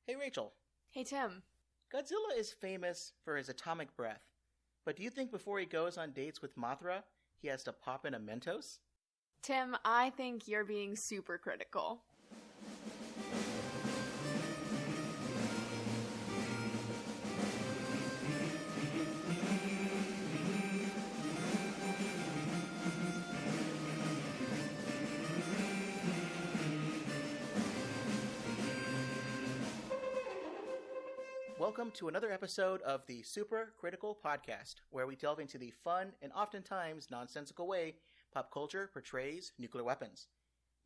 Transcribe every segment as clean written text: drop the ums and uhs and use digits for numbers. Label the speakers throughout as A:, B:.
A: Hey Rachel.
B: Hey Tim.
A: Godzilla is famous for his atomic breath, but do you think before he goes on dates with Mothra, he has to pop in a Mentos?
B: Tim, I think you're being super critical.
A: Welcome to another episode of the Super Critical Podcast, where we delve into the fun and oftentimes nonsensical way pop culture portrays nuclear weapons.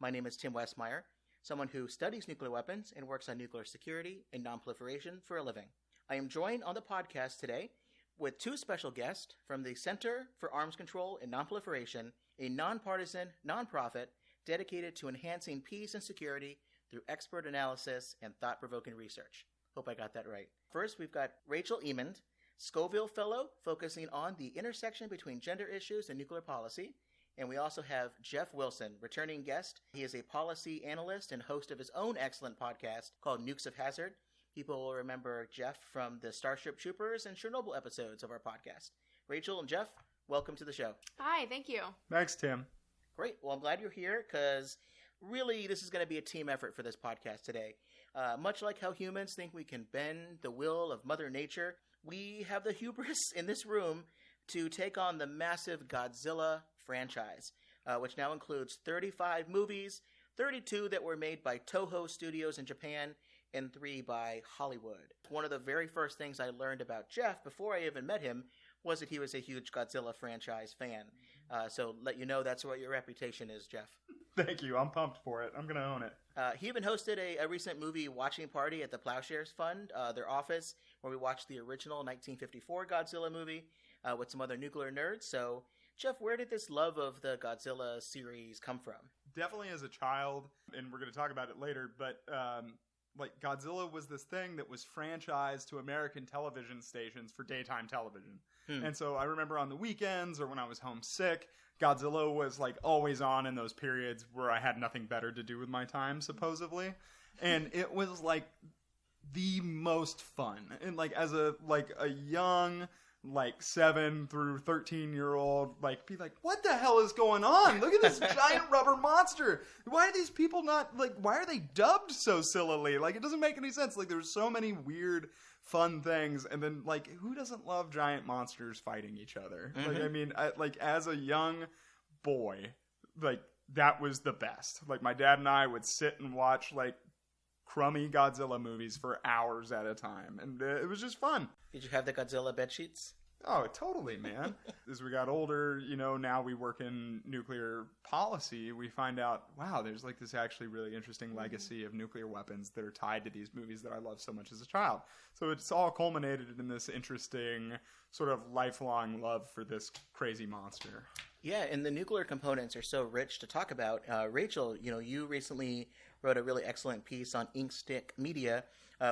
A: My name is Tim Westmyer, someone who studies nuclear weapons and works on nuclear security and nonproliferation for a living. I am joined on the podcast today with two special guests from the Center for Arms Control and Nonproliferation, a nonpartisan nonprofit dedicated to enhancing peace and security through expert analysis and thought-provoking research. Hope I got that right. First, we've got Rachel Emond, Scoville Fellow, focusing on the intersection between gender issues and nuclear policy. And we also have Geoff Wilson, returning guest. He is a policy analyst and host of his own excellent podcast called Nukes of Hazard. People will remember Geoff from the Starship Troopers and Chernobyl episodes of our podcast. Rachel and Geoff, welcome to the show.
B: Hi, thank you.
C: Thanks, Tim.
A: Great. Well, I'm glad you're here because really this is going to be a team effort for this podcast today. Much like how humans think we can bend the will of Mother Nature, we have the hubris in this room to take on the massive Godzilla franchise, which now includes 35 movies, 32 that were made by Toho Studios in Japan, and 3 by Hollywood. One of the very first things I learned about Geoff before I even met him was that he was a huge Godzilla franchise fan. So let you know that's what your reputation is, Geoff.
C: Thank you. I'm pumped for it. I'm going to own it.
A: He even hosted a recent movie watching party at the Plowshares Fund, their office, where we watched the original 1954 Godzilla movie with some other nuclear nerds. So, Geoff, where did this love of the Godzilla series come from?
C: Definitely as a child, and we're going to talk about it later, but Godzilla was this thing that was franchised to American television stations for daytime television. And so I remember on the weekends or when I was homesick, Godzilla was always on in those periods where I had nothing better to do with my time, supposedly. And it was the most fun. And as a young 7 through 13-year-old, be like, what the hell is going on? Look at this giant rubber monster. Why are these people not, why are they dubbed so sillily? It doesn't make any sense. There's so many weird, fun things. And then, who doesn't love giant monsters fighting each other?
A: Mm-hmm.
C: As a young boy, that was the best. My dad and I would sit and watch, crummy Godzilla movies for hours at a time. And it was just fun.
A: Did you have the Godzilla bedsheets?
C: Oh, totally, man. As we got older, now we work in nuclear policy. We find out, wow, there's this actually really interesting legacy of nuclear weapons that are tied to these movies that I loved so much as a child. So it's all culminated in this interesting sort of lifelong love for this crazy monster.
A: Yeah, and the nuclear components are so rich to talk about. Rachel, you recently wrote a really excellent piece on Inkstick Media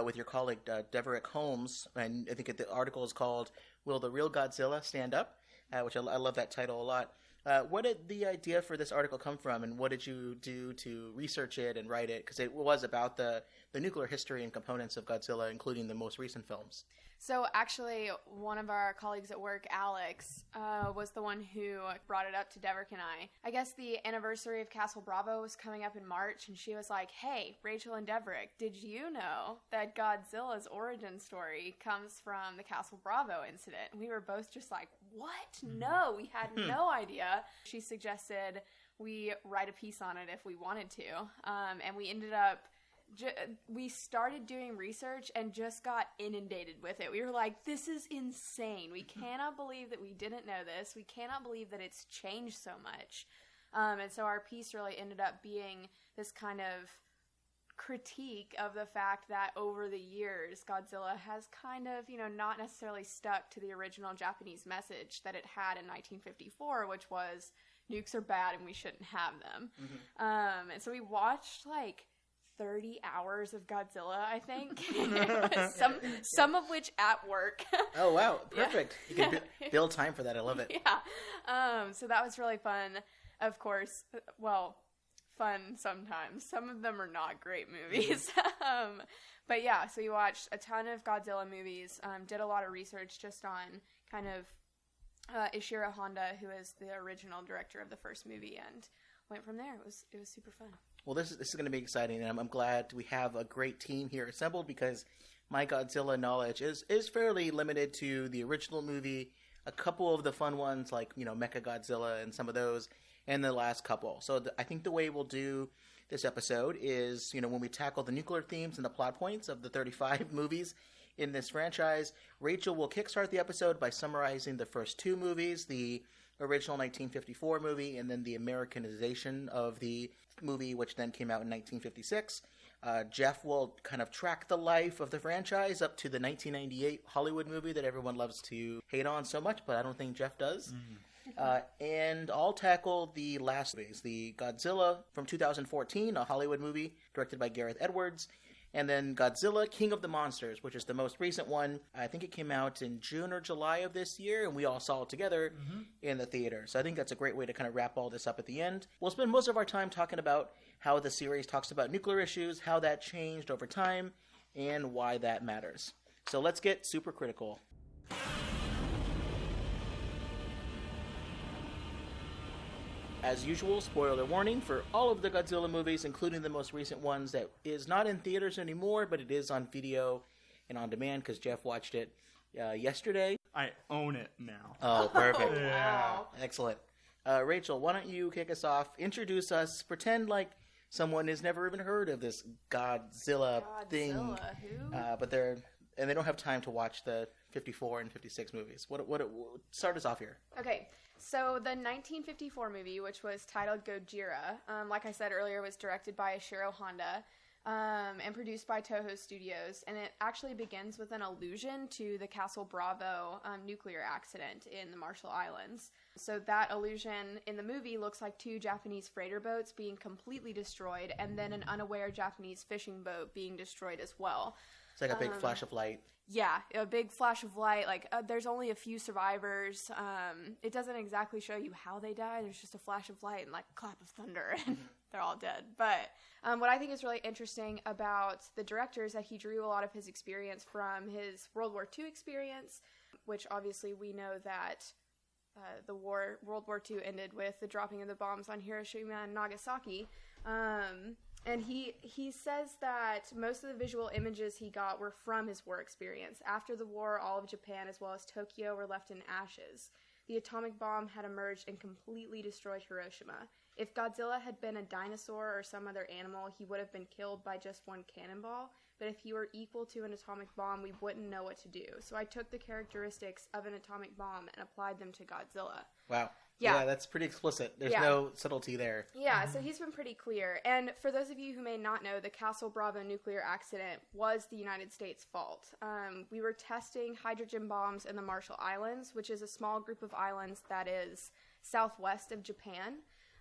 A: with your colleague Deverick Holmes, and I think the article is called "Will the Real Godzilla Stand Up?" Which I love that title a lot. Where did the idea for this article come from, and what did you do to research it and write it? Because it was about the nuclear history and components of Godzilla, including the most recent films.
B: So actually, one of our colleagues at work, Alex, was the one who brought it up to Deverick and I. I guess the anniversary of Castle Bravo was coming up in March, and she was like, hey, Rachel and Deverick, did you know that Godzilla's origin story comes from the Castle Bravo incident? And we were both just like, what? No, we had no idea. She suggested we write a piece on it if we wanted to, and we ended up we started doing research and just got inundated with it. We were like, this is insane. We cannot believe that we didn't know this. We cannot believe that it's changed so much. And so our piece really ended up being this kind of critique of the fact that over the years, Godzilla has kind of, not necessarily stuck to the original Japanese message that it had in 1954, which was nukes are bad and we shouldn't have them. Mm-hmm. And so we watched 30 hours of Godzilla, I think. some of which at work.
A: Oh, wow. Perfect. Yeah. You can build time for that. I love it.
B: Yeah. So that was really fun. Of course, fun sometimes. Some of them are not great movies. But yeah, so we watched a ton of Godzilla movies, did a lot of research just on kind of Ishiro Honda, who is the original director of the first movie, and went from there. It was super fun.
A: Well, this is going to be exciting, and I'm glad we have a great team here assembled because my Godzilla knowledge is fairly limited to the original movie, a couple of the fun ones like, Mechagodzilla and some of those, and the last couple. So I think the way we'll do this episode is, when we tackle the nuclear themes and the plot points of the 35 movies in this franchise, Rachel will kickstart the episode by summarizing the first two movies, the original 1954 movie and then the Americanization of the movie, which then came out in 1956. Geoff will kind of track the life of the franchise up to the 1998 Hollywood movie that everyone loves to hate on so much, but I don't think Geoff does. And I'll tackle the last movies, the Godzilla from 2014, a Hollywood movie directed by Gareth Edwards, and then Godzilla, King of the Monsters, which is the most recent one. I think it came out in June or July of this year, and we all saw it together in the theater. So I think that's a great way to kind of wrap all this up at the end. We'll spend most of our time talking about how the series talks about nuclear issues, how that changed over time, and why that matters. So let's get super critical. As usual, spoiler warning for all of the Godzilla movies, including the most recent ones that is not in theaters anymore, but it is on video and on demand because Geoff watched it yesterday.
C: I own it now.
A: Oh, perfect.
B: Wow.
A: Excellent. Rachel, why don't you kick us off, introduce us, pretend like someone has never even heard of this Godzilla thing.
B: Who?
A: But they don't have time to watch the 54 and 56 movies. Start us off here.
B: Okay, so the 1954 movie, which was titled Gojira, like I said earlier, was directed by Ishiro Honda and produced by Toho Studios, and it actually begins with an allusion to the Castle Bravo nuclear accident in the Marshall Islands. So that allusion in the movie looks like two Japanese freighter boats being completely destroyed, and then an unaware Japanese fishing boat being destroyed as well.
A: It's like a big flash of light.
B: Yeah, a big flash of light. There's only a few survivors. It doesn't exactly show you how they died. There's just a flash of light and a clap of thunder, and they're all dead. But what I think is really interesting about the director is that he drew a lot of his experience from his World War II experience, which obviously we know that World War II ended with the dropping of the bombs on Hiroshima and Nagasaki. And he says that most of the visual images he got were from his war experience. After the war, all of Japan as well as Tokyo were left in ashes. The atomic bomb had emerged and completely destroyed Hiroshima. If Godzilla had been a dinosaur or some other animal, he would have been killed by just one cannonball. But if he were equal to an atomic bomb, we wouldn't know what to do. So I took the characteristics of an atomic bomb and applied them to Godzilla.
A: Wow.
B: Yeah,
A: that's pretty explicit. There's no subtlety there.
B: Yeah, so he's been pretty clear. And for those of you who may not know, the Castle Bravo nuclear accident was the United States' fault. We were testing hydrogen bombs in the Marshall Islands, which is a small group of islands that is southwest of Japan.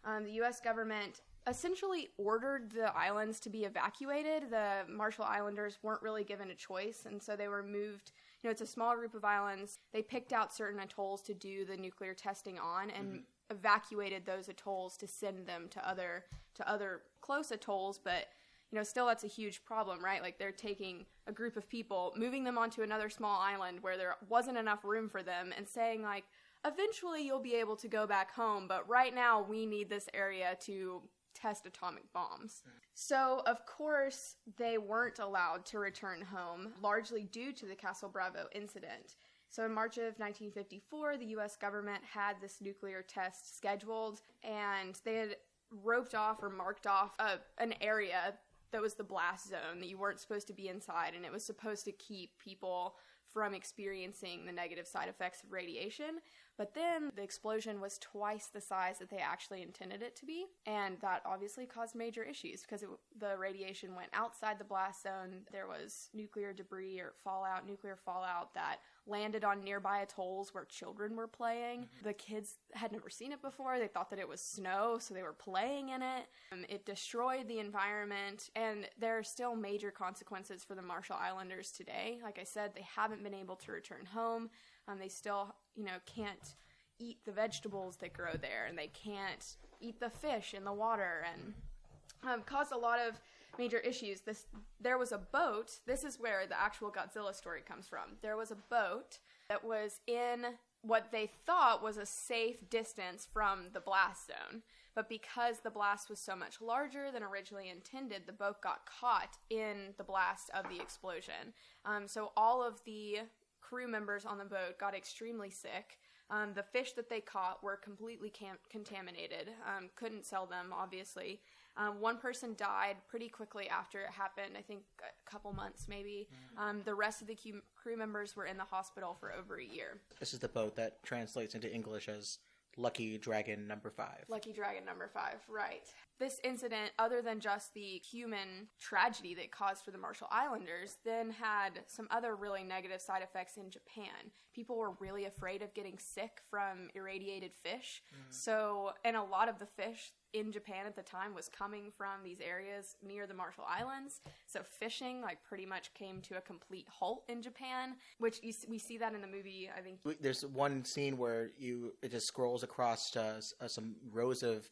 B: The U.S. government essentially ordered the islands to be evacuated. The Marshall Islanders weren't really given a choice, and so they were moved. It's a small group of islands. They picked out certain atolls to do the nuclear testing on and evacuated those atolls to send them to other close atolls, but still that's a huge problem, right? They're taking a group of people, moving them onto another small island where there wasn't enough room for them and saying eventually you'll be able to go back home, but right now we need this area to test atomic bombs. So, of course, they weren't allowed to return home, largely due to the Castle Bravo incident. So in March of 1954, the U.S. government had this nuclear test scheduled, and they had roped off or marked off an area that was the blast zone that you weren't supposed to be inside, and it was supposed to keep people from experiencing the negative side effects of radiation. But then the explosion was twice the size that they actually intended it to be, and that obviously caused major issues because the radiation went outside the blast zone. There was nuclear debris or nuclear fallout that landed on nearby atolls where children were playing. The kids had never seen it before. They thought that it was snow, so they were playing in it. It destroyed the environment, and there are still major consequences for the Marshall Islanders today. Like I said, they haven't been able to return home. They still, can't eat the vegetables that grow there, and they can't eat the fish in the water, and caused a lot of major issues. There was a boat. This is where the actual Godzilla story comes from. There was a boat that was in what they thought was a safe distance from the blast zone. But because the blast was so much larger than originally intended, the boat got caught in the blast of the explosion. So all of the crew members on the boat got extremely sick. The fish that they caught were completely contaminated. Couldn't sell them, obviously. One person died pretty quickly after it happened, I think a couple months maybe. The rest of the crew members were in the hospital for over a year.
A: This is the boat that translates into English as Lucky Dragon Number 5.
B: Lucky Dragon Number 5, right. This incident, other than just the human tragedy that it caused for the Marshall Islanders, then had some other really negative side effects in Japan. People were really afraid of getting sick from irradiated fish. So, and a lot of the fish in Japan at the time was coming from these areas near the Marshall Islands. So fishing pretty much came to a complete halt in Japan, which we see that in the movie, I think.
A: There's one scene where it just scrolls across some rows of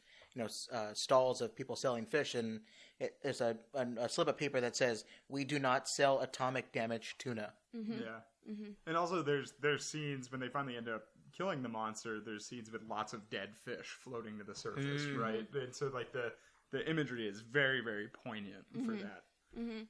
A: stalls of people selling fish, and there's a slip of paper that says, "We do not sell atomic damaged tuna."
C: Mm-hmm. Yeah. Mm-hmm. And also there's scenes when they finally end up killing the monster, there's scenes with lots of dead fish floating to the surface, right? And so the imagery is very, very poignant for that.
B: Mm-hmm.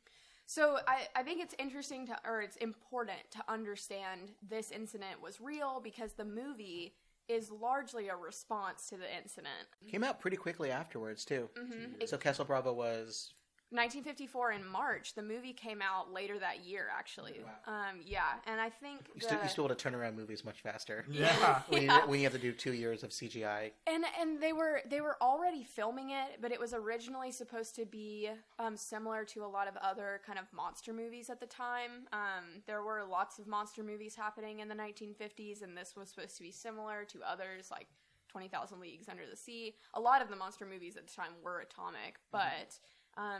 B: So I think it's interesting it's important to understand this incident was real, because the movie is largely a response to the incident.
A: Came out pretty quickly afterwards, too.
B: Mm-hmm.
A: So Castle Bravo was
B: 1954 in March. The movie came out later that year, actually.
A: Wow.
B: Yeah, and I think
A: you still able to turn around movies much faster.
C: Yeah.
A: when you have to do 2 years of CGI.
B: And they were already filming it, but it was originally supposed to be similar to a lot of other kind of monster movies at the time. There were lots of monster movies happening in the 1950s, and this was supposed to be similar to others, like 20,000 Leagues Under the Sea. A lot of the monster movies at the time were atomic, but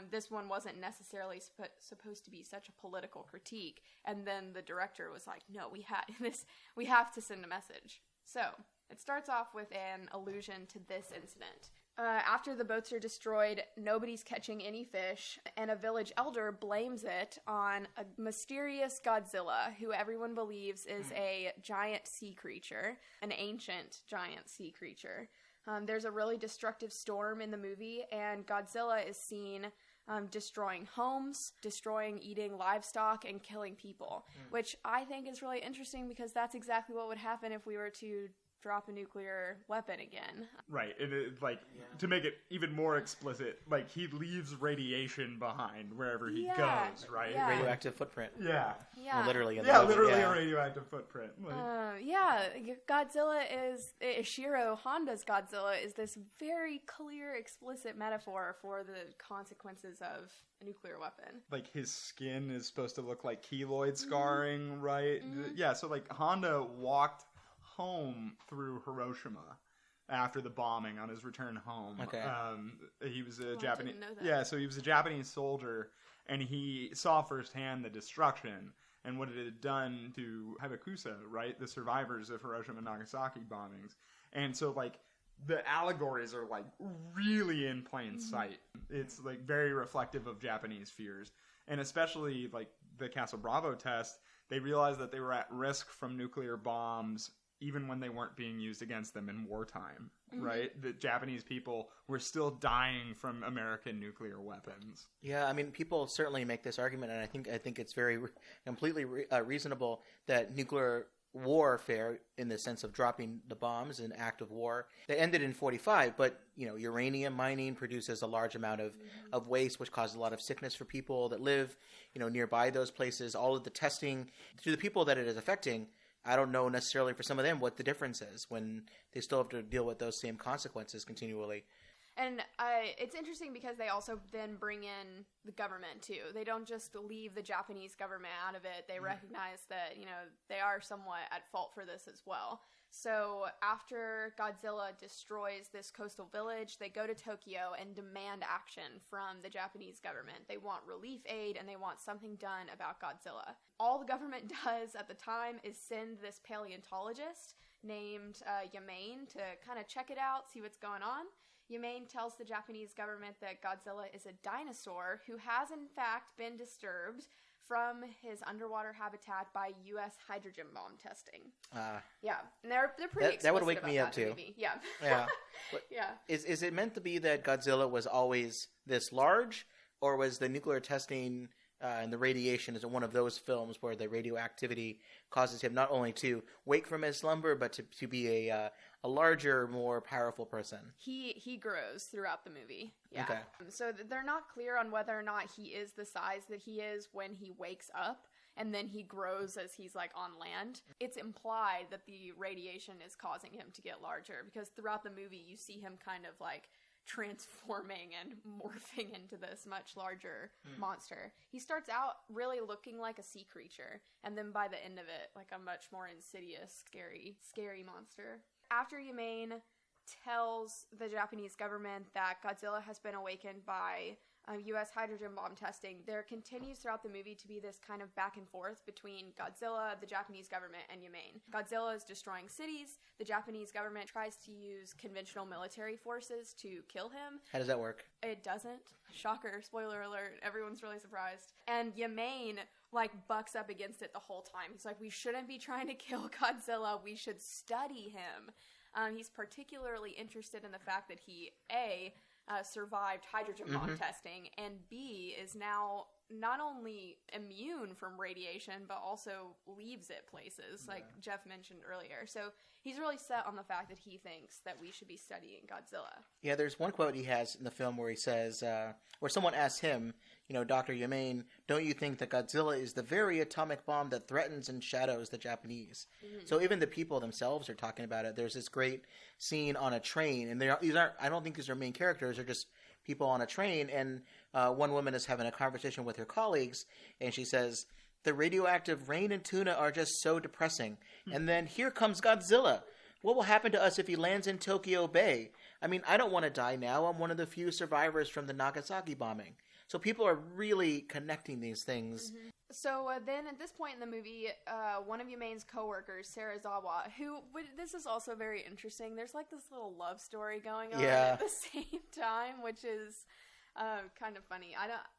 B: this one wasn't necessarily supposed to be such a political critique. And then the director was like, no, we have to send a message. So it starts off with an allusion to this incident. After the boats are destroyed, nobody's catching any fish, and a village elder blames it on a mysterious Godzilla, who everyone believes is a giant sea creature, an ancient giant sea creature. There's a really destructive storm in the movie, and Godzilla is seen destroying homes, eating livestock, and killing people, which I think is really interesting, because that's exactly what would happen if we were to drop a nuclear weapon again.
C: Right, and to make it even more explicit, he leaves radiation behind wherever he goes, right?
B: Yeah.
A: Radioactive footprint.
C: Yeah.
B: Yeah.
A: Literally.
C: Literally a radioactive footprint.
B: Godzilla is... Ishiro Honda's Godzilla is this very clear, explicit metaphor for the consequences of a nuclear weapon.
C: His skin is supposed to look like keloid scarring, right? Mm-hmm. Yeah, so Honda walked home through Hiroshima after the bombing on his return home.
A: Okay.
C: He was a Japanese.
B: I didn't know that.
C: Yeah, so he was a Japanese soldier, and he saw firsthand the destruction and what it had done to Hayabusa, right? The survivors of Hiroshima and Nagasaki bombings. And so the allegories are really in plain sight. It's very reflective of Japanese fears, and especially the Castle Bravo test. They realized that they were at risk from nuclear bombs even when they weren't being used against them in wartime, right? The Japanese people were still dying from American nuclear weapons.
A: Yeah, I mean, people certainly make this argument, and I think it's very completely reasonable that nuclear warfare, in the sense of dropping the bombs, an act of war that ended in 1945, but uranium mining produces a large amount of waste, which causes a lot of sickness for people that live nearby those places. All of the testing to the people that it is affecting, I don't know necessarily for some of them what the difference is when they still have to deal with those same consequences continually.
B: And it's interesting because they also then bring in the government, too. They don't just leave the Japanese government out of it. They recognize that, they are somewhat at fault for this as well. So after Godzilla destroys this coastal village, they go to Tokyo and demand action from the Japanese government. They want relief aid, and they want something done about Godzilla. All the government does at the time is send this paleontologist named Yamane to kind of check it out, see what's going on. Yamane tells the Japanese government that Godzilla is a dinosaur who has in fact been disturbed from his underwater habitat by U.S. hydrogen bomb testing. Yeah, and they're pretty explicit
A: that would wake me up too.
B: Movie. Yeah,
A: yeah,
B: yeah.
A: Is it meant to be that Godzilla was always this large, or was the nuclear testing and the radiation is one of those films where the radioactivity causes him not only to wake from his slumber, but to be a larger, more powerful person?
B: He grows throughout the movie. Yeah.
A: Okay.
B: So they're not clear on whether or not he is the size that he is when he wakes up, and then he grows as he's like on land. It's implied that the radiation is causing him to get larger, because throughout the movie you see him kind of like transforming and morphing into this much larger monster. He starts out really looking like a sea creature, and then by the end of it, like a much more insidious, scary monster. After Yamane tells the Japanese government that Godzilla has been awakened by U.S. hydrogen bomb testing, there continues throughout the movie to be this kind of back and forth between Godzilla, the Japanese government, and Yamane. Godzilla is destroying cities. The Japanese government tries to use conventional military forces to kill him.
A: How does that work?
B: It doesn't. Shocker, spoiler alert, everyone's really surprised. And Yamane, like, bucks up against it the whole time. He's like, we shouldn't be trying to kill Godzilla, we should study him. He's particularly interested in the fact that he, A, survived hydrogen bomb testing, and B, is now not only immune from radiation, but also leaves it places, like Geoff mentioned earlier. So he's really set on the fact that he thinks that we should be studying Godzilla.
A: Yeah, there's one quote he has in the film where he says, where someone asks him, Dr. Yamane, don't you think that Godzilla is the very atomic bomb that threatens and shadows the Japanese? So even the people themselves are talking about it. There's this great scene on a train, and I don't think these are main characters, they're just people on a train, and one woman is having a conversation with her colleagues, and she says, the radioactive rain and tuna are just so depressing. And then here comes Godzilla. What will happen to us if he lands in Tokyo Bay? I mean, I don't want to die now. I'm one of the few survivors from the Nagasaki bombing. So people are really connecting these things.
B: So then at this point in the movie, one of Yamane's coworkers, Serizawa, this is also very interesting. There's like this little love story going on at the same time, which is kind of funny.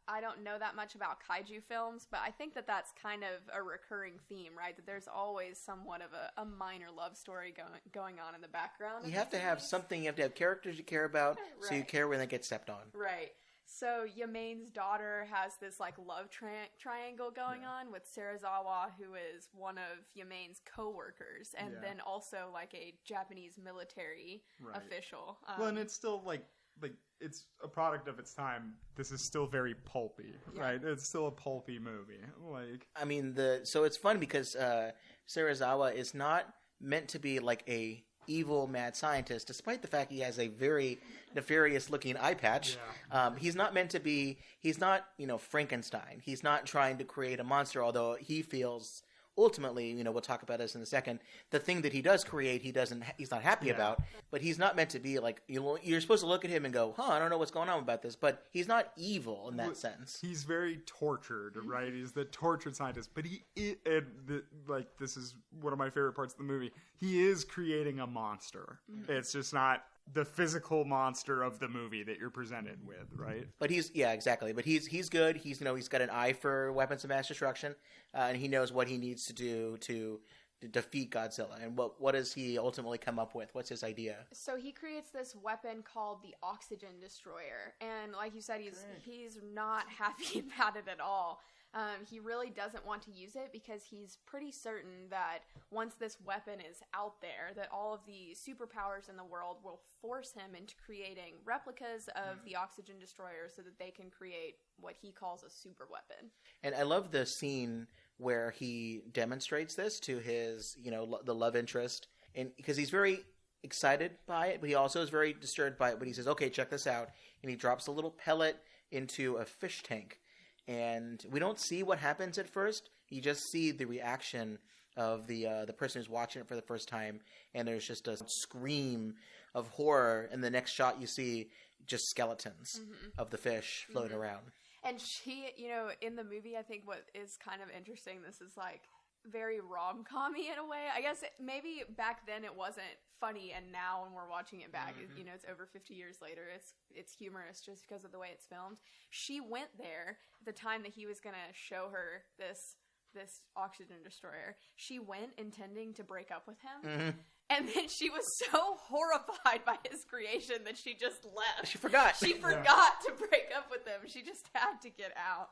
B: I don't know that much about kaiju films, but I think that that's kind of a recurring theme, right? That there's always somewhat of a minor love story going on in the background.
A: You have to have something. You have to have characters you care about, so you care when they get stepped on.
B: Right. So Yamane's daughter has this like love triangle going on with Serizawa, who is one of Yamane's co-workers, and then also like a Japanese military official.
C: Well, and it's still like it's a product of its time. This is still very pulpy, right? It's still a pulpy movie.
A: I mean, so it's fun because Serizawa is not meant to be like a evil mad scientist, despite the fact he has a very nefarious looking eye patch. He's not meant to be, he's not, Frankenstein. He's not trying to create a monster, although he feels ultimately, we'll talk about this in a second, the thing that he does create, he's not happy about, but he's not meant to be like, you're supposed to look at him and go, I don't know what's going on about this, but he's not evil in that sense.
C: He's very tortured, right? He's the tortured scientist, but this is one of my favorite parts of the movie. He is creating a monster. It's just not the physical monster of the movie that you're presented with, right?
A: But exactly. But he's good. He's got an eye for weapons of mass destruction, and he knows what he needs to do to defeat Godzilla. And what does he ultimately come up with? What's his idea?
B: So he creates this weapon called the Oxygen Destroyer, and like you said, he's not happy about it at all. He really doesn't want to use it because he's pretty certain that once this weapon is out there, that all of the superpowers in the world will force him into creating replicas of the Oxygen Destroyer so that they can create what he calls a super weapon.
A: And I love the scene where he demonstrates this to his, the love interest, and because he's very excited by it, but he also is very disturbed by it. But he says, "Okay, check this out," and he drops a little pellet into a fish tank. And we don't see what happens at first. You just see the reaction of the person who's watching it for the first time, and there's just a scream of horror. And the next shot, you see just skeletons of the fish floating around.
B: And she, in the movie, I think what is kind of interesting, this is like very rom-com-y in a way. I guess maybe back then it wasn't funny, and now when we're watching it back, you know, it's over 50 years later, it's humorous just because of the way it's filmed. She went there at the time that he was going to show her this oxygen destroyer. She went intending to break up with him, and then she was so horrified by his creation that she just left.
A: She forgot.
B: She forgot to break up with him. She just had to get out.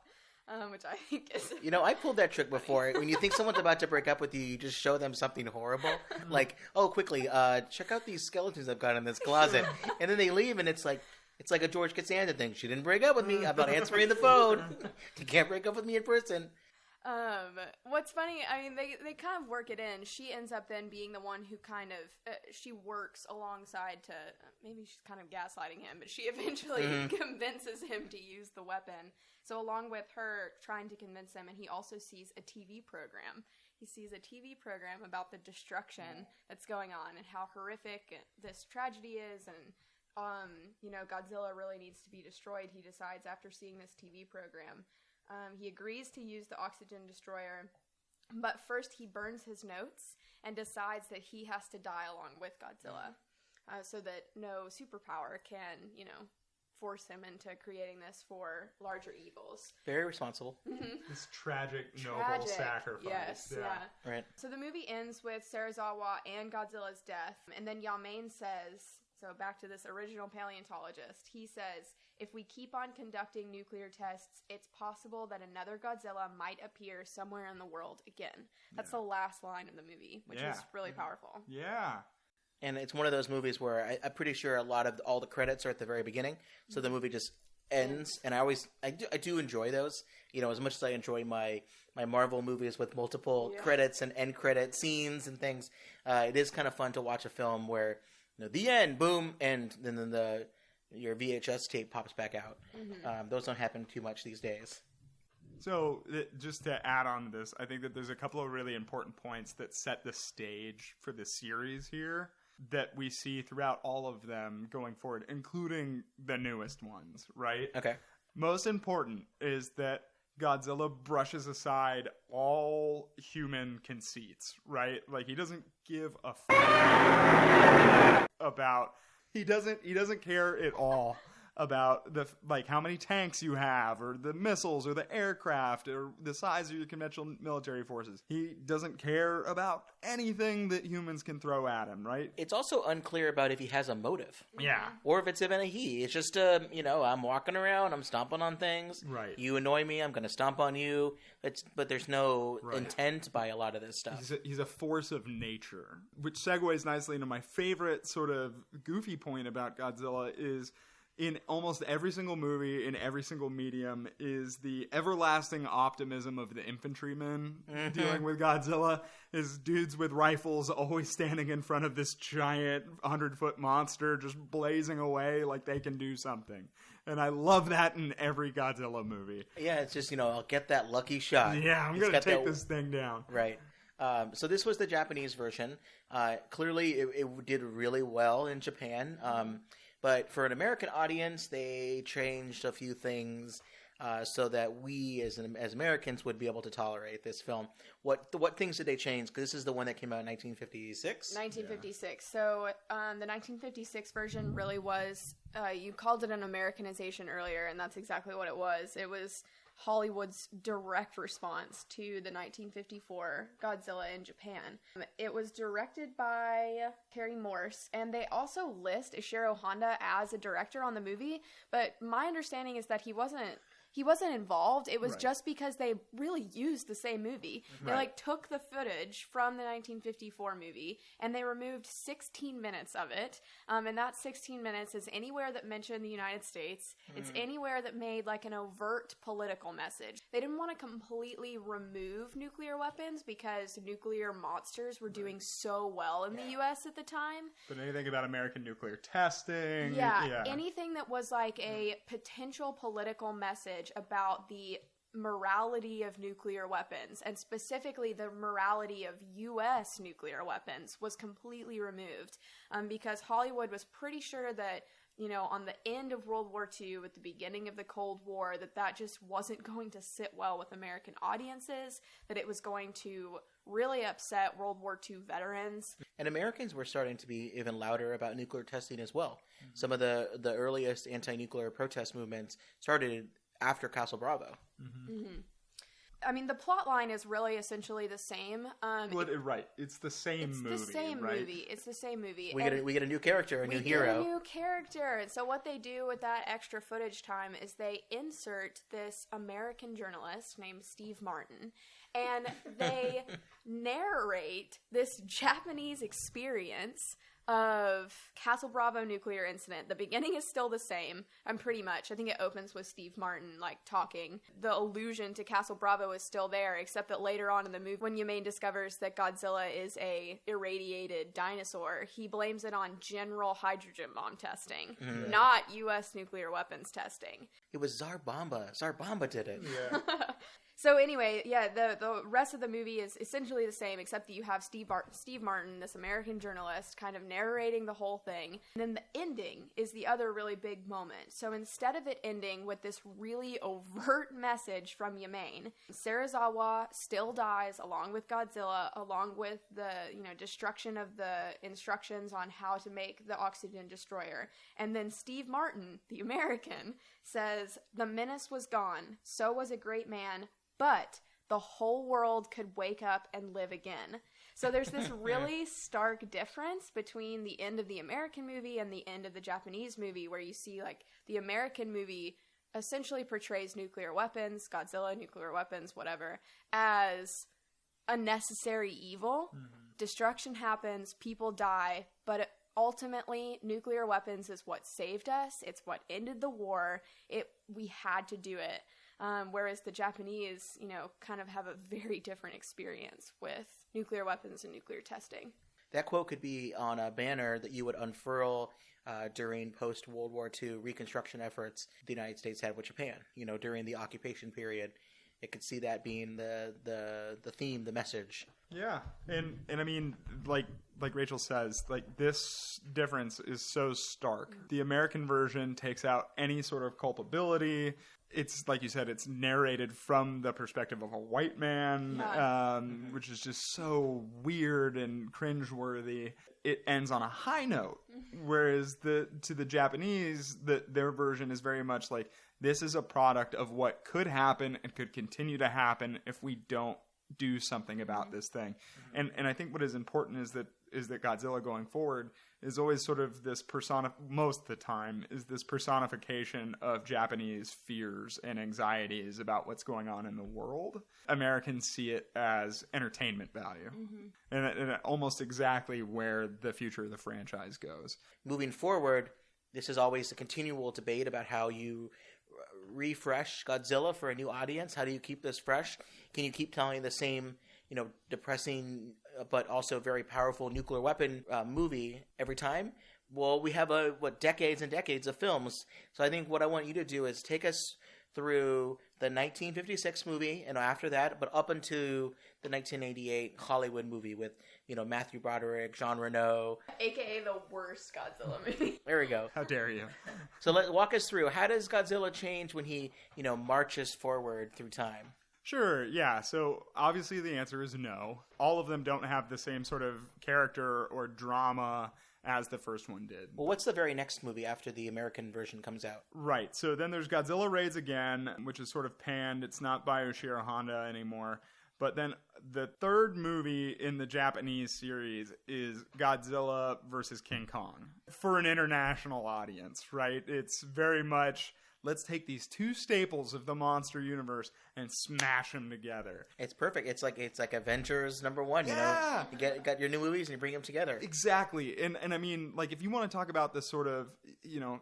B: Which I think is...
A: You know, I pulled that trick before. When you think someone's about to break up with you, you just show them something horrible. Like, oh, quickly, check out these skeletons I've got in this closet. And then they leave, and it's like a George Costanza thing. She didn't break up with me. I'm not answering the phone. You can't break up with me in person.
B: What's funny, I mean, they kind of work it in. She ends up then being the one who kind of, she works alongside to, maybe she's kind of gaslighting him, but she eventually convinces him to use the weapon. So along with her trying to convince him, and he also sees a TV program. He sees a TV program about the destruction that's going on and how horrific this tragedy is, and you know, Godzilla really needs to be destroyed, he decides after seeing this TV program. He agrees to use the oxygen destroyer, but first he burns his notes and decides that he has to die along with Godzilla, so that no superpower can, you know, force him into creating this for larger evils.
A: Very responsible.
C: This tragic, noble sacrifice.
B: Yes, yeah.
A: Right.
B: So the movie ends with Serizawa and Godzilla's death, and then Yamain says, so back to this original paleontologist, he says, if we keep on conducting nuclear tests, it's possible that another Godzilla might appear somewhere in the world again. That's the last line of the movie, which is really powerful.
C: Yeah.
A: And it's one of those movies where I'm pretty sure all the credits are at the very beginning, so the movie just ends. And I do enjoy those. You know, as much as I enjoy my Marvel movies with multiple credits and end credit scenes and things, it is kind of fun to watch a film where, you know, the end, boom, and then your VHS tape pops back out. Those don't happen too much these days.
C: So, just to add on to this, I think that there's a couple of really important points that set the stage for the series here that we see throughout all of them going forward, including the newest ones, right?
A: Okay.
C: Most important is that Godzilla brushes aside all human conceits, right? Like, he doesn't give a about... He doesn't care at all about how many tanks you have, or the missiles, or the aircraft, or the size of your conventional military forces. He doesn't care about anything that humans can throw at him, right?
A: It's also unclear about if he has a motive.
C: Yeah.
A: Or if it's even a he. It's just, you know, I'm walking around, I'm stomping on things.
C: Right.
A: You annoy me, I'm going to stomp on you. But there's no intent by a lot of this stuff.
C: He's a force of nature, which segues nicely into my favorite sort of goofy point about Godzilla is... in almost every single movie, in every single medium, is the everlasting optimism of the infantrymen dealing with Godzilla. Is dudes with rifles always standing in front of this giant 100-foot monster just blazing away like they can do something. And I love that in every Godzilla movie.
A: Yeah, it's just, you know, I'll get that lucky shot.
C: Yeah, I'm going to take this thing down.
A: Right. So this was the Japanese version. Clearly, it did really well in Japan. But for an American audience, they changed a few things so that we, as Americans, would be able to tolerate this film. What things did they change? Because this is the one that came out in 1956.
B: 1956. Yeah. So the 1956 version really was, you called it an Americanization earlier, and that's exactly what it was. It was Hollywood's direct response to the 1954 Godzilla in Japan. It was directed by Terry Morse, and they also list Ishiro Honda as a director on the movie, but my understanding is that he wasn't involved. It was just because they really used the same movie. They took the footage from the 1954 movie and they removed 16 minutes of it. And that 16 minutes is anywhere that mentioned the United States. It's anywhere that made like an overt political message. They didn't want to completely remove nuclear weapons because nuclear monsters were doing so well in the U.S. at the time.
C: But anything about American nuclear testing.
B: Yeah, anything that was like a potential political message about the morality of nuclear weapons, and specifically the morality of U.S. nuclear weapons, was completely removed because Hollywood was pretty sure that on the end of World War II, at the beginning of the Cold War, that just wasn't going to sit well with American audiences, that it was going to really upset World War II veterans.
A: And Americans were starting to be even louder about nuclear testing as well. Mm-hmm. Some of the earliest anti-nuclear protest movements started after Castle Bravo.
B: Mm-hmm. Mm-hmm. I mean, the plot line is really essentially the same.
C: Right. It's the same movie. It's the same movie.
B: It's the same movie.
A: We get a new character, a new hero.
B: We get a new character. And so what they do with that extra footage time is they insert this American journalist named Steve Martin, and they narrate this Japanese experience of Castle Bravo nuclear incident. The beginning is still the same, pretty much. I think it opens with Steve Martin, talking. The allusion to Castle Bravo is still there, except that later on in the movie, when Yamain discovers that Godzilla is a irradiated dinosaur, he blames it on general hydrogen bomb testing, not U.S. nuclear weapons testing.
A: It was Tsar Bomba. Tsar Bomba did it.
C: Yeah.
B: So anyway, yeah, the rest of the movie is essentially the same, except that you have Steve Martin, this American journalist, kind of narrating the whole thing. And then the ending is the other really big moment. So instead of it ending with this really overt message from Yamain, Serizawa still dies along with Godzilla, along with the destruction of the instructions on how to make the oxygen destroyer. And then Steve Martin, the American, says, "The menace was gone, so was a great man, but the whole world could wake up and live again." So there's this really stark difference between the end of the American movie and the end of the Japanese movie, where you see the American movie essentially portrays nuclear weapons, Godzilla, nuclear weapons, whatever, as a necessary evil. Mm-hmm. Destruction happens, people die, but ultimately nuclear weapons is what saved us. It's what ended the war. We had to do it. Whereas the Japanese, kind of have a very different experience with nuclear weapons and nuclear testing.
A: That quote could be on a banner that you would unfurl during post-World War II reconstruction efforts the United States had with Japan. During the occupation period, it could see that being the theme, the message.
C: Yeah, and I mean, like Rachel says, this difference is so stark. The American version takes out any sort of culpability. It's, like you said, it's narrated from the perspective of a white man, which is just so weird and cringeworthy. It ends on a high note, whereas to the Japanese, their version is very much like, this is a product of what could happen and could continue to happen if we don't do something about this thing. And I think what is important is that Godzilla going forward is always sort of this most of the time is this personification of Japanese fears and anxieties about what's going on in the world. Americans see it as entertainment value. And almost exactly where the future of the franchise goes.
A: Moving forward, this is always a continual debate about how you refresh Godzilla for a new audience. How do you keep this fresh? Can you keep telling the same, depressing but also very powerful nuclear weapon movie every time? Well, we have decades and decades of films. So I think what I want you to do is take us through the 1956 movie, and after that, but up into the 1988 Hollywood movie with, Matthew Broderick, Jean Reno.
B: AKA the worst Godzilla movie.
A: There we go.
C: How dare you?
A: So walk us through. How does Godzilla change when he, marches forward through time?
C: Sure, yeah. So obviously the answer is no. All of them don't have the same sort of character or drama as the first one did.
A: Well, what's the very next movie after the American version comes out?
C: Right. So then there's Godzilla Raids Again, which is sort of panned. It's not by Yoshiro Honda anymore. But then the third movie in the Japanese series is Godzilla versus King Kong for an international audience, right? It's very much, let's take these two staples of the monster universe and smash them together.
A: It's perfect. It's like Avengers #1,
C: Yeah.
A: You got your new movies and you bring them together.
C: Exactly. And I mean, if you want to talk about this sort of,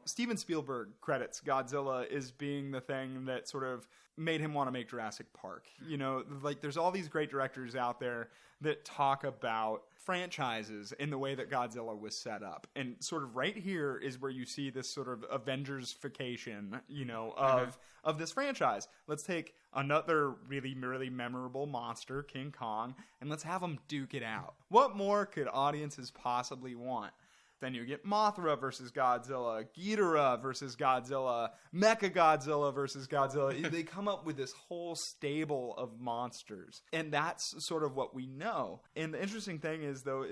C: Steven Spielberg credits Godzilla as being the thing that sort of made him want to make Jurassic Park. There's all these great directors out there that talk about franchises in the way that Godzilla was set up. And sort of right here is where you see this sort of Avengers-fication, of this franchise. Let's take another really, really memorable monster, King Kong, and let's have them duke it out. What more could audiences possibly want? Then you get Mothra versus Godzilla, Ghidorah versus Godzilla, Mechagodzilla versus Godzilla. They come up with this whole stable of monsters. And that's sort of what we know. And the interesting thing is, though,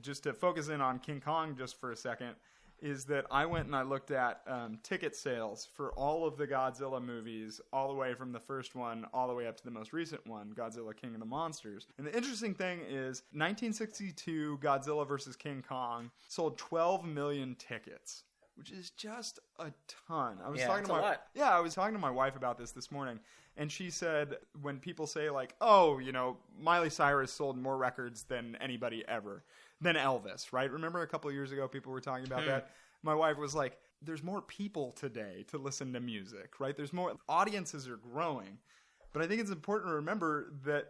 C: just to focus in on King Kong just for a second, is that I went and I looked at ticket sales for all of the Godzilla movies, all the way from the first one all the way up to the most recent one, Godzilla King of the Monsters. And the interesting thing is 1962 Godzilla vs. King Kong sold 12 million tickets, which is just a ton. I was talking to my wife about this morning, and she said when people say like, oh, you know, Miley Cyrus sold more records than anybody ever, than Elvis, right? Remember a couple of years ago people were talking about that? My wife was like, there's more people today to listen to music, right? There's more, audiences are growing. But I think it's important to remember that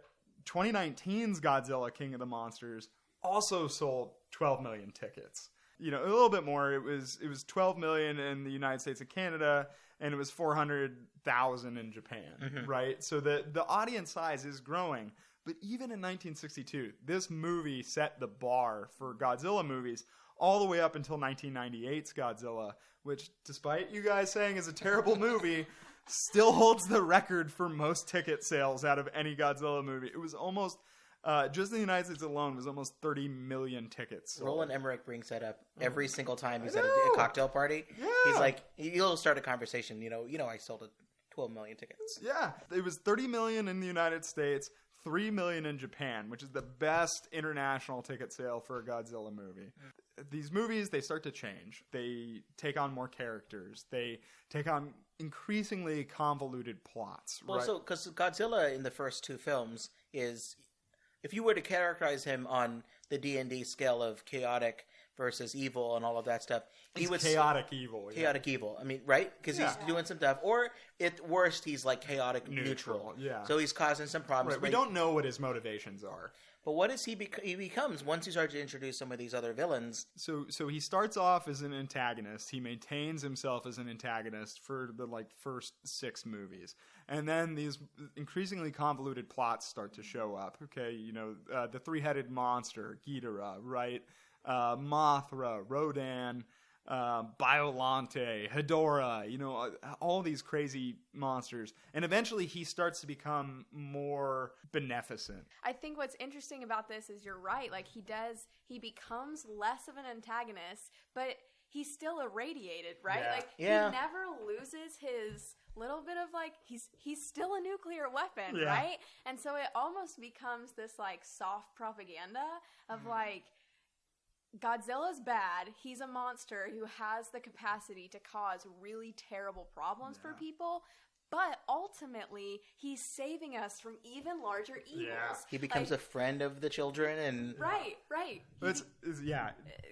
C: 2019's Godzilla King of the Monsters also sold 12 million tickets. You know, a little bit more. It was 12 million in the United States and Canada, and it was 400,000 in Japan, right? So the audience size is growing. But even in 1962, this movie set the bar for Godzilla movies all the way up until 1998's Godzilla, which, despite you guys saying is a terrible movie, still holds the record for most ticket sales out of any Godzilla movie. It was almost, just in the United States alone, was almost 30 million tickets sold.
A: Roland Emmerich brings that up every single time he's at a cocktail party. Yeah. He's like, he'll start a conversation, you know, I sold 12 million tickets.
C: Yeah. It was 30 million in the United States, 3 million in Japan, which is the best international ticket sale for a Godzilla movie. These movies, they start to change. They take on more characters. They take on increasingly convoluted plots.
A: Well,
C: right?
A: so because Godzilla in the first two films is, if you were to characterize him on the D&D scale of chaotic versus evil and all of that stuff,
C: he was chaotic evil.
A: Chaotic evil. I mean, right? Because he's doing some stuff. Or at worst, he's like chaotic neutral.
C: Yeah.
A: So he's causing some problems.
C: Right. We don't know what his motivations are.
A: But what does he becomes once you start to introduce some of these other villains?
C: So he starts off as an antagonist. He maintains himself as an antagonist for the first 6 movies. And then these increasingly convoluted plots start to show up. Okay, you know, the 3-headed monster, Ghidorah, right? Mothra, Rodan, Biollante, Hedorah, you know, all these crazy monsters. And eventually he starts to become more beneficent.
B: I think what's interesting about this is you're right. Like he becomes less of an antagonist, but he's still irradiated, right?
C: Yeah.
B: Like he never loses his little bit of like, he's still a nuclear weapon, right? And so it almost becomes this like soft propaganda of like, Godzilla's bad. He's a monster who has the capacity to cause really terrible problems for people. But ultimately, he's saving us from even larger evils. Yeah.
A: He becomes a friend of the children, and
B: right.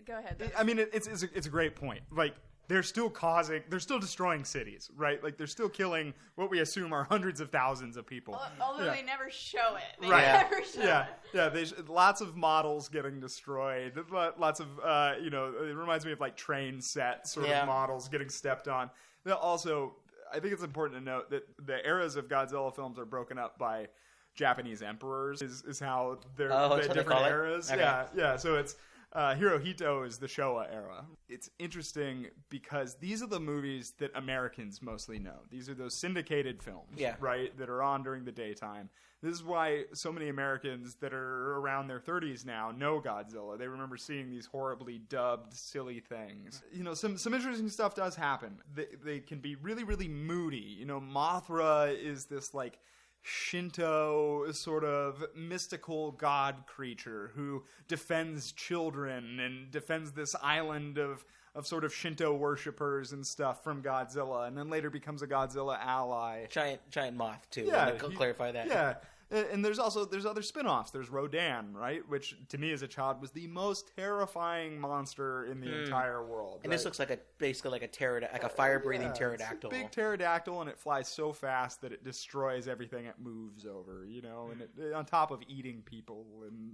C: Go
B: ahead.
C: I mean, it's a great point. Like, they're still destroying cities, right? Like, they're still killing what we assume are hundreds of thousands of people.
B: Although they never show it. They
C: never show it. Yeah, lots of models getting destroyed. Lots of, it reminds me of, like, train set sort of models getting stepped on. Also, I think it's important to note that the eras of Godzilla films are broken up by Japanese emperors, is how they're the different eras. Okay. Yeah, so it's... Hirohito is the Showa era. It's interesting because these are the movies that Americans mostly know. These are those syndicated films, right, that are on during the daytime. This is why so many Americans that are around their 30s now know Godzilla. They remember seeing these horribly dubbed, silly things. You know, some interesting stuff does happen. They can be really, really moody. You know, Mothra is this, like, Shinto sort of mystical god creature who defends children and defends this island of sort of Shinto worshippers and stuff from Godzilla, and then later becomes a Godzilla ally.
A: Giant moth too. Yeah, clarify that.
C: Yeah. And there's other spin-offs. There's Rodan, right? Which, to me as a child, was the most terrifying monster in the entire world.
A: And this looks like basically a fire-breathing pterodactyl.
C: It's a big pterodactyl, and it flies so fast that it destroys everything it moves over, you know, and it, on top of eating people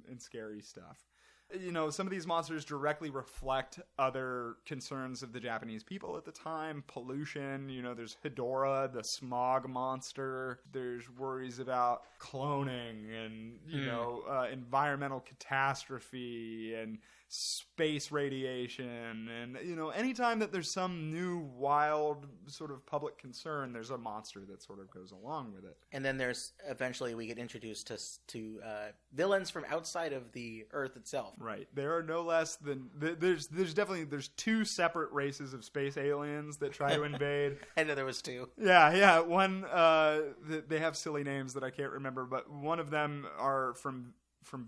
C: and scary stuff. You know, some of these monsters directly reflect other concerns of the Japanese people at the time. Pollution, you know, there's Hedorah, the smog monster. There's worries about cloning and, you know, environmental catastrophe and space radiation, and anytime that there's some new wild sort of public concern, there's a monster that sort of goes along with it.
A: And then there's eventually we get introduced to villains from outside of the Earth itself.
C: Right. There are no less than there's two separate races of space aliens that try to invade.
A: I know there was two.
C: Yeah. One they have silly names that I can't remember, but one of them are from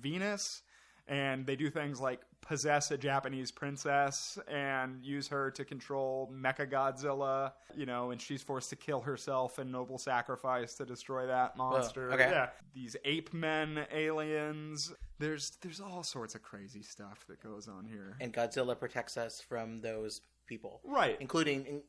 C: Venus. And they do things like possess a Japanese princess and use her to control Mechagodzilla, and she's forced to kill herself in noble sacrifice to destroy that monster.
A: Okay.
C: Yeah. These ape men aliens. There's all sorts of crazy stuff that goes on here.
A: And Godzilla protects us from those people.
C: Right.
A: Including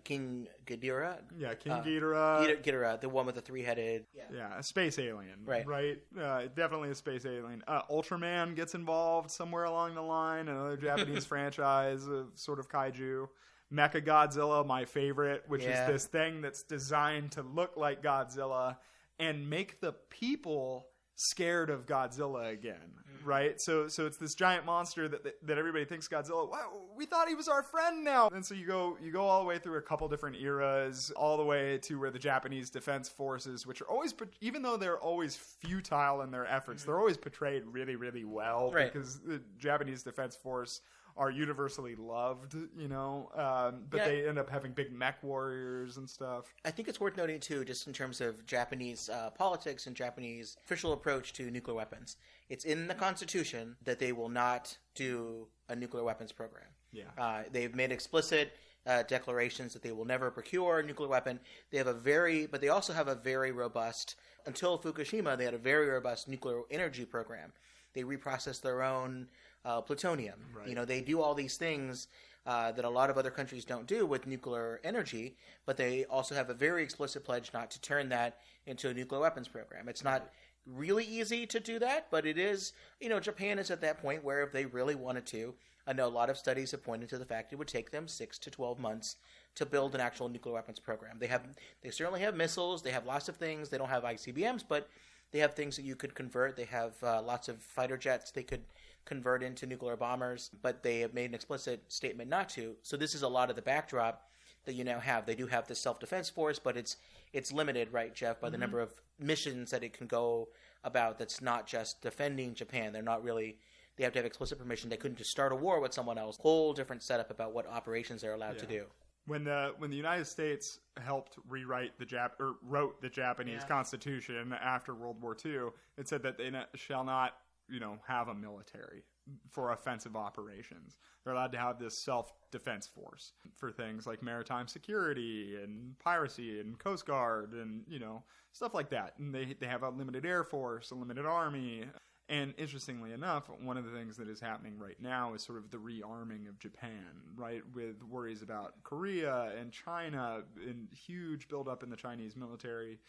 A: King Ghidorah.
C: Yeah, King Ghidorah.
A: Ghidorah, the one with the three-headed...
C: Yeah, a space alien.
A: Right.
C: Definitely a space alien. Ultraman gets involved somewhere along the line, another Japanese franchise of sort of kaiju. Mechagodzilla, my favorite, which is this thing that's designed to look like Godzilla and make the people scared of Godzilla again, right? So it's this giant monster that everybody thinks Godzilla. Wow, we thought he was our friend now. And so you go all the way through a couple different eras, all the way to where the Japanese Defense Forces, which are always, even though they're always futile in their efforts, they're always portrayed really, really well,
A: right?
C: Because the Japanese Defense Force are universally loved, but they end up having big mech warriors and stuff.
A: I think it's worth noting, too, just in terms of Japanese politics and Japanese official approach to nuclear weapons. It's in the Constitution that they will not do a nuclear weapons program.
C: Yeah.
A: They've made explicit declarations that they will never procure a nuclear weapon. But they also have a very robust, until Fukushima, they had a very robust nuclear energy program. They reprocess their own plutonium.
C: Right.
A: They do all these things that a lot of other countries don't do with nuclear energy, but they also have a very explicit pledge not to turn that into a nuclear weapons program. It's not really easy to do that, but it is, Japan is at that point where if they really wanted to, I know a lot of studies have pointed to the fact it would take them 6 to 12 months to build an actual nuclear weapons program. They certainly have missiles, they have lots of things, they don't have ICBMs, but they have things that you could convert. They have lots of fighter jets they could convert into nuclear bombers, but they have made an explicit statement not to. So this is a lot of the backdrop that you now have. They do have the self-defense force, but it's limited, right, Geoff, by the number of missions that it can go about. That's not just defending Japan. They have to have explicit permission. They couldn't just start a war with someone else. Whole different setup about what operations they're allowed to do.
C: When the United States helped rewrite wrote the Japanese Constitution after World War II, it said that they shall not, have a military for offensive operations. They're allowed to have this self-defense force for things like maritime security and piracy and Coast Guard and, stuff like that. And they have a limited air force, a limited army. And interestingly enough, one of the things that is happening right now is sort of the rearming of Japan, right? With worries about Korea and China and huge buildup in the Chinese military.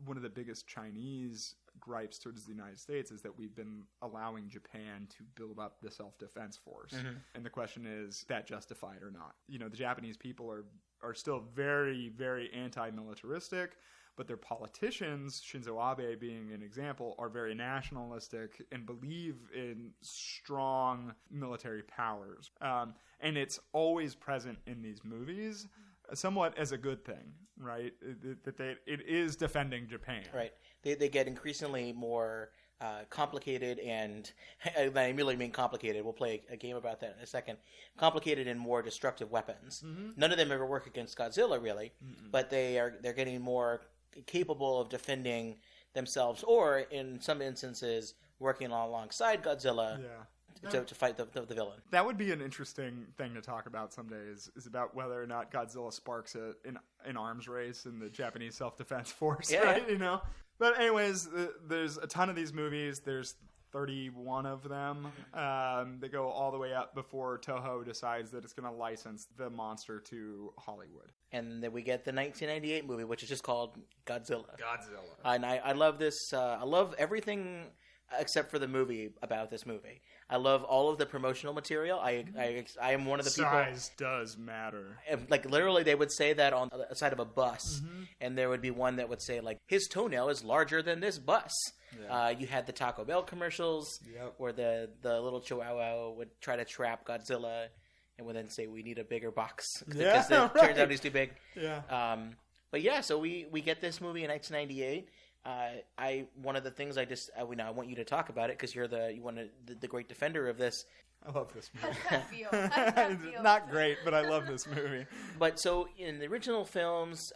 C: One of the biggest Chinese gripes towards the United States is that we've been allowing Japan to build up the self-defense force. Mm-hmm. And the question is that justified or not? The Japanese people are still very, very anti-militaristic. But their politicians, Shinzo Abe being an example, are very nationalistic and believe in strong military powers. And it's always present in these movies, somewhat as a good thing, right? It is defending Japan.
A: Right. They get increasingly more complicated and I really mean complicated. We'll play a game about that in a second. Complicated and more destructive weapons. Mm-hmm. None of them ever work against Godzilla, really, but they're getting more capable of defending themselves, or in some instances working alongside Godzilla to fight the villain. That
C: would be an interesting thing to talk about someday, is about whether or not Godzilla sparks an arms race in the Japanese self-defense force, right? But anyways, there's a ton of these movies. There's 31 of them. They go all the way up before Toho decides that it's going to license the monster to Hollywood.
A: And then we get the 1998 movie, which is just called Godzilla. And I love this. I love everything except for the movie about this movie. I love all of the promotional material. I am one of the people.
C: Size does matter.
A: Like literally, they would say that on the side of a bus, and there would be one that would say like, "His toenail is larger than this bus." Yeah. You had the Taco Bell commercials, where the little Chihuahua would try to trap Godzilla, and would then say, "We need a bigger box," because it turns out he's too big.
C: Yeah.
A: But yeah, so we get this movie in 1998. One of the things I want you to talk about it because you're the great defender of this.
C: I love this movie.
B: How's that feel?
C: Not great, but I love this movie.
A: But so in the original films,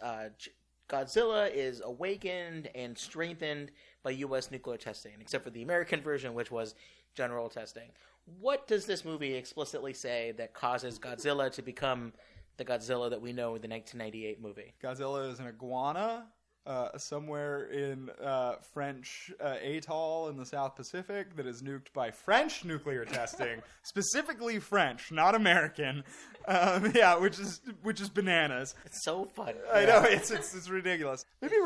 A: Godzilla is awakened and strengthened by U.S. nuclear testing, except for the American version, which was general testing. What does this movie explicitly say that causes Godzilla to become the Godzilla that we know in the 1998 movie?
C: Godzilla is an iguana somewhere in French atoll in the South Pacific that is nuked by French nuclear testing, specifically French, not American. Which is bananas.
A: It's so fun.
C: I know it's ridiculous. Maybe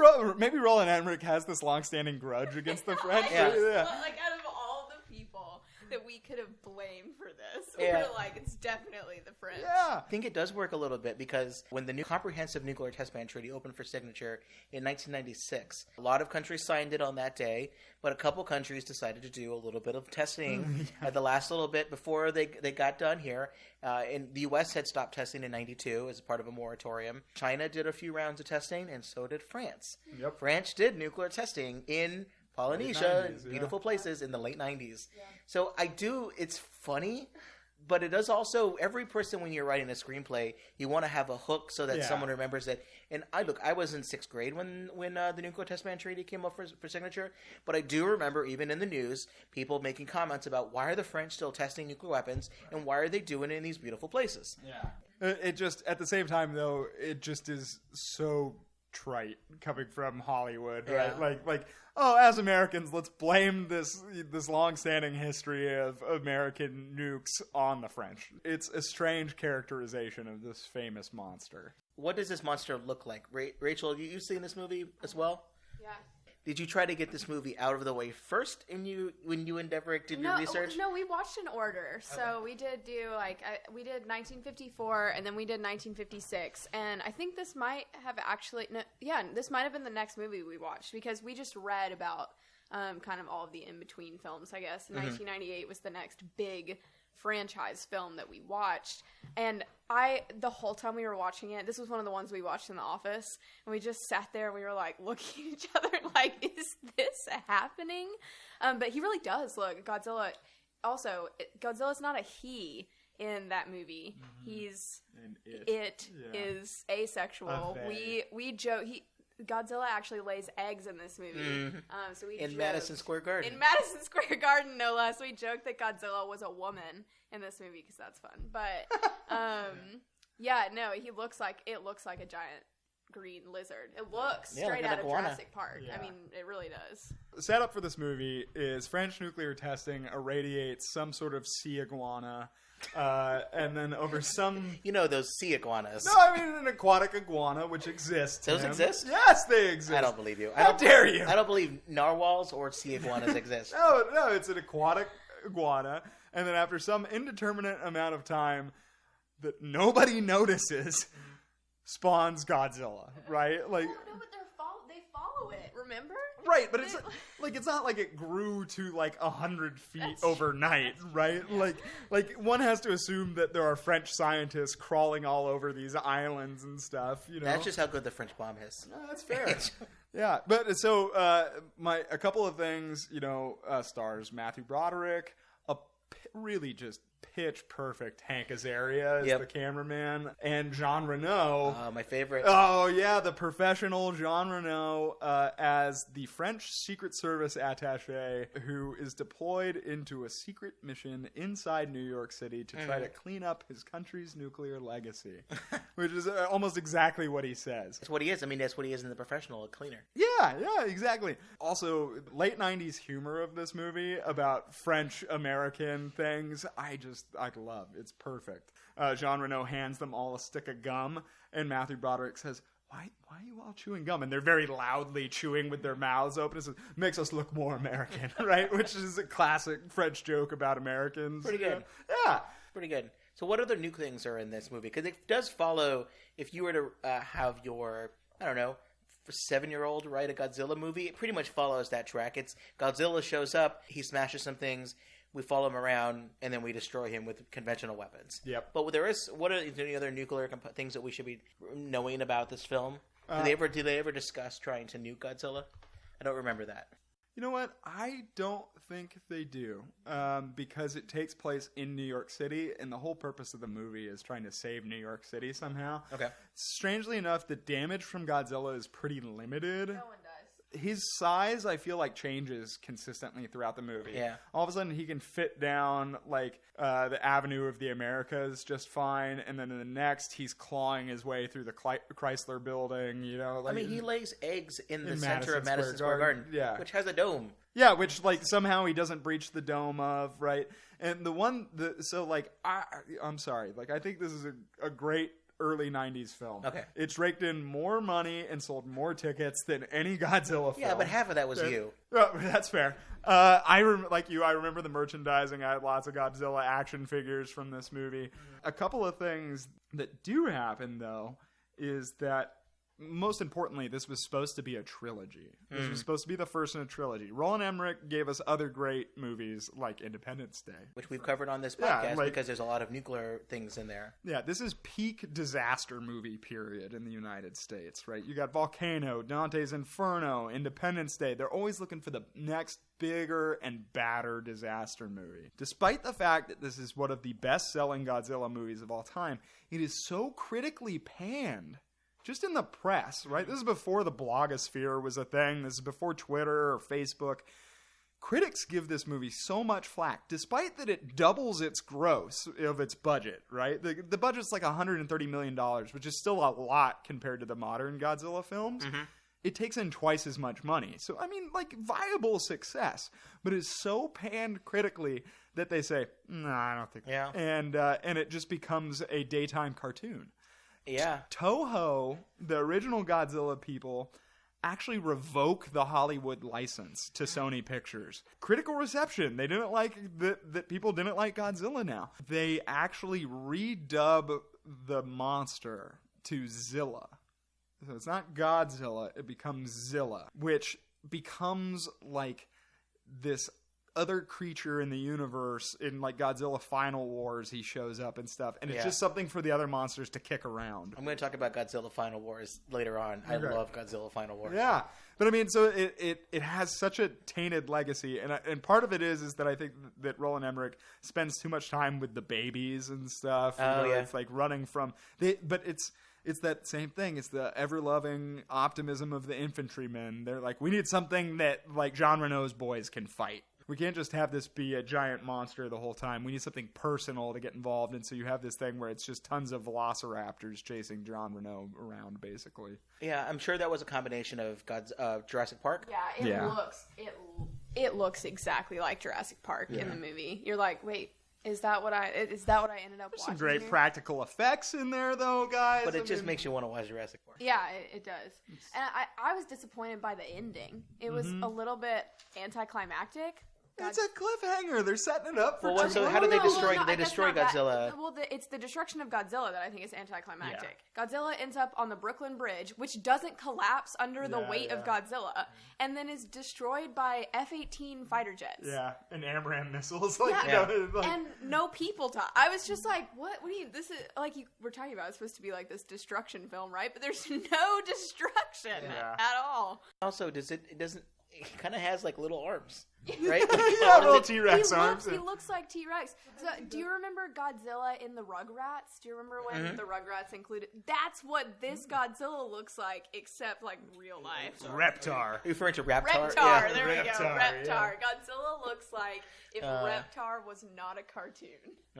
C: Roland Emmerich has this long-standing grudge against the French.
B: Yeah. Like out of all the people that we could have blamed for this, we're like, it's definitely the French.
C: Yeah.
A: I think it does work a little bit because when the new Comprehensive Nuclear Test Ban Treaty opened for signature in 1996, a lot of countries signed it on that day, but a couple countries decided to do a little bit of testing at the last little bit before they got done here. And the U.S. had stopped testing in 92 as part of a moratorium. China did a few rounds of testing, and so did France.
C: Yep.
A: France did nuclear testing in Polynesia, 90s, beautiful places in the late 90s. Yeah. So it's funny, but it does also, every person when you're writing a screenplay, you want to have a hook so that someone remembers it. And I was in 6th grade when the Nuclear Test Ban Treaty came up for signature, but I do remember even in the news, people making comments about why are the French still testing nuclear weapons and why are they doing it in these beautiful places?
C: Yeah. It just, at the same time though, it just is so trite coming from Hollywood, right? Like, oh, as Americans, let's blame this long-standing history of American nukes on the French. It's a strange characterization of this famous monster.
A: What does this monster look like? Rachel, you've seen this movie as well?
B: Yeah.
A: Did you try to get this movie out of the way first when you endeavored to do research?
B: No, we watched in order. So we did do we did 1954 and then we did 1956. And I think this might have this might have been the next movie we watched because we just read about kind of all of the in-between films, I guess. 1998 was the next big franchise film that we watched, and the whole time we were watching it, this was one of the ones we watched in the office, and we just sat there and we were like looking at each other like, is this happening? But he really does look Godzilla. Also, Godzilla's not a he in that movie. He's is asexual. We joke Godzilla actually lays eggs in this movie. So we
A: in Madison Square Garden.
B: In Madison Square Garden, no less. We joked that Godzilla was a woman in this movie because that's fun. But it looks like a giant green lizard. It looks straight out of Jurassic Park. Yeah. I mean, it really does.
C: The setup for this movie is French nuclear testing irradiates some sort of sea iguana. And then over some...
A: You know those sea iguanas.
C: No, I mean an aquatic iguana, which exists.
A: Those exist?
C: Yes, they exist.
A: I don't believe you.
C: How dare you?
A: I don't believe narwhals or sea iguanas exist.
C: No, it's an aquatic iguana. And then after some indeterminate amount of time that nobody notices, spawns Godzilla, right? Like...
B: Oh, no, but they follow it, remember?
C: Right, but it's not like it grew to 100 feet overnight, right? Like one has to assume that there are French scientists crawling all over these islands and stuff, you know.
A: That's just how good the French bomb is.
C: No, that's fair. Yeah, but so a couple of things, stars Matthew Broderick, really just pitch perfect Hank Azaria as the cameraman, and Jean Reno.
A: My favorite.
C: Oh, yeah, the professional Jean Reno as the French Secret Service attaché who is deployed into a secret mission inside New York City to try to clean up his country's nuclear legacy, which is almost exactly what he says.
A: That's what he is. I mean, that's what he is in The Professional, a cleaner.
C: Yeah, exactly. Also, late 90s humor of this movie about French-American things, I love. It's perfect. Jean Reno hands them all a stick of gum, and Matthew Broderick says, why are you all chewing gum? And they're very loudly chewing with their mouths open. It makes us look more American, right? Which is a classic French joke about Americans.
A: Pretty good.
C: Yeah.
A: Pretty good. So what other new things are in this movie? Because it does follow, if you were to have your, I don't know, 7-year-old write a Godzilla movie, it pretty much follows that track. It's Godzilla shows up, he smashes some things, we follow him around, and then we destroy him with conventional weapons.
C: Yep.
A: But what are any other nuclear things that we should be knowing about this film? Do they ever discuss trying to nuke Godzilla? I don't remember that.
C: You know what? I don't think they do, because it takes place in New York City, and the whole purpose of the movie is trying to save New York City somehow.
A: Okay.
C: Strangely enough, the damage from Godzilla is pretty limited.
B: No one does.
C: His size, I feel like, changes consistently throughout the movie.
A: Yeah.
C: All of a sudden, he can fit down, like, the Avenue of the Americas just fine, and then in the next, he's clawing his way through the Chrysler Building, you know? Like,
A: I mean, he lays eggs in the
C: in
A: center of
C: Madison
A: Madison
C: Square
A: Square Garden,
C: yeah.
A: which has a dome.
C: Yeah, which, like, somehow he doesn't breach the dome of, right? And I'm sorry. Like, I think this is a great early 90s film.
A: Okay.
C: It's raked in more money and sold more tickets than any Godzilla film.
A: Yeah, but half of that was you.
C: That's fair. I remember the merchandising. I had lots of Godzilla action figures from this movie. A couple of things that do happen, though, is that most importantly, this was supposed to be a trilogy. This was supposed to be the first in a trilogy. Roland Emmerich gave us other great movies like Independence Day,
A: Which we've covered on this podcast because there's a lot of nuclear things in there.
C: Yeah, this is peak disaster movie period in the United States, right? You got Volcano, Dante's Inferno, Independence Day. They're always looking for the next bigger and badder disaster movie. Despite the fact that this is one of the best-selling Godzilla movies of all time, it is so critically panned. Just in the press, right? This is before the blogosphere was a thing. This is before Twitter or Facebook. Critics give this movie so much flack, despite that it doubles its gross of its budget, right? The budget's like $130 million, which is still a lot compared to the modern Godzilla films. Mm-hmm. It takes in twice as much money. So, I mean, like, viable success. But it's so panned critically that they say, nah, I don't think so.
A: Yeah.
C: And it just becomes a daytime cartoon.
A: Yeah.
C: Toho, the original Godzilla people, actually revoke the Hollywood license to Sony Pictures. Critical reception. They didn't like that people didn't like Godzilla now. They actually redub the monster to Zilla. So it's not Godzilla, it becomes Zilla, which becomes like this other creature in the universe. In like Godzilla Final Wars, he shows up and stuff, and it's just something for the other monsters to kick around.
A: I'm going to talk about Godzilla Final Wars later on. I love Godzilla Final Wars.
C: Yeah, but I mean, so it has such a tainted legacy, and part of it is that I think that Roland Emmerich spends too much time with the babies and stuff. It's like running from but it's that same thing. It's the ever-loving optimism of the infantrymen. They're like, we need something that like Jean Reno's boys can fight. We can't just have this be a giant monster the whole time. We need something personal to get involved in. So you have this thing where it's just tons of velociraptors chasing Jean Reno around, basically.
A: Yeah, I'm sure that was a combination of Jurassic Park.
B: Yeah, it looks exactly like Jurassic Park in the movie. You're like, wait, is that what I ended up watching?
C: Some great
B: here?
C: practical effects in there, though, guys.
A: But it just makes you want to watch Jurassic Park.
B: Yeah, it does. And I was disappointed by the ending. It was a little bit anticlimactic.
C: It's a cliffhanger. They're setting it up for.
A: Well, so how do they destroy? They destroy Godzilla.
B: Well, it's the destruction of Godzilla that I think is anticlimactic. Yeah. Godzilla ends up on the Brooklyn Bridge, which doesn't collapse under the weight of Godzilla, and then is destroyed by F-18 fighter jets.
C: Yeah, and AMRAAM missiles.
B: And no people talk. I was just like, what? What do you? This is like we're talking about. It's supposed to be like this destruction film, right? But there's no destruction at all.
A: Also, it doesn't. It kind of has like little arms, right?
C: Little T-Rex arms.
B: He looks like T-Rex. So, do you remember Godzilla in the Rugrats? Do you remember when the Rugrats included? That's what this Godzilla looks like, except like real life.
C: Reptar.
A: Are you referring to Reptar?
B: Reptar. There we go.
C: Reptar.
B: Reptar. Godzilla looks like if Reptar was not a cartoon.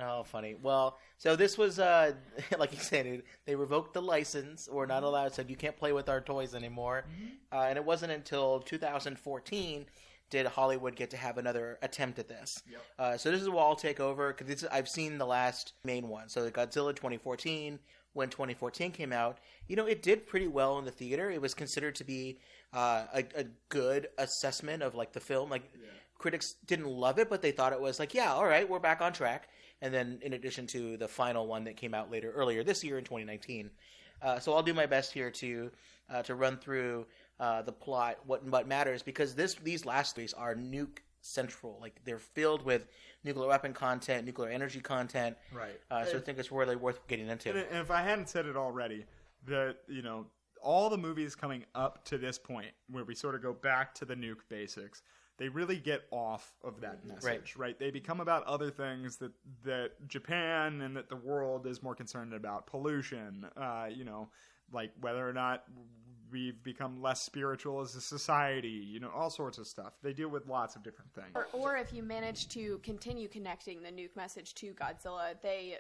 A: Oh, funny. Well, so this was, like you said, they revoked the license, or not allowed, said you can't play with our toys anymore. And it wasn't until 2014 did Hollywood get to have another attempt at this.
C: Yep.
A: So this is what I'll take over, because I've seen the last main one. So the Godzilla 2014, when 2014 came out, it did pretty well in the theater. It was considered to be a good assessment of like the film. Critics didn't love it, but they thought it was like, yeah, all right, we're back on track. And then in addition to the final one that came out earlier this year in 2019. So I'll do my best here to run through the plot, what matters, because these last three are nuke central. Like, they're filled with nuclear weapon content, nuclear energy content.
C: Right.
A: So I think it's really worth getting into.
C: And if I hadn't said it already, that all the movies coming up to this point, where we sort of go back to the nuke basics, they really get off of that message, right? They become about other things that Japan and that the world is more concerned about. Pollution, like whether or not we've become less spiritual as a society, all sorts of stuff. They deal with lots of different things.
B: Or if you manage to continue connecting the nuke message to Godzilla, they,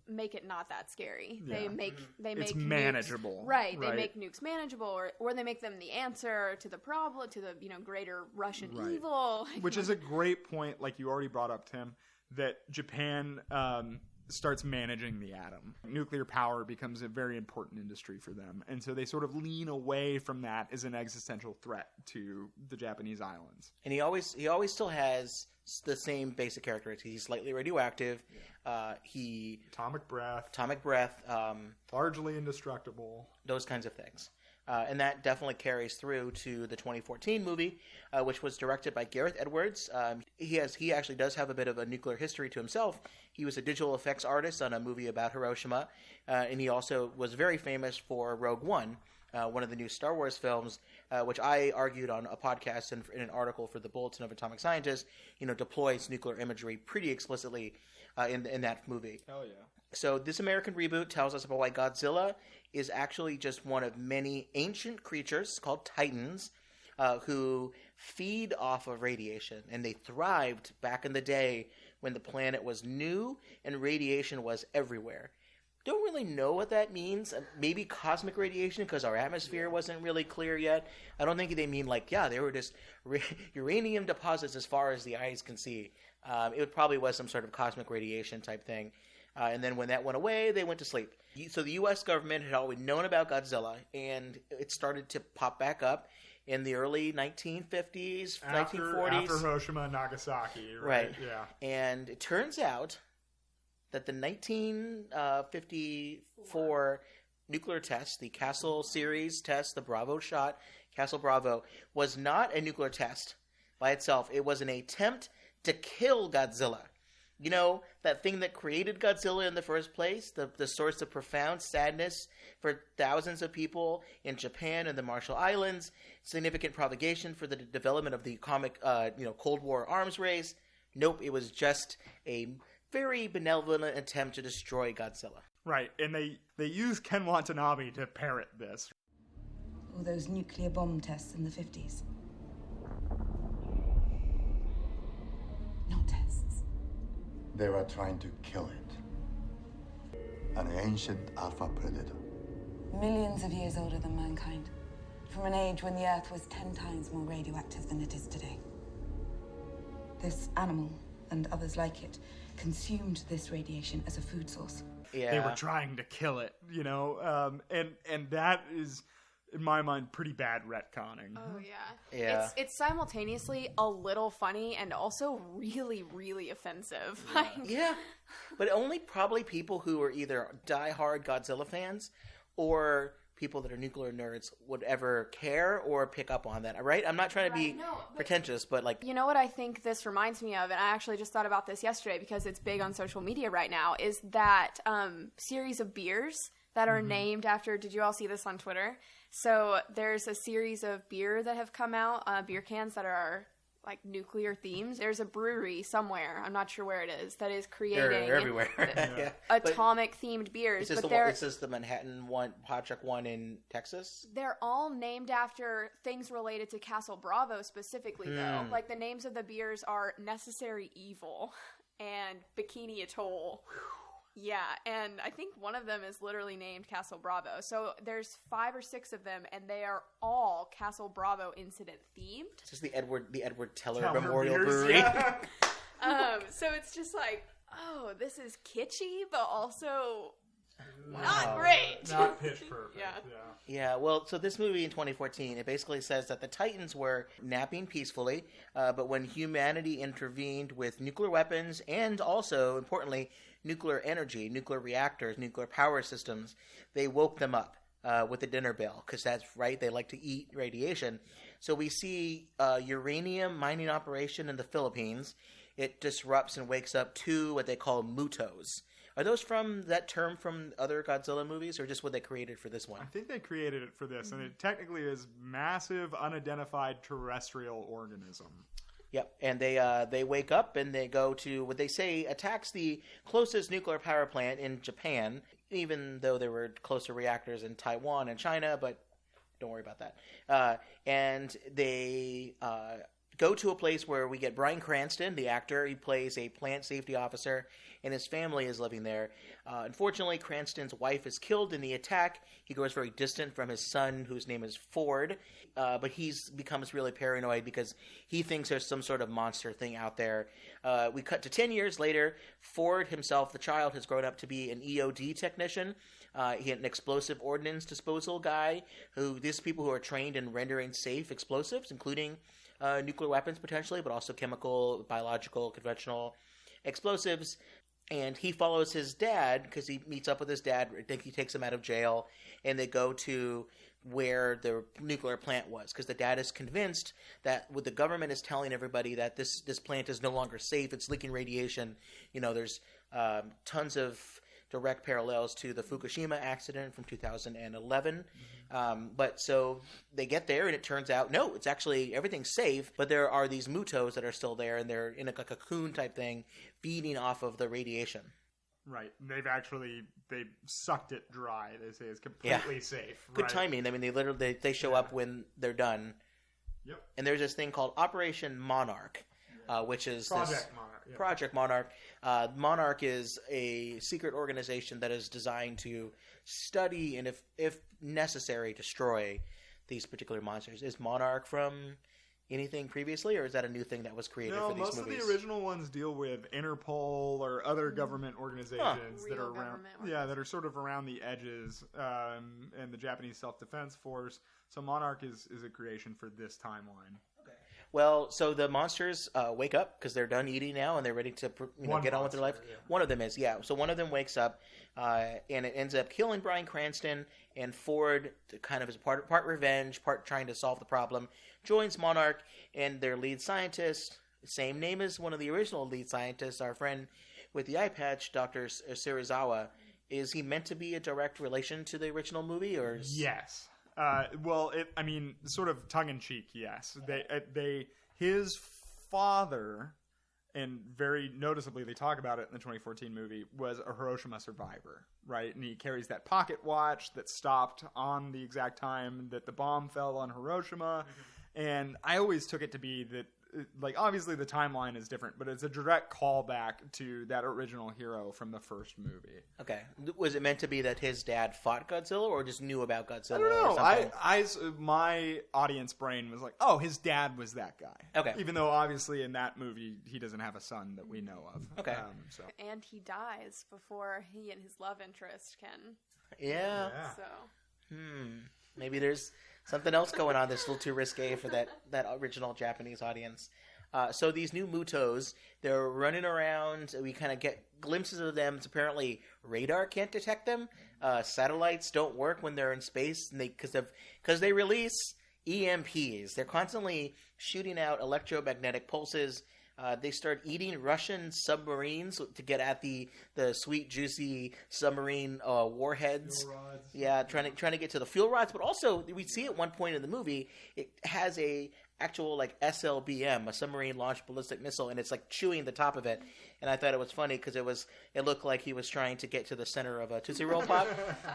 B: make it not that scary.
C: Yeah.
B: They make
C: it's
B: nukes,
C: manageable.
B: right. They make nukes manageable, or they make them the answer to the problem, to the, greater Russian evil.
C: Which is a great point, like you already brought up, Tim, that Japan starts managing the atom. Nuclear power becomes a very important industry for them. And so they sort of lean away from that as an existential threat to the Japanese islands.
A: And he always still has the same basic characteristics. He's slightly radioactive.
C: Atomic
A: breath.
C: Largely indestructible.
A: Those kinds of things. And that definitely carries through to the 2014 movie, which was directed by Gareth Edwards. He actually does have a bit of a nuclear history to himself. He was a digital effects artist on a movie about Hiroshima, and he also was very famous for Rogue One, one of the new Star Wars films, which I argued on a podcast and in an article for the Bulletin of Atomic Scientists, deploys nuclear imagery pretty explicitly in that movie.
C: Hell yeah.
A: So this American reboot tells us about why Godzilla is actually just one of many ancient creatures called Titans who feed off of radiation. And they thrived back in the day when the planet was new and radiation was everywhere. Don't really know what that means. Maybe cosmic radiation, because our atmosphere wasn't really clear yet. I don't think they mean they were just uranium deposits as far as the eyes can see. It probably was some sort of cosmic radiation type thing. And then when that went away, they went to sleep. So the U.S. government had always known about Godzilla, and it started to pop back up in the early 1950s, 1940s.
C: After Hiroshima and Nagasaki,
A: right?
C: Yeah.
A: And it turns out that the 1954 nuclear test, the Castle series test, the Bravo shot, Castle Bravo, was not a nuclear test by itself. It was an attempt to kill Godzilla. That thing that created Godzilla in the first place, the source of profound sadness for thousands of people in Japan and the Marshall Islands, significant propagation for the development of the Cold War arms race. Nope, it was just a very benevolent attempt to destroy Godzilla.
C: Right, and they use Ken Watanabe to parrot this.
D: All those nuclear bomb tests in the 50s. Not tests.
E: They were trying to kill it. An ancient alpha predator.
D: Millions of years older than mankind. From an age when the Earth was 10 times more radioactive than it is today. This animal, and others like it, consumed this radiation as a food source.
A: Yeah.
C: They were trying to kill it, and that is, in my mind, pretty bad retconning.
B: Oh, yeah.
A: Yeah.
B: It's simultaneously a little funny and also really, really offensive.
A: Yeah. But only probably people who are either die-hard Godzilla fans or people that are nuclear nerds would ever care or pick up on that, right? I'm not trying to be pretentious, but
B: You know what I think this reminds me of, and I actually just thought about this yesterday because it's big on social media right now, is that series of beers that are named after, did you all see this on Twitter? So there's a series of beer that have come out, beer cans that are like nuclear themes. There's a brewery somewhere, I'm not sure where it is, that is creating
A: they're everywhere.
B: atomic themed beers.
A: Is this the Manhattan one, Patrick one in Texas?
B: They're all named after things related to Castle Bravo specifically, though. Like the names of the beers are Necessary Evil and Bikini Atoll. Yeah, and I think one of them is literally named Castle Bravo. So there's 5 or 6 of them, and they are all Castle Bravo incident themed.
A: This is the Edward Teller Memorial
C: beers,
A: Brewery.
C: Yeah.
B: So it's just like, oh, this is kitschy, but also
A: Wow.
B: not great.
C: Not pitch perfect.
B: Yeah.
A: Yeah, well, so this movie in 2014, it basically says that the Titans were napping peacefully, but when humanity intervened with nuclear weapons and also, importantly, nuclear energy, nuclear reactors, nuclear power systems, they woke them up with a dinner bell, because that's right, they like to eat radiation. So we see uranium mining operation in the Philippines. It disrupts and wakes up 2 what they call MUTOs. Are those from that term from other Godzilla movies, or just what they created for this one?
C: I think they created it for this, and it technically is massive, unidentified terrestrial organism.
A: Yep, and they wake up and they go to what they say attacks the closest nuclear power plant in Japan, even though there were closer reactors in Taiwan and China, but don't worry about that. And they go to a place where we get Bryan Cranston, the actor. He plays a plant safety officer, and his family is living there. Unfortunately, Cranston's wife is killed in the attack. He grows very distant from his son, whose name is Ford, but he becomes really paranoid because he thinks there's some sort of monster thing out there. We cut to 10 years later. Ford himself, the child, has grown up to be an EOD technician. He had an explosive ordnance disposal guy. These people who are trained in rendering safe explosives, including nuclear weapons potentially, but also chemical, biological, conventional explosives. And he follows his dad because he meets up with his dad. I think he takes him out of jail, and they go to where the nuclear plant was because the dad is convinced that what the government is telling everybody that this plant is no longer safe. It's leaking radiation. There's tons of direct parallels to the Fukushima accident from 2011. But so they get there, and it turns out, no, it's actually, everything's safe, but there are these MUTOs that are still there, and they're in a cocoon type thing, feeding off of the radiation.
C: Right. They sucked it dry. They say it's completely safe.
A: Good
C: right?
A: timing. I mean, they show up when they're done.
C: Yep.
A: And there's this thing called Operation Monarch, which is
C: Project Monarch. Yeah.
A: Project Monarch. Monarch is a secret organization that is designed to study and, if necessary, destroy these particular monsters. Is Monarch from anything previously, or is that a new thing that was created for these movies?
C: No, most of the original ones deal with Interpol or other government organizations that are around. Yeah, that are sort of around the edges, and the Japanese Self-Defense Force. So Monarch is a creation for this timeline.
A: Well, so the monsters wake up because they're done eating now and they're ready to get on with their life. Yeah. One of them is, yeah. So one of them wakes up and it ends up killing Bryan Cranston, and Ford, kind of as part revenge, part trying to solve the problem, joins Monarch, and their lead scientist, same name as one of the original lead scientists, our friend with the eye patch, Dr. Serizawa. Is he meant to be a direct relation to the original movie, or?
C: Yes. Sort of tongue-in-cheek, yes. His father, and very noticeably they talk about it in the 2014 movie, was a Hiroshima survivor, right? And he carries that pocket watch that stopped on the exact time that the bomb fell on Hiroshima. Mm-hmm. And I always took it to be that, obviously the timeline is different, but it's a direct callback to that original hero from the first movie.
A: Okay. Was it meant to be that his dad fought Godzilla, or just knew about Godzilla?
C: I don't know. My audience brain was like, oh, his dad was that guy.
A: Okay.
C: Even though obviously in that movie he doesn't have a son that we know of.
A: Okay.
B: And he dies before he and his love interest can.
A: Yeah.
B: So.
A: Maybe there's something else going on that's a little too risque for that original Japanese audience. So these new MUTOs, they're running around. We kind of get glimpses of them. It's apparently radar can't detect them. Satellites don't work when they're in space, and because they release EMPs. They're constantly shooting out electromagnetic pulses. They start eating Russian submarines to get at the sweet, juicy submarine warheads.
C: Fuel rods.
A: Yeah, trying to get to the fuel rods. But also, we see at one point in the movie, it has a actual SLBM, a submarine launched ballistic missile, and it's chewing the top of it. And I thought it was funny because it looked like he was trying to get to the center of a Tootsie Roll Pop.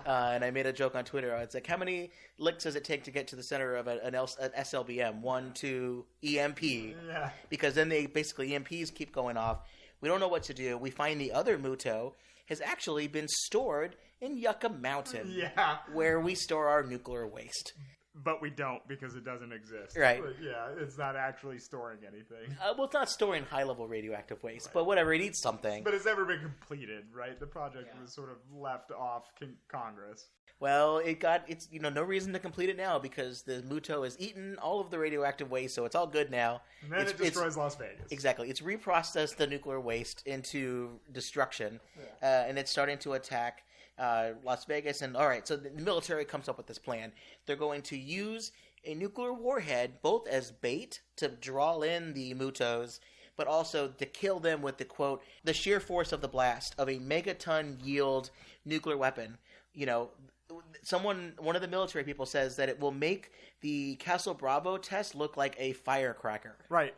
A: And I made a joke on Twitter. It's like, how many licks does it take to get to the center of an SLBM? 1, 2, EMP.
C: Yeah.
A: Because then EMPs keep going off. We don't know what to do. We find the other MUTO, has actually been stored in Yucca Mountain.
C: Yeah.
A: Where we store our nuclear waste.
C: But we don't because it doesn't exist.
A: Right.
C: But yeah, it's not actually storing anything.
A: Well, it's not storing high-level radioactive waste, but whatever, it eats something.
C: But it's never been completed, right? The project was sort of left off Congress.
A: Well, it's no reason to complete it now because the Muto has eaten all of the radioactive waste, so it's all good now.
C: And then it destroys Las Vegas.
A: Exactly. It's reprocessed the nuclear waste into destruction, and it's starting to attack Las Vegas. And all right, so the military comes up with this plan. They're going to use a nuclear warhead both as bait to draw in the Mutos, but also to kill them with the, quote, the sheer force of the blast of a megaton yield nuclear weapon. One of the military people says that it will make the Castle Bravo test look like a firecracker.
C: Right.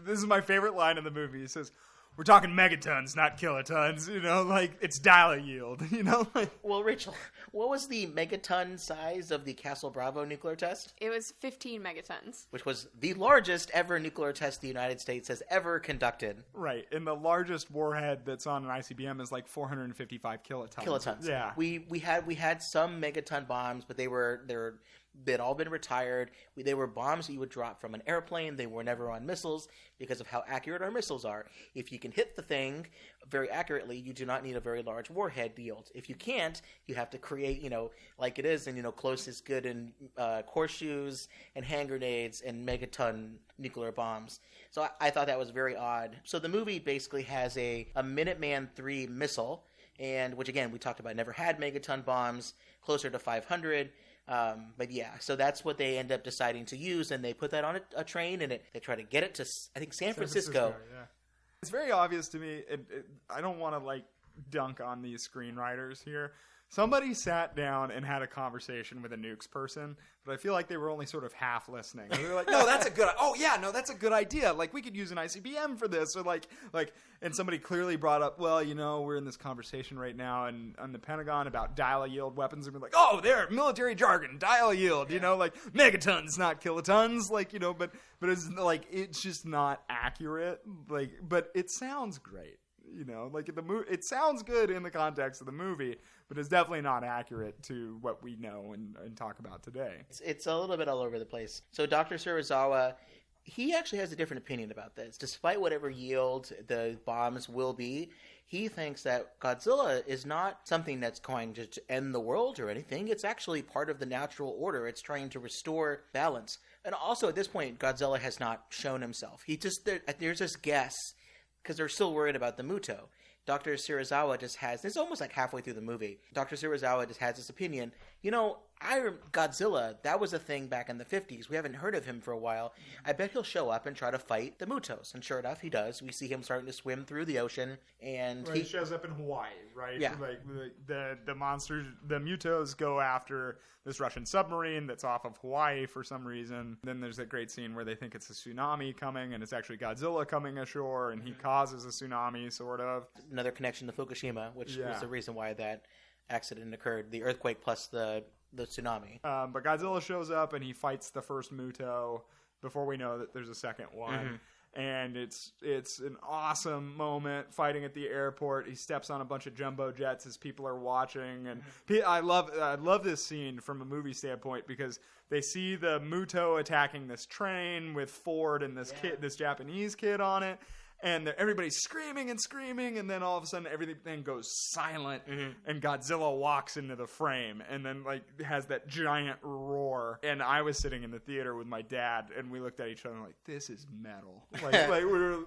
C: This is my favorite line in the movie. It says, we're talking megatons, not kilotons. It's dial yield.
A: Well, Rachel, what was the megaton size of the Castle Bravo nuclear test?
B: It was 15 megatons.
A: Which was the largest ever nuclear test the United States has ever conducted.
C: Right. And the largest warhead that's on an ICBM is like 455 kilotons.
A: Kilotons.
C: Yeah.
A: We had some megaton bombs, but they'd all been retired. They were bombs that you would drop from an airplane. They were never on missiles because of how accurate our missiles are. If you can hit the thing very accurately, you do not need a very large warhead yield. If you can't, you have to create, like it is, and close is good in horseshoes and hand grenades and megaton nuclear bombs. So I thought that was very odd. So the movie basically has a Minuteman III missile, and which again we talked about, never had megaton bombs, closer to 500. But yeah, so that's what they end up deciding to use, and they put that on a train, and they try to get it to, I think, San Francisco.
C: Yeah. It's very obvious to me, I don't want to, dunk on these screenwriters here. Somebody sat down and had a conversation with a nukes person, but I feel like they were only sort of half listening. They were like, no, that's a good idea. We could use an ICBM for this. Or and somebody clearly brought up, well, we're in this conversation right now on the Pentagon about dial-yield weapons. And we're like, oh, they're military jargon, dial-yield, megatons, not kilotons. But it's it's just not accurate. But it sounds great. It sounds good in the context of the movie, but it's definitely not accurate to what we know and talk about today.
A: It's a little bit all over the place. So Dr. Serizawa, he actually has a different opinion about this. Despite whatever yield the bombs will be, he thinks that Godzilla is not something that's going to end the world or anything. It's actually part of the natural order. It's trying to restore balance. And also at this point, Godzilla has not shown himself. There's this guess, because they're still worried about the Muto. Dr. Serizawa just has, it's almost like halfway through the movie, Dr. Serizawa just has this opinion, Godzilla, that was a thing back in the 50s. We haven't heard of him for a while. I bet he'll show up and try to fight the Mutos. And sure enough, he does. We see him starting to swim through the ocean. And
C: he shows up in Hawaii, right?
A: Yeah.
C: The monsters, the Mutos go after this Russian submarine that's off of Hawaii for some reason. Then there's that great scene where they think it's a tsunami coming, and it's actually Godzilla coming ashore, and he causes a tsunami, sort of.
A: Another connection to Fukushima, which was the reason why that accident occurred. The earthquake plus the tsunami.
C: But Godzilla shows up and he fights the first Muto before we know that there's a second one. Mm-hmm. And it's an awesome moment fighting at the airport. He steps on a bunch of jumbo jets as people are watching. And I love this scene from a movie standpoint because they see the Muto attacking this train with Ford and this Japanese kid on it. And everybody's screaming and screaming, and then all of a sudden everything goes silent, and Godzilla walks into the frame, and then has that giant roar. And I was sitting in the theater with my dad, and we looked at each other like, "This is metal!"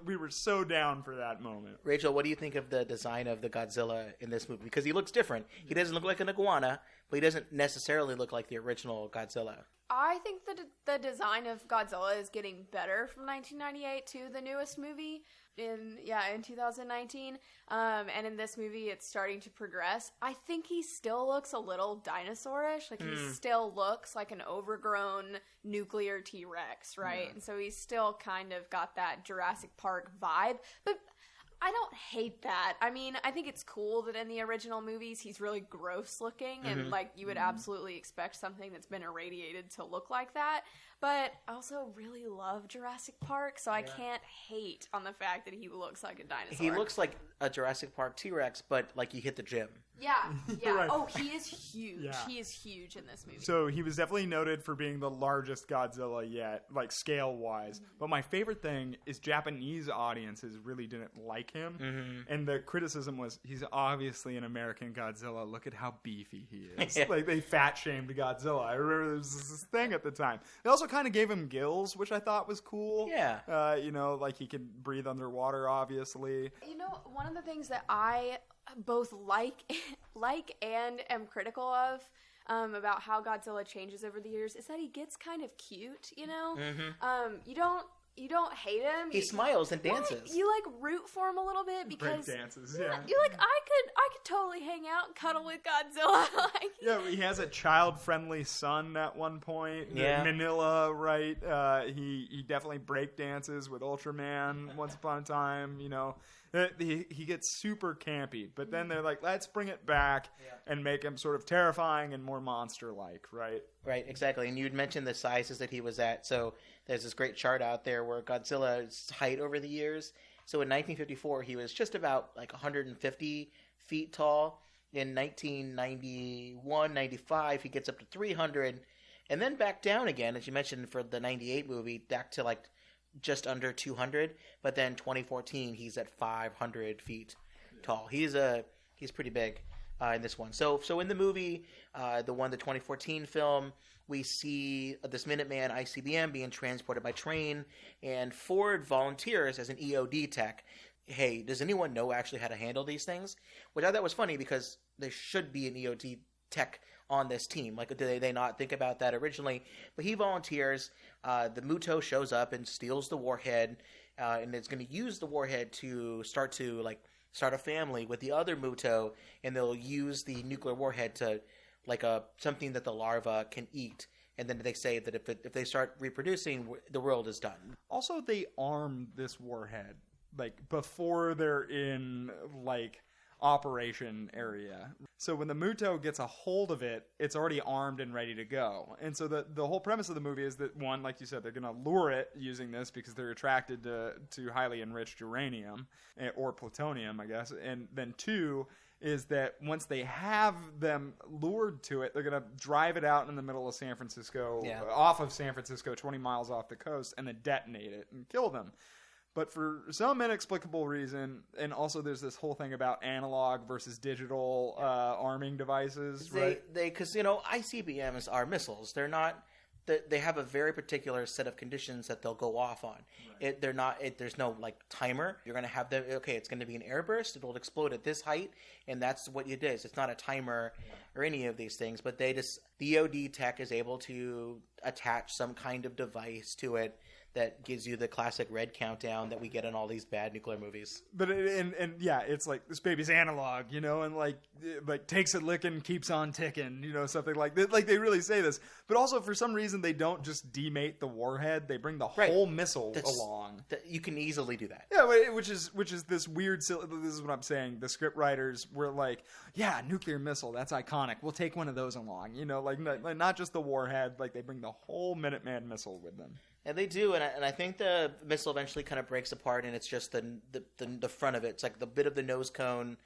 C: We were so down for that moment.
A: Rachel, what do you think of the design of the Godzilla in this movie? Because he looks different. He doesn't look like an iguana, but he doesn't necessarily look like the original Godzilla.
B: I think the design of Godzilla is getting better from 1998 to the newest movie in 2019. And in this movie, it's starting to progress. I think he still looks a little dinosaurish. He still looks like an overgrown nuclear T-Rex, right? Yeah. And so he's still kind of got that Jurassic Park vibe. But I don't hate that. I mean, I think it's cool that in the original movies he's really gross looking and you would absolutely expect something that's been irradiated to look like that. But I also really love Jurassic Park, so I can't hate on the fact that he looks like a dinosaur.
A: He looks like a Jurassic Park T-Rex, but like you hit the gym.
B: Yeah.
C: Right.
B: Oh, he is huge.
C: Yeah.
B: He is huge in this movie.
C: So he was definitely noted for being the largest Godzilla yet, like scale-wise.
B: Mm-hmm.
C: But my favorite thing is Japanese audiences really didn't like him.
A: Mm-hmm.
C: And the criticism was, he's obviously an American Godzilla. Look at how beefy he is.
A: Yeah.
C: Like, they fat-shamed Godzilla. I remember there was this thing at the time. They also kind of gave him gills, which I thought was cool.
A: Yeah.
C: You know, like he could breathe underwater, obviously.
B: You know, one of the things that I both like and am critical of about how Godzilla changes over the years is that he gets kind of cute, you know?
A: Mm-hmm.
B: You don't hate him.
A: He smiles and dances.
B: You like root for him a little bit because
C: Break dances, yeah.
B: You're like, I could totally hang out and cuddle with Godzilla. Like,
C: yeah, he has a child-friendly son at one point.
A: Yeah.
C: Manila, right? He definitely break dances with Ultraman once upon a time. You know, he gets super campy, but then they're like, let's bring it back and make him sort of terrifying and more monster-like, right?
A: Right, exactly. And you'd mentioned the sizes that he was at. So there's this great chart out there where Godzilla's height over the years. So in 1954, he was just about like 150 feet tall. In 1991, 95, he gets up to 300. And then back down again, as you mentioned, for the 98 movie, back to like just under 200. But then 2014, he's at 500 feet tall. He's pretty big. In this one. So in the movie, the 2014 film, we see this Minuteman ICBM being transported by train, and Ford volunteers as an EOD tech. Hey, does anyone know actually how to handle these things? Which I thought was funny because there should be an EOD tech on this team. Like, did they not think about that originally? But he volunteers. The Muto shows up and steals the warhead, and it's going to use the warhead to start a family with the other Muto, and they'll use the nuclear warhead to, like, something that the larva can eat. And then they say that if they start reproducing, the world is done.
C: Also, they arm this warhead, like, before they're in, like, operation area. So when the Muto gets a hold of it, it's already armed and ready to go. And so the whole premise of the movie is that, one, like you said, they're going to lure it using this because they're attracted to highly enriched uranium or plutonium, I guess. And then two is that once they have them lured to it, they're going to drive it out in the middle of San Francisco, off of San Francisco, 20 miles off the coast, and then detonate it and kill them. But for some inexplicable reason, and also there's this whole thing about analog versus digital arming devices, right?
A: Because, you know, ICBMs are missiles. They're not. They have a very particular set of conditions that they'll go off on. Right. There's no like timer. You're going to have them. Okay, it's going to be an airburst. It'll explode at this height, and that's what it is. It's not a timer or any of these things. But the EOD tech is able to attach some kind of device to it that gives you the classic red countdown that we get in all these bad nuclear movies.
C: But it's like, this baby's analog, you know, and like takes a licking, keeps on ticking, you know, something like that. Like, they really say this. But also, for some reason, they don't just demate the warhead. They bring the whole missile along.
A: You can easily do that.
C: Yeah, which is this weird, this is what I'm saying. The script writers were like, yeah, nuclear missile, that's iconic. We'll take one of those along, you know, like not just the warhead. Like, they bring the whole Minuteman missile with them.
A: And they do, and I think the missile eventually kind of breaks apart, and it's just the front of it. It's like the bit of the nose cone.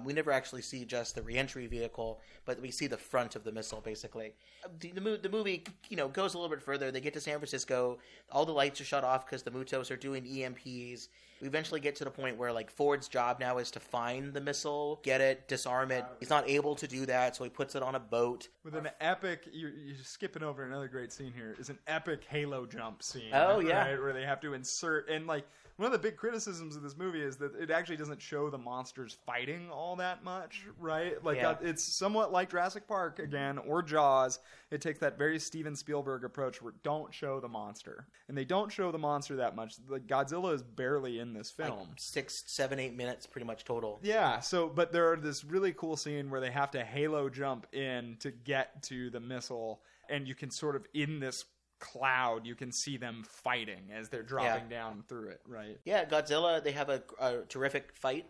A: We never actually see just the reentry vehicle, but we see the front of the missile, basically. The movie, you know, goes a little bit further. They get to San Francisco. All the lights are shut off because the Mutos are doing EMPs. We eventually get to the point where, like, Ford's job now is to find the missile, get it, disarm it. He's not able to do that, so he puts it on a boat.
C: With an epic, you're skipping over another great scene here, is an epic halo jump scene.
A: Oh, yeah.
C: Right, where they have to insert, and, like, one of the big criticisms of this movie is that it actually doesn't show the monsters fighting all that much, right? Like, it's somewhat like Jurassic Park, again, or Jaws. It takes that very Steven Spielberg approach where don't show the monster. And they don't show the monster that much. Like, Godzilla is barely in this film.
A: Like 6, 7, 8 minutes pretty much total.
C: Yeah, but there are this really cool scene where they have to halo jump in to get to the missile, and you can sort of, in this cloud, you can see them fighting as they're dropping down through it, right?
A: Yeah, Godzilla, they have a terrific fight,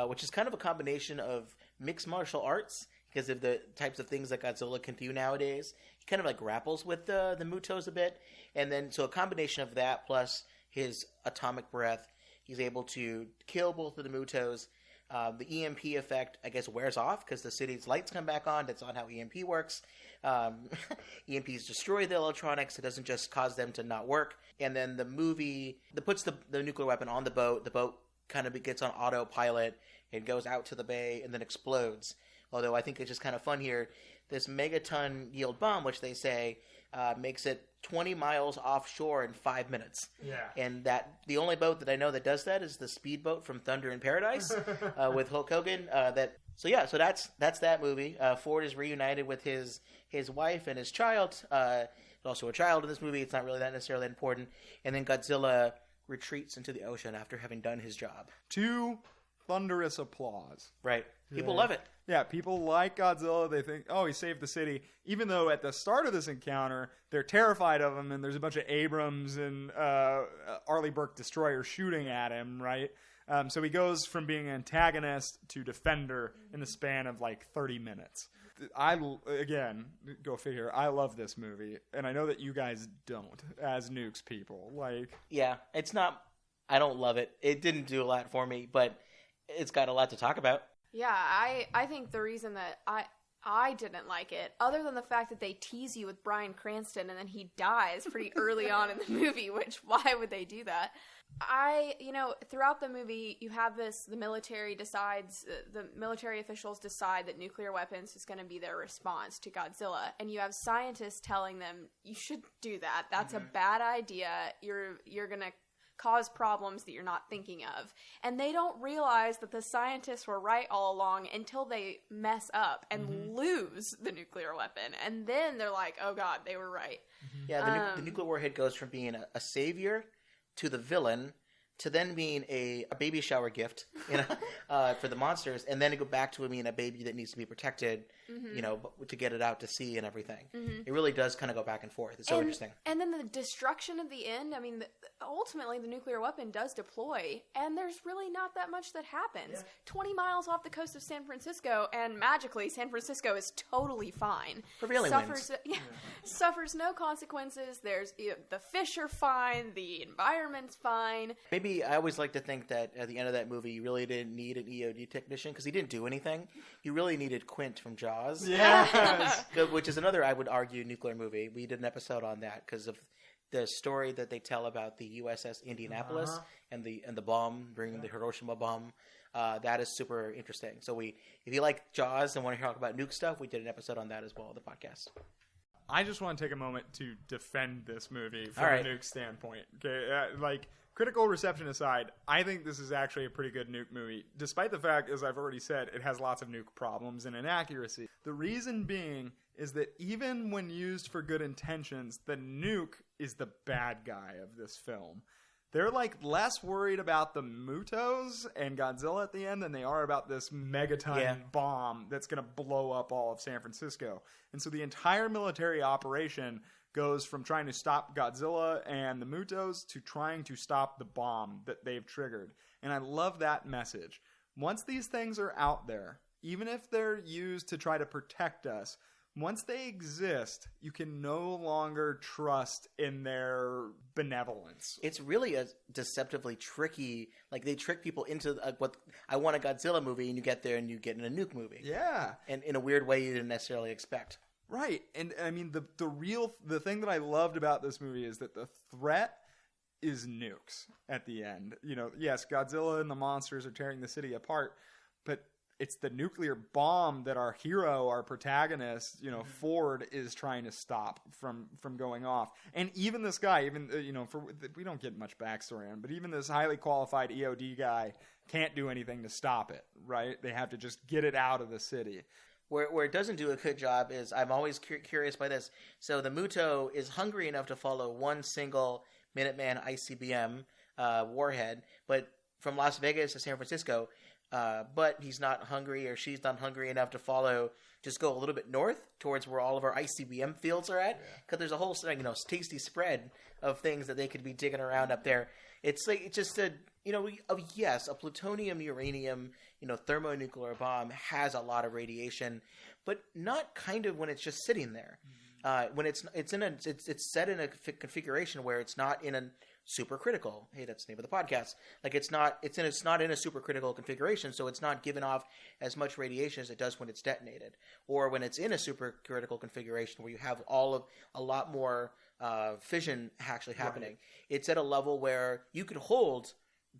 A: which is kind of a combination of mixed martial arts because of the types of things that Godzilla can do nowadays. He kind of like grapples with the Mutos a bit, and then so a combination of that plus his atomic breath, he's able to kill both of the Mutos. The EMP effect, I guess, wears off because the city's lights come back on. That's not how EMP works. EMPs destroy the electronics. It doesn't just cause them to not work. And then the movie that puts the nuclear weapon on the boat. The boat kind of gets on autopilot. It goes out to the bay and then explodes. Although I think it's just kind of fun here. This megaton yield bomb, which they say makes it 20 miles offshore in 5 minutes.
C: Yeah.
A: And that the only boat that I know that does that is the speedboat from Thunder in Paradise with Hulk Hogan. So that's that movie. Ford is reunited with his wife and his child. Also a child in this movie. It's not really that necessarily important. And then Godzilla retreats into the ocean after having done his job.
C: To thunderous applause.
A: Right. People love it.
C: Yeah, people like Godzilla. They think, oh, he saved the city. Even though at the start of this encounter, they're terrified of him, and there's a bunch of Abrams and Arleigh Burke destroyers shooting at him, right? So he goes from being antagonist to defender in the span of like 30 minutes. Again, go figure, I love this movie, and I know that you guys don't, as Nukes people.
A: Yeah, it's not, I don't love it. It didn't do a lot for me, but it's got a lot to talk about.
B: Yeah, I think the reason that I didn't like it, other than the fact that they tease you with Bryan Cranston and then he dies pretty early on in the movie, which why would they do that? Throughout the movie, you have the military officials decide that nuclear weapons is going to be their response to Godzilla. And you have scientists telling them, you shouldn't do that. That's a bad idea. You're going to cause problems that you're not thinking of. And they don't realize that the scientists were right all along until they mess up and lose the nuclear weapon. And then they're like, oh God, they were right.
A: Yeah, the nuclear warhead goes from being a savior to the villain to then being a baby shower gift, for the monsters, and then to go back to being a baby that needs to be protected, to get it out to sea and everything. It really does kind of go back and forth. It's so interesting. And
B: then the destruction at the end, ultimately the nuclear weapon does deploy, and there's really not that much that happens. Yeah. 20 miles off the coast of San Francisco, and magically San Francisco is totally fine.
A: Prevailing winds.
B: Suffers no consequences. There's the fish are fine, the environment's fine.
A: Maybe I always like to think that at the end of that movie, you really didn't need an EOD technician because he didn't do anything. You really needed Quint from Jaws.
C: Yes.
A: Which is another, I would argue, nuclear movie. We did an episode on that because of the story that they tell about the USS Indianapolis and the bomb, bringing the Hiroshima bomb. That is super interesting. So if you like Jaws and want to talk about nuke stuff, we did an episode on that as well on the podcast.
C: I just want to take a moment to defend this movie from a nuke standpoint. Okay, critical reception aside, I think this is actually a pretty good nuke movie, despite the fact, as I've already said, it has lots of nuke problems and inaccuracy. The reason being is that even when used for good intentions, the nuke is the bad guy of this film. They're less worried about the Mutos and Godzilla at the end than they are about this megaton bomb that's going to blow up all of San Francisco. And so the entire military operation goes from trying to stop Godzilla and the Mutos to trying to stop the bomb that they've triggered. And I love that message. Once these things are out there, even if they're used to try to protect us, once they exist, you can no longer trust in their benevolence.
A: It's really a deceptively tricky, they trick people into what I want a Godzilla movie, and you get there and you get in a nuke movie.
C: Yeah.
A: And in a weird way you didn't necessarily expect.
C: Right. And the thing that I loved about this movie is that the threat is nukes at the end. Yes, Godzilla and the monsters are tearing the city apart, but it's the nuclear bomb that our hero, our protagonist, Ford is trying to stop from going off. And even this guy, we don't get much backstory on, but even this highly qualified EOD guy can't do anything to stop it, right? They have to just get it out of the city.
A: Where it doesn't do a good job is, I'm always curious by this. So the Muto is hungry enough to follow one single Minuteman ICBM warhead, but from Las Vegas to San Francisco, but he's not hungry, or she's not hungry enough to just go a little bit north towards where all of our ICBM fields are at, because there's a whole tasty spread of things that they could be digging around up there. It's like, it's just a, yes, a plutonium, uranium, thermonuclear bomb has a lot of radiation, but not kind of when it's just sitting there. When it's set in a configuration where it's not in a supercritical. Hey, that's the name of the podcast. Like it's not in a supercritical configuration, so it's not giving off as much radiation as it does when it's detonated, or when it's in a supercritical configuration where you have a lot more fission actually happening. Right. It's at a level where you could hold,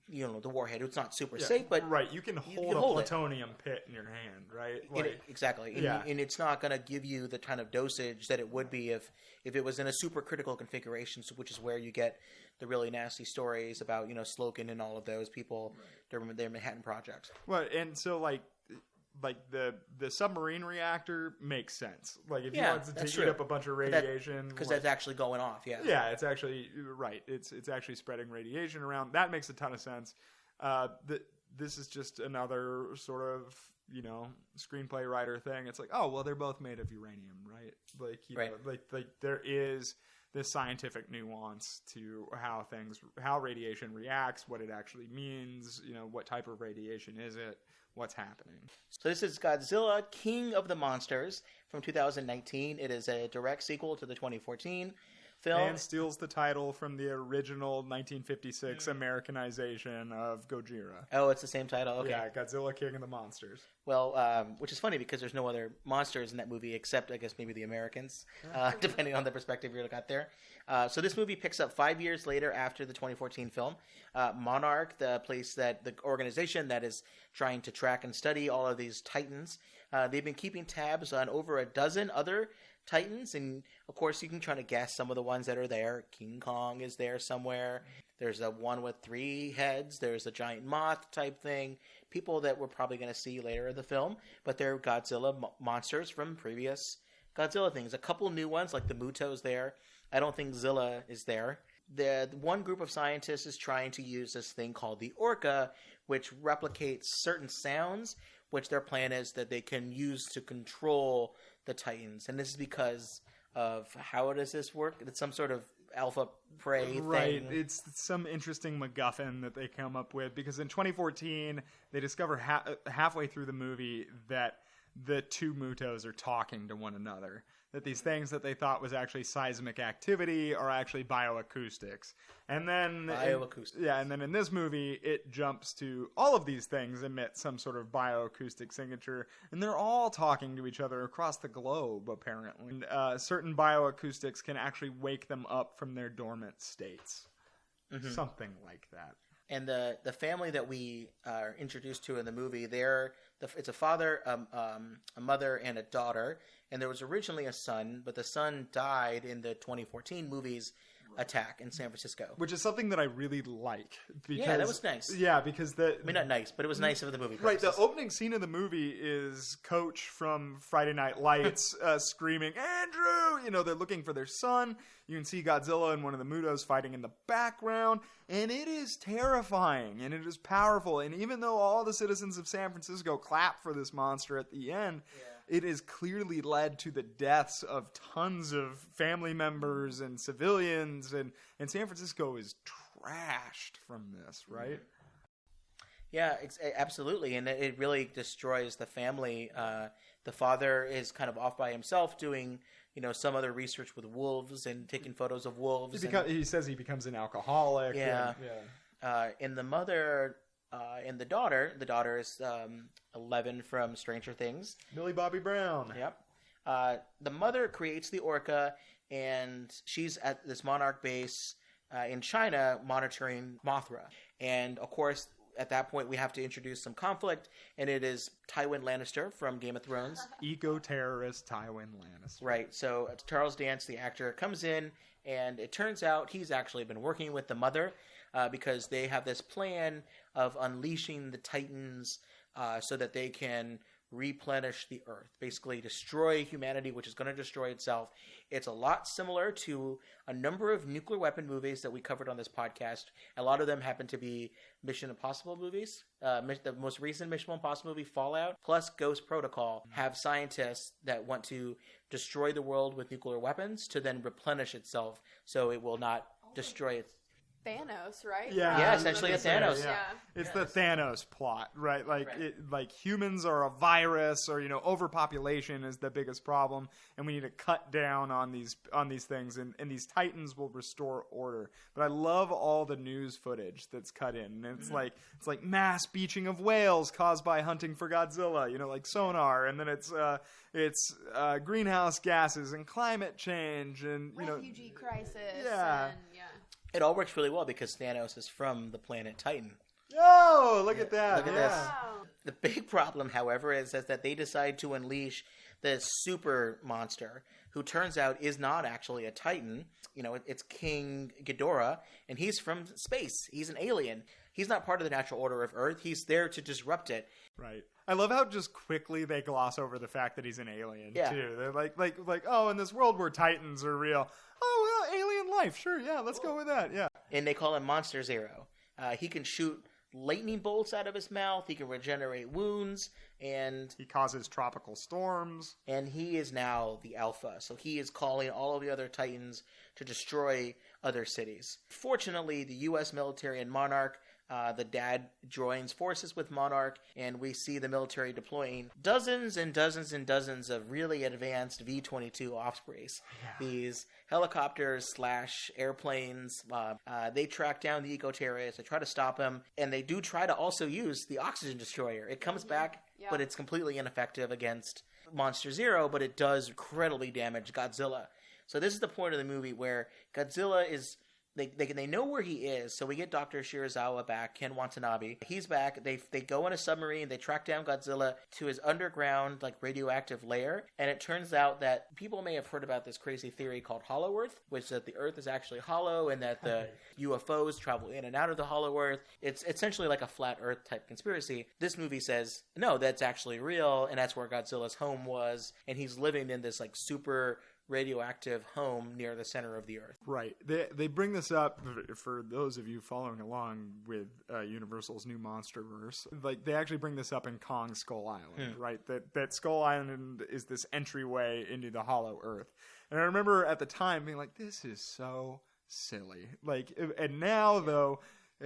A: the warhead. It's not super safe, but
C: you can hold a plutonium pit in your hand, right?
A: Exactly. And it's not going to give you the kind of dosage that it would be if it was in a supercritical configuration, which is where you get the really nasty stories about Slocum and all of those people, their Manhattan Project.
C: Well, and so like the submarine reactor makes sense. Like if you want to eat up a bunch of radiation,
A: because that's actually going off.
C: Yeah, it's actually right. It's actually spreading radiation around. That makes a ton of sense. This is just another sort of screenplay writer thing. It's like, oh well, they're both made of uranium, right? Like there is this scientific nuance to how radiation reacts, what it actually means. What type of radiation is it? What's happening?
A: So this is Godzilla, King of the Monsters from 2019. It is a direct sequel to the 2014 film.
C: And steals the title from the original 1956 Americanization of Gojira.
A: Oh, it's the same title? Okay.
C: Yeah, Godzilla, King of the Monsters.
A: Well, which is funny because there's no other monsters in that movie except, I guess, maybe the Americans, depending on the perspective you got there. So this movie picks up 5 years later after the 2014 film. Monarch, the organization that is trying to track and study all of these titans, they've been keeping tabs on over a dozen other titans, and of course you can try to guess some of the ones that are there. King Kong is there somewhere. There's a one with 3 heads. There's a giant moth type thing. People that we're probably going to see later in the film, but they're Godzilla monsters from previous Godzilla things. A couple new ones like the Muto's there. I don't think Zilla is there. The one group of scientists is trying to use this thing called the Orca, which replicates certain sounds, which their plan is that they can use to control the Titans. And this is because of how does this work? It's some sort of alpha prey thing.
C: Right. It's some interesting MacGuffin that they come up with, because in 2014 they discover halfway through the movie that the two Mutos are talking to one another. That these things that they thought was actually seismic activity are actually bioacoustics. And then and then in this movie it jumps to all of these things emit some sort of bioacoustic signature, and they're all talking to each other across the globe apparently. And, certain bioacoustics can actually wake them up from their dormant states. Mm-hmm. Something like that.
A: And the family that we are introduced to in the movie, it's a father, a mother, and a daughter. And there was originally a son, but the son died in the 2014 movie's attack in San Francisco.
C: Which is something that I really like. Because,
A: yeah, that was nice.
C: Yeah, because
A: not nice, but it was nice of the movie.
C: Right, the opening scene of the movie is Coach from Friday Night Lights screaming, Andrew! They're looking for their son. You can see Godzilla and one of the Mutos fighting in the background. And it is terrifying, and it is powerful. And even though all the citizens of San Francisco clap for this monster at the end... Yeah. It has clearly led to the deaths of tons of family members and civilians, and San Francisco is trashed from this, right?
A: Yeah, absolutely, and it really destroys the family. The father is kind of off by himself doing, some other research with wolves and taking photos of wolves.
C: He says he becomes an alcoholic.
A: Yeah. And the mother... and the daughter is 11 from Stranger Things.
C: Millie Bobby Brown.
A: Yep. The mother creates the Orca, and she's at this Monarch base in China monitoring Mothra. And, of course, at that point we have to introduce some conflict, and it is Tywin Lannister from Game of Thrones.
C: Eco-terrorist Tywin Lannister.
A: Right. So Charles Dance, the actor, comes in, and it turns out he's actually been working with the mother because they have this plan of unleashing the Titans so that they can replenish the Earth, basically destroy humanity, which is going to destroy itself. It's a lot similar to a number of nuclear weapon movies that we covered on this podcast. A lot of them happen to be Mission Impossible movies. The most recent Mission Impossible movie, Fallout, plus Ghost Protocol, have scientists that want to destroy the world with nuclear weapons to then replenish itself so it will not destroy its...
B: Thanos, right?
C: Yeah,
A: essentially a Thanos.
C: Yeah. It's the Thanos plot, right? Like humans are a virus, or overpopulation is the biggest problem, and we need to cut down on these things, and these Titans will restore order. But I love all the news footage that's cut in, and it's like mass beaching of whales caused by hunting for Godzilla, like sonar, and then it's greenhouse gases and climate change and
B: refugee crisis.
C: Yeah.
A: It all works really well because Thanos is from the planet Titan.
C: Oh, look at that.
A: Look at this. The big problem, however, is that they decide to unleash this super monster who turns out is not actually a Titan. It's King Ghidorah, and he's from space. He's an alien. He's not part of the natural order of Earth. He's there to disrupt it.
C: Right. I love how just quickly they gloss over the fact that he's an alien, too. They're like, oh, in this world where Titans are real. Oh, well, alien life. Sure, yeah, let's go with that, yeah.
A: And they call him Monster Zero. He can shoot lightning bolts out of his mouth. He can regenerate wounds, and
C: he causes tropical storms.
A: And he is now the Alpha. So he is calling all of the other Titans to destroy other cities. Fortunately, the U.S. military and Monarch, the dad joins forces with Monarch, and we see the military deploying dozens and dozens and dozens of really advanced V-22 Ospreys. Yeah. These helicopters / airplanes. They track down the eco-terrorists. They try to stop him, and they do try to also use the oxygen destroyer. It comes back, but it's completely ineffective against Monster Zero, but it does incredibly damage Godzilla. So this is the point of the movie where Godzilla is... They know where he is, so we get Dr. Shirazawa back, Ken Watanabe. He's back. They go in a submarine. They track down Godzilla to his underground, radioactive lair. And it turns out that people may have heard about this crazy theory called Hollow Earth, which is that the Earth is actually hollow and that the UFOs travel in and out of the Hollow Earth. It's essentially like a flat Earth type conspiracy. This movie says, no, that's actually real, and that's where Godzilla's home was, and he's living in this super radioactive home near the center of the Earth.
C: Right. They bring this up for those of you following along with Universal's new Monsterverse. They actually bring this up in Kong Skull Island, right? That Skull Island is this entryway into the Hollow Earth. And I remember at the time being like, this is so silly. And now though,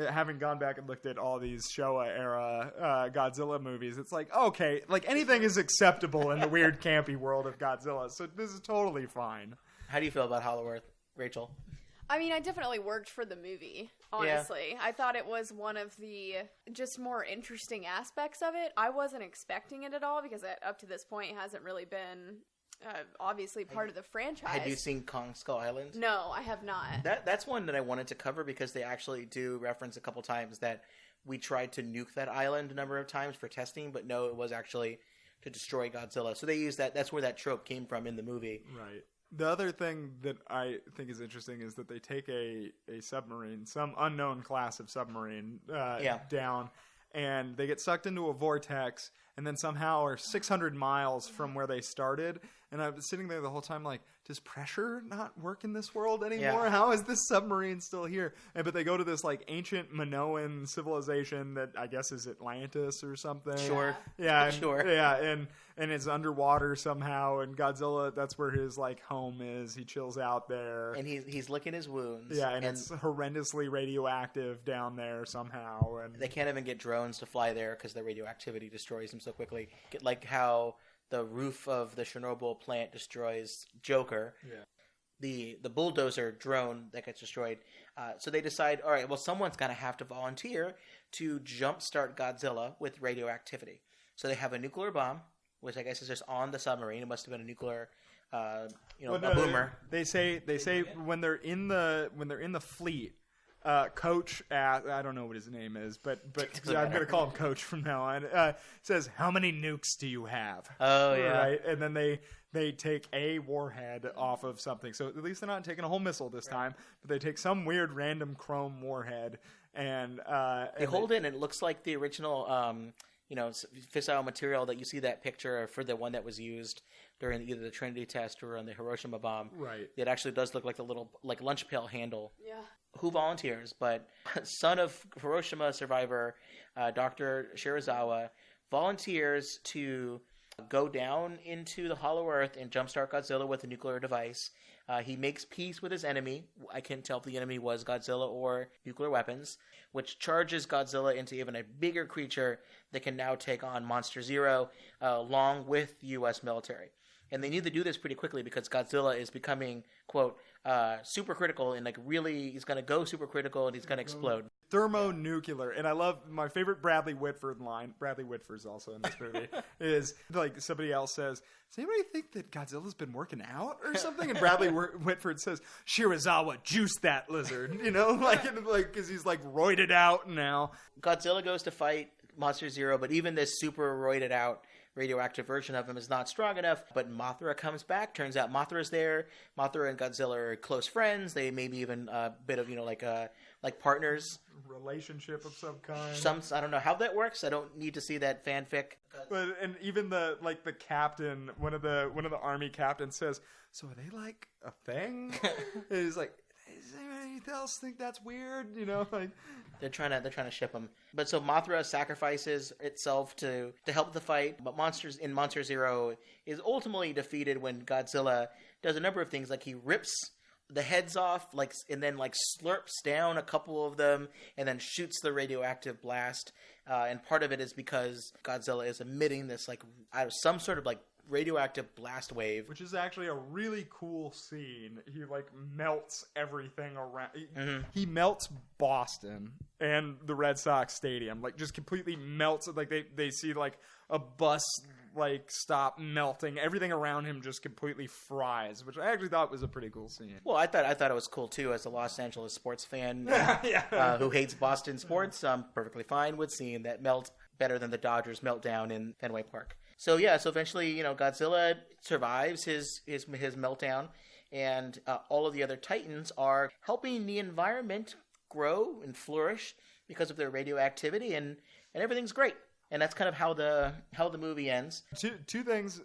C: having gone back and looked at all these Showa era Godzilla movies, it's okay, anything is acceptable in the weird campy world of Godzilla, so this is totally fine.
A: How do you feel about Hollow Earth, Rachel?
B: I mean, I definitely worked for the movie, honestly. Yeah. I thought it was one of the just more interesting aspects of it. I wasn't expecting it at all because up to this point it hasn't really been... obviously part of the franchise.
A: Had you seen Kong Skull Island?
B: No, I have not.
A: That's one that I wanted to cover because they actually do reference a couple times that we tried to nuke that island a number of times for testing, but no, it was actually to destroy Godzilla. So they use that. That's where that trope came from in the movie.
C: Right. The other thing that I think is interesting is that they take a submarine, some unknown class of submarine, down, and they get sucked into a vortex, and then somehow are 600 miles from where they started. And I was sitting there the whole time does pressure not work in this world anymore? Yeah. How is this submarine still here? But they go to this ancient Minoan civilization that I guess is Atlantis or something.
A: Sure.
C: Yeah.
A: Sure.
C: Yeah. And it's underwater somehow. And Godzilla, that's where his home is. He chills out there.
A: And he's licking his wounds.
C: Yeah. And it's horrendously radioactive down there somehow. And
A: they can't even get drones to fly there because the radioactivity destroys them so quickly. Like how the roof of the Chernobyl plant destroys Joker. Yeah. The bulldozer drone that gets destroyed. So they decide, all right, well, someone's going to have to volunteer to jumpstart Godzilla with radioactivity. So they have a nuclear bomb, which I guess is just on the submarine. It must have been a nuclear, a boomer.
C: They say when they're in the fleet. Coach, I don't know what his name is, but I'm going to call him Coach from now on, says, how many nukes do you have?
A: Oh, yeah.
C: Right? And then they take a warhead off of something. So at least they're not taking a whole missile this time, but they take some weird random chrome warhead and
A: they hold it, and it looks like the original fissile material that you see that picture for the one that was used during either the Trinity test or on the Hiroshima bomb.
C: Right.
A: It actually does look like the little lunch pail handle.
B: Yeah.
A: Who volunteers? But son of Hiroshima survivor, Dr. Shirazawa, volunteers to go down into the Hollow Earth and jumpstart Godzilla with a nuclear device. He makes peace with his enemy. I can't tell if the enemy was Godzilla or nuclear weapons, which charges Godzilla into even a bigger creature that can now take on Monster Zero, along with the U.S. military. And they need to do this pretty quickly because Godzilla is becoming, quote, super critical, and like really he's going to go super critical and he's going to explode.
C: Thermonuclear. And I love my favorite Bradley Whitford line. Bradley Whitford's also in this movie. Is like somebody else says, does anybody think that Godzilla's been working out or something? And Bradley Whitford says, Shirazawa juiced that lizard. You know, like because he's like roided out now.
A: Godzilla goes to fight Monster Zero, but even this super roided out radioactive version of him is not strong enough. But Mothra comes back. Turns out Mothra's there. Mothra and Godzilla are close friends. They maybe even a bit of, like partners.
C: Relationship of some kind.
A: I don't know how that works. I don't need to see that fanfic.
C: But and even the captain, one of the army captains says, "So are they like a thing?" And he's like, "Does anybody else think that's weird?" You know, like
A: they're trying to ship him. But so Mothra sacrifices itself to help the fight. But Monster Zero is ultimately defeated when Godzilla does a number of things, like he rips the heads off, and then slurps down a couple of them, and then shoots the radioactive blast. And part of it is because Godzilla is emitting this out of some sort of radioactive blast wave,
C: which is actually a really cool scene. He melts everything around. He melts Boston and the Red Sox stadium, just completely melts. They see a bus stop melting. Everything around him just completely fries, which I actually thought was a pretty cool scene.
A: Well, I thought it was cool too as a Los Angeles sports fan who hates Boston sports. I'm perfectly fine with seeing that melt better than the Dodgers meltdown in Fenway Park. So eventually, Godzilla survives his meltdown, and all of the other Titans are helping the environment grow and flourish because of their radioactivity, and everything's great. And that's kind of how the movie ends.
C: Two things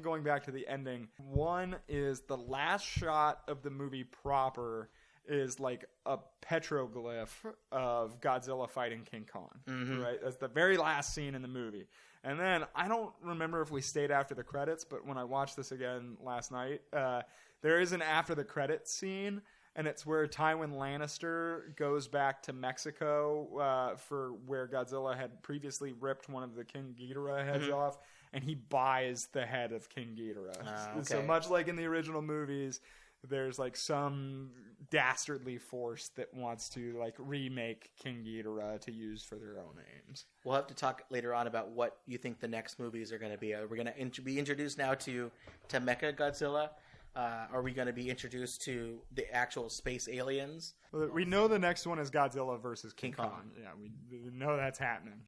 C: going back to the ending. One is the last shot of the movie proper is a petroglyph of Godzilla fighting King Kong. Mm-hmm. Right? That's the very last scene in the movie. And then I don't remember if we stayed after the credits, but when I watched this again last night, there is an after the credits scene. And it's where Tywin Lannister goes back to Mexico for where Godzilla had previously ripped one of the King Ghidorah heads off, and he buys the head of King Ghidorah.
A: Okay.
C: So much like in the original movies, there's some dastardly force that wants to remake King Ghidorah to use for their own aims.
A: We'll have to talk later on about what you think the next movies are going to be. We're going to be introduced now to Mecha Godzilla. Are we going to be introduced to the actual space aliens?
C: We know the next one is Godzilla versus King Kong. Yeah, we know that's happening.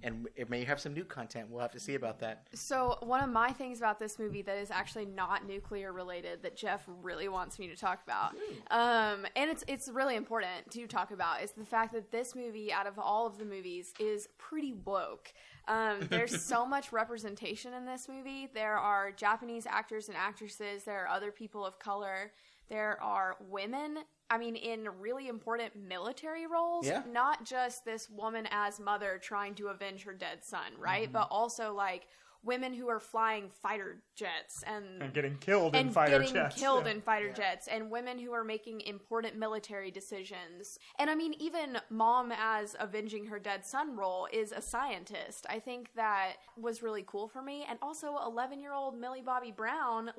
A: And it may have some new content. We'll have to see about that.
B: So one of my things about this movie that is actually not nuclear related that Geoff really wants me to talk about, and it's really important to talk about, is the fact that this movie, out of all of the movies, is pretty woke. There's so much representation in this movie. There are Japanese actors and actresses. There are other people of color. There are women, in really important military roles. Yeah. Not just this woman as mother trying to avenge her dead son, right? Mm-hmm. But also, women who are flying fighter jets and getting killed in fighter jets, and women who are making important military decisions. And even mom as avenging her dead son role is a scientist. I think that was really cool for me. And also 11-year-old Millie Bobby Brown,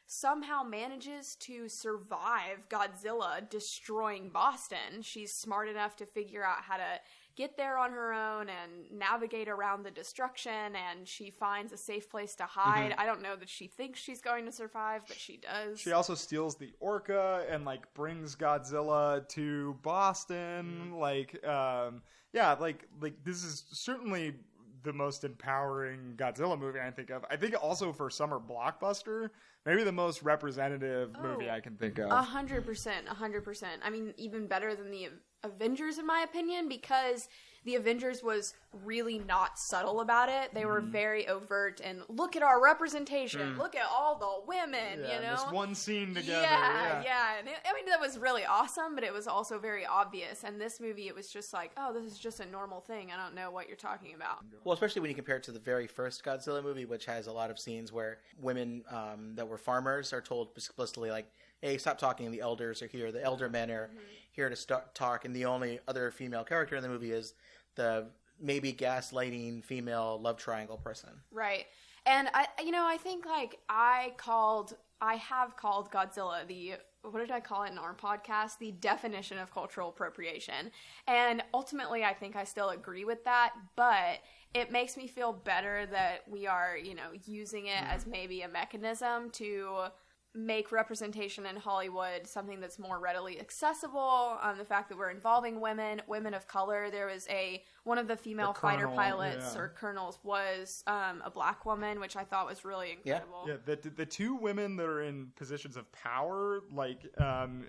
B: somehow manages to survive Godzilla destroying Boston. She's smart enough to figure out how to get there on her own and navigate around the destruction, and she finds a safe place to hide. Mm-hmm. I don't know that she thinks she's going to survive, but she does.
C: She also steals the orca and brings Godzilla to Boston. This is certainly the most empowering Godzilla movie I think of. I think also for summer blockbuster, maybe the most representative movie I can think of.
B: 100%. Even better than the Avengers, in my opinion, because the Avengers was really not subtle about it. They were very overt and look at our representation. Look at all the women, you know?
C: This one scene together.
B: Yeah. And I mean, that was really awesome, but it was also very obvious. And this movie, it was just like, oh, this is just a normal thing. I don't know what you're talking about.
A: Well, especially when you compare it to the very first Godzilla movie, which has a lot of scenes where women that were farmers are told explicitly, like, hey, stop talking, the elders are here. The elder men are here to talk. And the only other female character in the movie is the maybe gaslighting female love triangle person.
B: Right. And I think like I have called Godzilla what did I call it in our podcast? The definition of cultural appropriation. And ultimately I think I still agree with that, but it makes me feel better that we are, using it as maybe a mechanism to make representation in Hollywood something that's more readily accessible. The fact that we're involving women of color. There was one of the female fighter pilots or colonels was a black woman, which I thought was really incredible.
C: Yeah, the two women that are in positions of power, like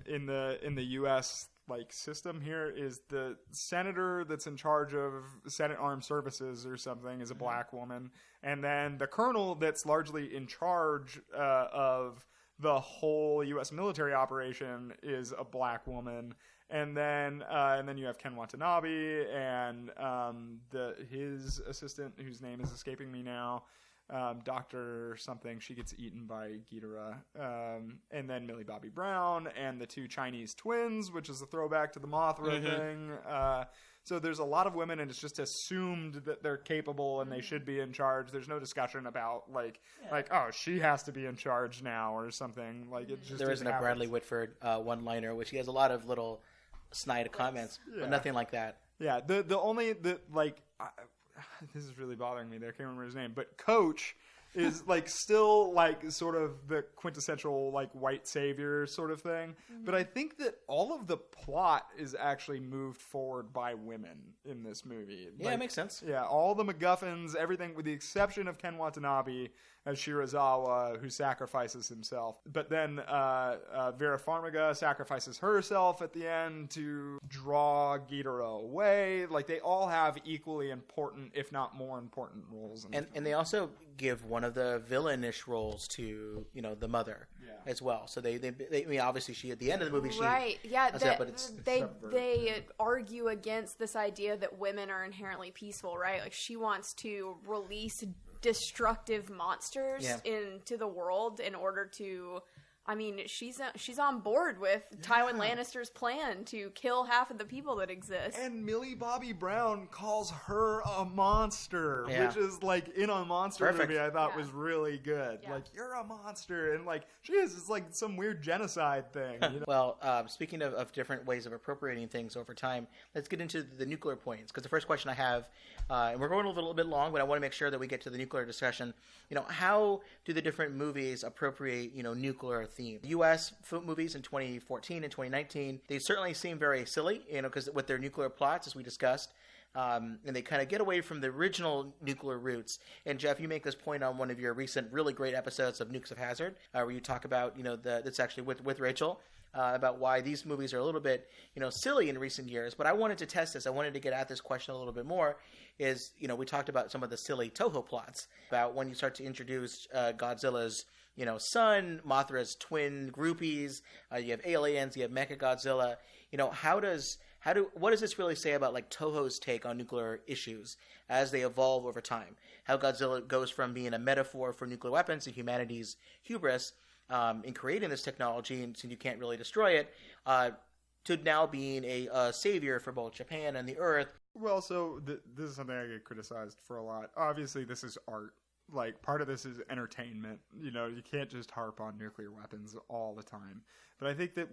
C: in the U.S. like system here, is the senator that's in charge of Senate Armed Services or something is a black woman, and then the colonel that's largely in charge of the whole U.S. military operation is a black woman, and then you have Ken Watanabe and his assistant, whose name is escaping me now, Dr. something. She gets eaten by Gojira, and then Millie Bobby Brown and the two Chinese twins, which is a throwback to the Mothra thing. So there's a lot of women, and it's just assumed that they're capable and they should be in charge. There's no discussion about like, oh, she has to be in charge now or something. Like it just
A: there isn't a Bradley Whitford one-liner, which he has a lot of little snide comments, but nothing like that.
C: Yeah, this is really bothering me. There, I can't remember his name, but Coach is like still like sort of the quintessential like white savior sort of thing. But I think that all of the plot is actually moved forward by women in this movie.
A: Yeah, it makes sense.
C: Yeah, all the MacGuffins, everything with the exception of Ken Watanabe as Shirazawa, who sacrifices himself. But then Vera Farmiga sacrifices herself at the end to draw Ghidorah away. Like, they all have equally important, if not more important, roles.
A: And they also give one of the villainish roles to, the mother as well. So they I mean, obviously she, at the end of the movie, she...
B: Right, yeah. They argue against this idea that women are inherently peaceful, right? Like, she wants to release destructive monsters into the world in order to... I mean, she's on board with Tywin Lannister's plan to kill half of the people that exist.
C: And Millie Bobby Brown calls her a monster, which is, like, in a monster movie I thought was really good. Yeah. Like, you're a monster. And, like, she is. It's like some weird genocide thing.
A: Well, speaking of different ways of appropriating things over time, let's get into the nuclear points. Because the first question I have, and we're going a little bit long, but I want to make sure that we get to the nuclear discussion. How do the different movies appropriate, nuclear theme? U.S. movies in 2014 and 2019, they certainly seem very silly, because with their nuclear plots, as we discussed, and they kind of get away from the original nuclear roots. And Geoff, you make this point on one of your recent really great episodes of Nukes of Hazzard, where you talk about, that's actually with Rachel, about why these movies are a little bit, silly in recent years. But I wanted to test this. I wanted to get at this question a little bit more. Is, we talked about some of the silly Toho plots about when you start to introduce Godzilla's, son, Mothra's twin groupies. You have aliens. You have Mechagodzilla. What does this really say about like Toho's take on nuclear issues as they evolve over time? How Godzilla goes from being a metaphor for nuclear weapons and humanity's hubris in creating this technology, and since you can't really destroy it, to now being a savior for both Japan and the Earth.
C: Well, so this is something I get criticized for a lot. Obviously, this is art. Like, part of this is entertainment. You can't just harp on nuclear weapons all the time. But I think that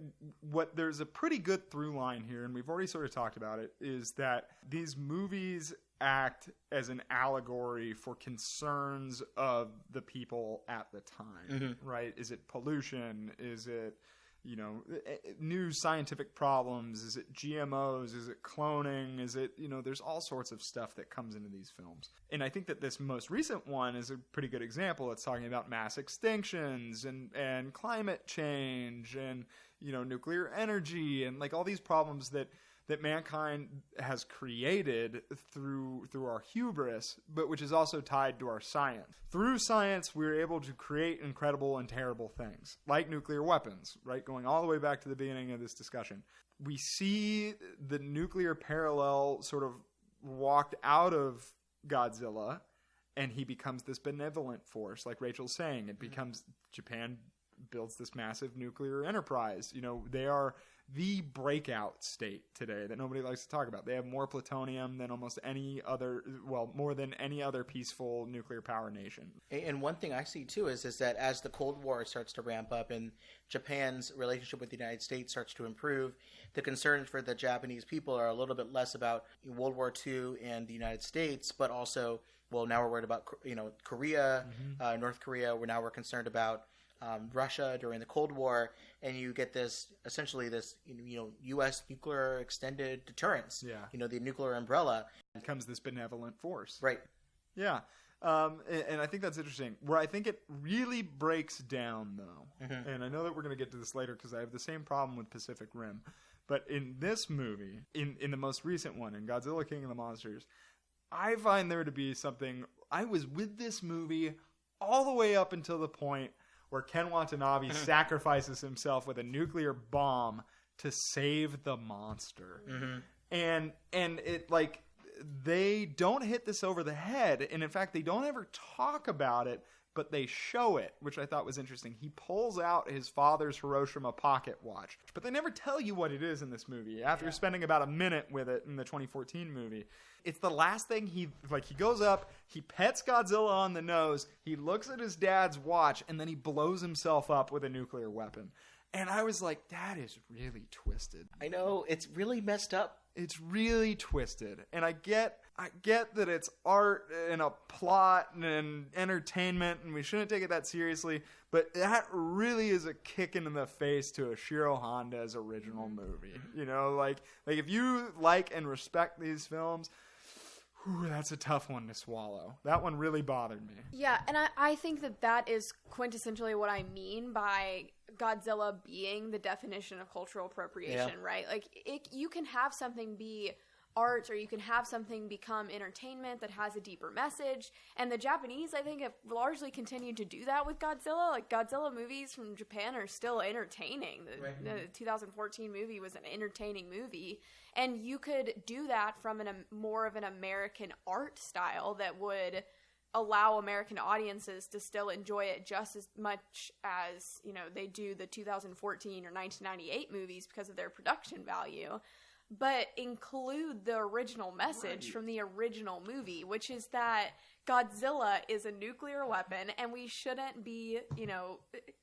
C: there's a pretty good through line here, and we've already sort of talked about it, is that these movies act as an allegory for concerns of the people at the time, right? Is it pollution? Is it, new scientific problems? Is it GMOs? Is it cloning? Is it, there's all sorts of stuff that comes into these films. And I think that this most recent one is a pretty good example. It's talking about mass extinctions and climate change and, nuclear energy and like all these problems that that mankind has created through our hubris, but which is also tied to our science. Through science, we're able to create incredible and terrible things, like nuclear weapons, right? Going all the way back to the beginning of this discussion. We see the nuclear parallel sort of walked out of Godzilla, and he becomes this benevolent force, like Rachel's saying. It becomes, Japan builds this massive nuclear enterprise. You know, they are the breakout state today that nobody likes to talk about. They have more plutonium than almost any other, well, more than any other peaceful nuclear power nation.
A: And one thing I see too is that as the Cold War starts to ramp up and Japan's relationship with the United States starts to improve, the concerns for the Japanese people are a little bit less about World War II and the United States, but also, well, now we're worried about, Korea, North Korea. We're concerned about Russia during the Cold War, and you get this essentially this U.S. nuclear extended deterrence.
C: Yeah,
A: the nuclear umbrella
C: becomes this benevolent force.
A: Right.
C: Yeah, and I think that's interesting. Where I think it really breaks down, though, and I know that we're going to get to this later because I have the same problem with Pacific Rim, but in this movie, in the most recent one, in Godzilla King of the Monsters, I find there to be something. I was with this movie all the way up until the point where Ken Watanabe sacrifices himself with a nuclear bomb to save the monster. And it, like, they don't hit this over the head, and in fact they don't ever talk about it, but they show it, which I thought was interesting. He pulls out his father's Hiroshima pocket watch, but they never tell you what it is in this movie after spending about a minute with it in the 2014 movie. It's the last thing he goes up, he pets Godzilla on the nose, he looks at his dad's watch, and then he blows himself up with a nuclear weapon. And I was like, that is really twisted.
A: I know, it's really messed up.
C: It's really twisted. And I get that it's art and a plot and entertainment, and we shouldn't take it that seriously, but that really is a kick in the face to Ishiro Honda's original movie. Like if you like and respect these films, that's a tough one to swallow. That one really bothered me.
B: Yeah, and I think that is quintessentially what I mean by Godzilla being the definition of cultural appropriation, right? Like, you can have something be art, or you can have something become entertainment that has a deeper message, and the Japanese, I think, have largely continued to do that with Godzilla. Like, Godzilla movies from Japan are still entertaining. The 2014 movie was an entertaining movie, and you could do that from more of an American art style that would allow American audiences to still enjoy it just as much as, they do the 2014 or 1998 movies because of their production value, but include the original message from the original movie, which is that Godzilla is a nuclear weapon, and we shouldn't be,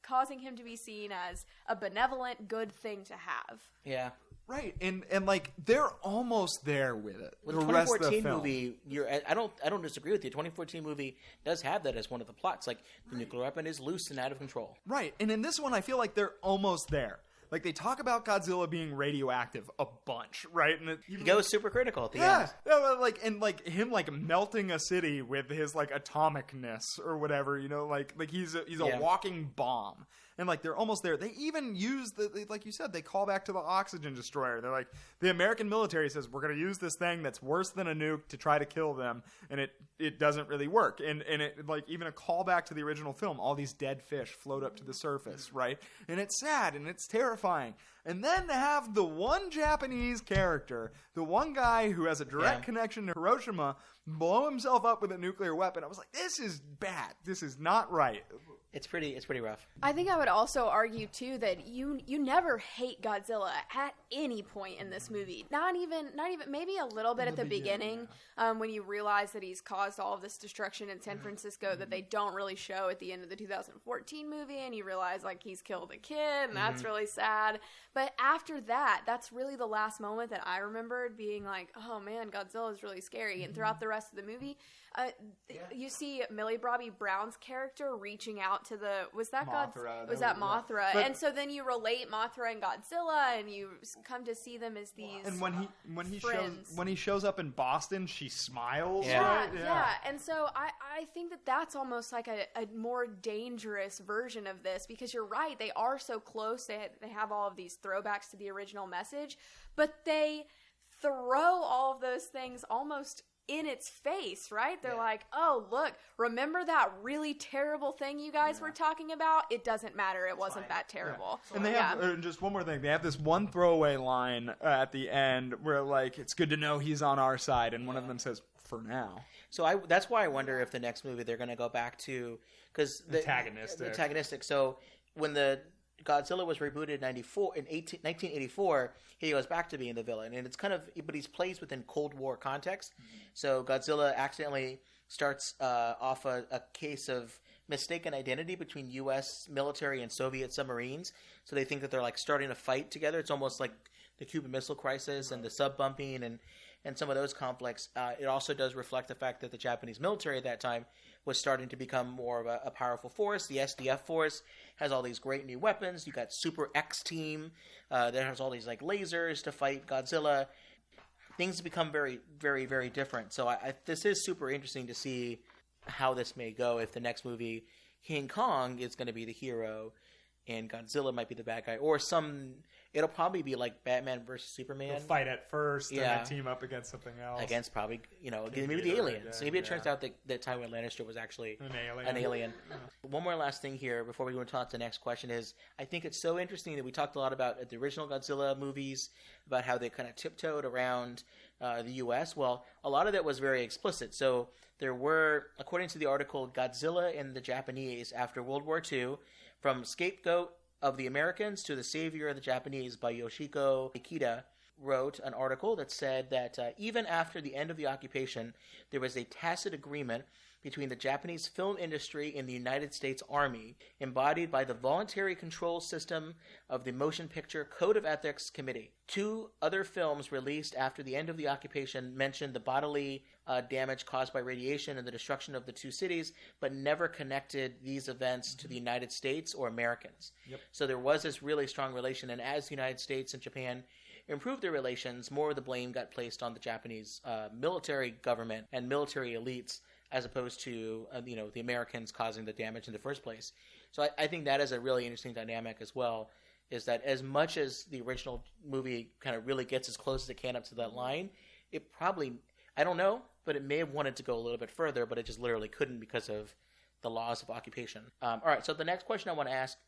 B: causing him to be seen as a benevolent, good thing to have.
A: Yeah.
C: Right, and like they're almost there with it.
A: With the 2014 movie, I don't disagree with you. The 2014 movie does have that as one of the plots. Like, the nuclear weapon is loose and out of control. Right,
C: and in this one, I feel like they're almost there. Like, they talk about Godzilla being radioactive a bunch, right? And
A: he goes super critical at the end.
C: Yeah, like him melting a city with his atomicness or whatever, like he's a walking bomb. And they're almost there. They even use like you said, they call back to the oxygen destroyer. They're like, the American military says, we're going to use this thing that's worse than a nuke to try to kill them, and it doesn't really work. And it, even a callback to the original film, all these dead fish float up to the surface, right? And it's sad and it's terrifying. And then to have the one Japanese character, the one guy who has a direct connection to Hiroshima, blow himself up with a nuclear weapon, I was like, this is bad. This is not right.
A: It's pretty rough.
B: I think I would also argue too that you never hate Godzilla at any point in this movie. Not even maybe a little bit at the beginning when you realize that he's caused all of this destruction in San Francisco that they don't really show at the end of the 2014 movie, and you realize he's killed a kid, and that's really sad. But after that, that's really the last moment that I remembered being like, oh man, Godzilla is really scary. And throughout the rest of the movie, you see Millie Bobby Brown's character reaching out to was that
C: Mothra?
B: Mothra? And so then you relate Mothra and Godzilla, and you come to see them as these.
C: And when he shows up in Boston, she smiles.
B: Yeah. And so I think that's almost like a more dangerous version of this, because you're right, they are so close. They have all of these throwbacks to the original message, but they throw all of those things almost in its face, right? They're like, oh, look, remember that really terrible thing you guys were talking about? It doesn't matter. It wasn't that terrible.
C: Yeah. And they have, just one more thing, they have this one throwaway line at the end where, like, it's good to know he's on our side, and one of them says, for now.
A: So that's why I wonder if the next movie they're going to go back to, because antagonistic. So when the Godzilla was rebooted in 1984, he goes back to being the villain, and it's kind of, but he's placed within Cold War context. So Godzilla accidentally starts off a case of mistaken identity between U.S. military and Soviet submarines. So they think that they're like starting a fight together. It's almost like the Cuban Missile Crisis and the sub bumping and some of those conflicts. It also does reflect the fact that the Japanese military at that time was starting to become more of a powerful force. The SDF force has all these great new weapons. You got Super X Team that has all these like lasers to fight Godzilla. Things become very, very, very different. So this is super interesting to see how this may go if the next movie, King Kong, is going to be the hero and Godzilla might be the bad guy, or it'll probably be like Batman versus Superman.
C: They'll fight at first and then team up against something else.
A: Against probably, maybe the aliens. Maybe it turns out that Tywin Lannister was actually an alien. One more last thing here before we go into the next question is, I think it's so interesting that we talked a lot about the original Godzilla movies, about how they kind of tiptoed around the U.S. Well, a lot of that was very explicit. So there were, according to the article, Godzilla and the Japanese after World War II, from scapegoat of the Americans to the savior of the Japanese by Yoshiko Ikeda, wrote an article that said that even after the end of the occupation, there was a tacit agreement between the Japanese film industry and the United States Army, embodied by the voluntary control system of the Motion Picture Code of Ethics Committee. 2 other films released after the end of the occupation mentioned the bodily damage caused by radiation and the destruction of the 2 cities, but never connected these events to the United States or Americans. Yep. So there was this really strong relation, and as the United States and Japan improved their relations, more of the blame got placed on the Japanese military government and military elites, as opposed to the Americans causing the damage in the first place. So I think that is a really interesting dynamic as well, is that as much as the original movie kind of really gets as close as it can up to that line, it probably, I don't know, but it may have wanted to go a little bit further, but it just literally couldn't because of the laws of occupation. All right, so the next question I want to ask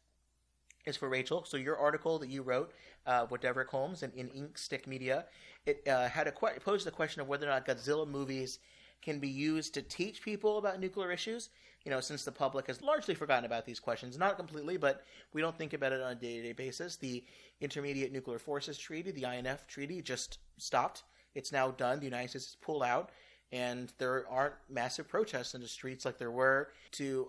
A: is for Rachel. So your article that you wrote with Deverick Holmes in Ink Stick Media, it posed the question of whether or not Godzilla movies can be used to teach people about nuclear issues, since the public has largely forgotten about these questions. Not completely, but we don't think about it on a day-to-day basis. The Intermediate Nuclear Forces Treaty, the INF Treaty, just stopped. It's now done. The United States has pulled out, and there aren't massive protests in the streets like there were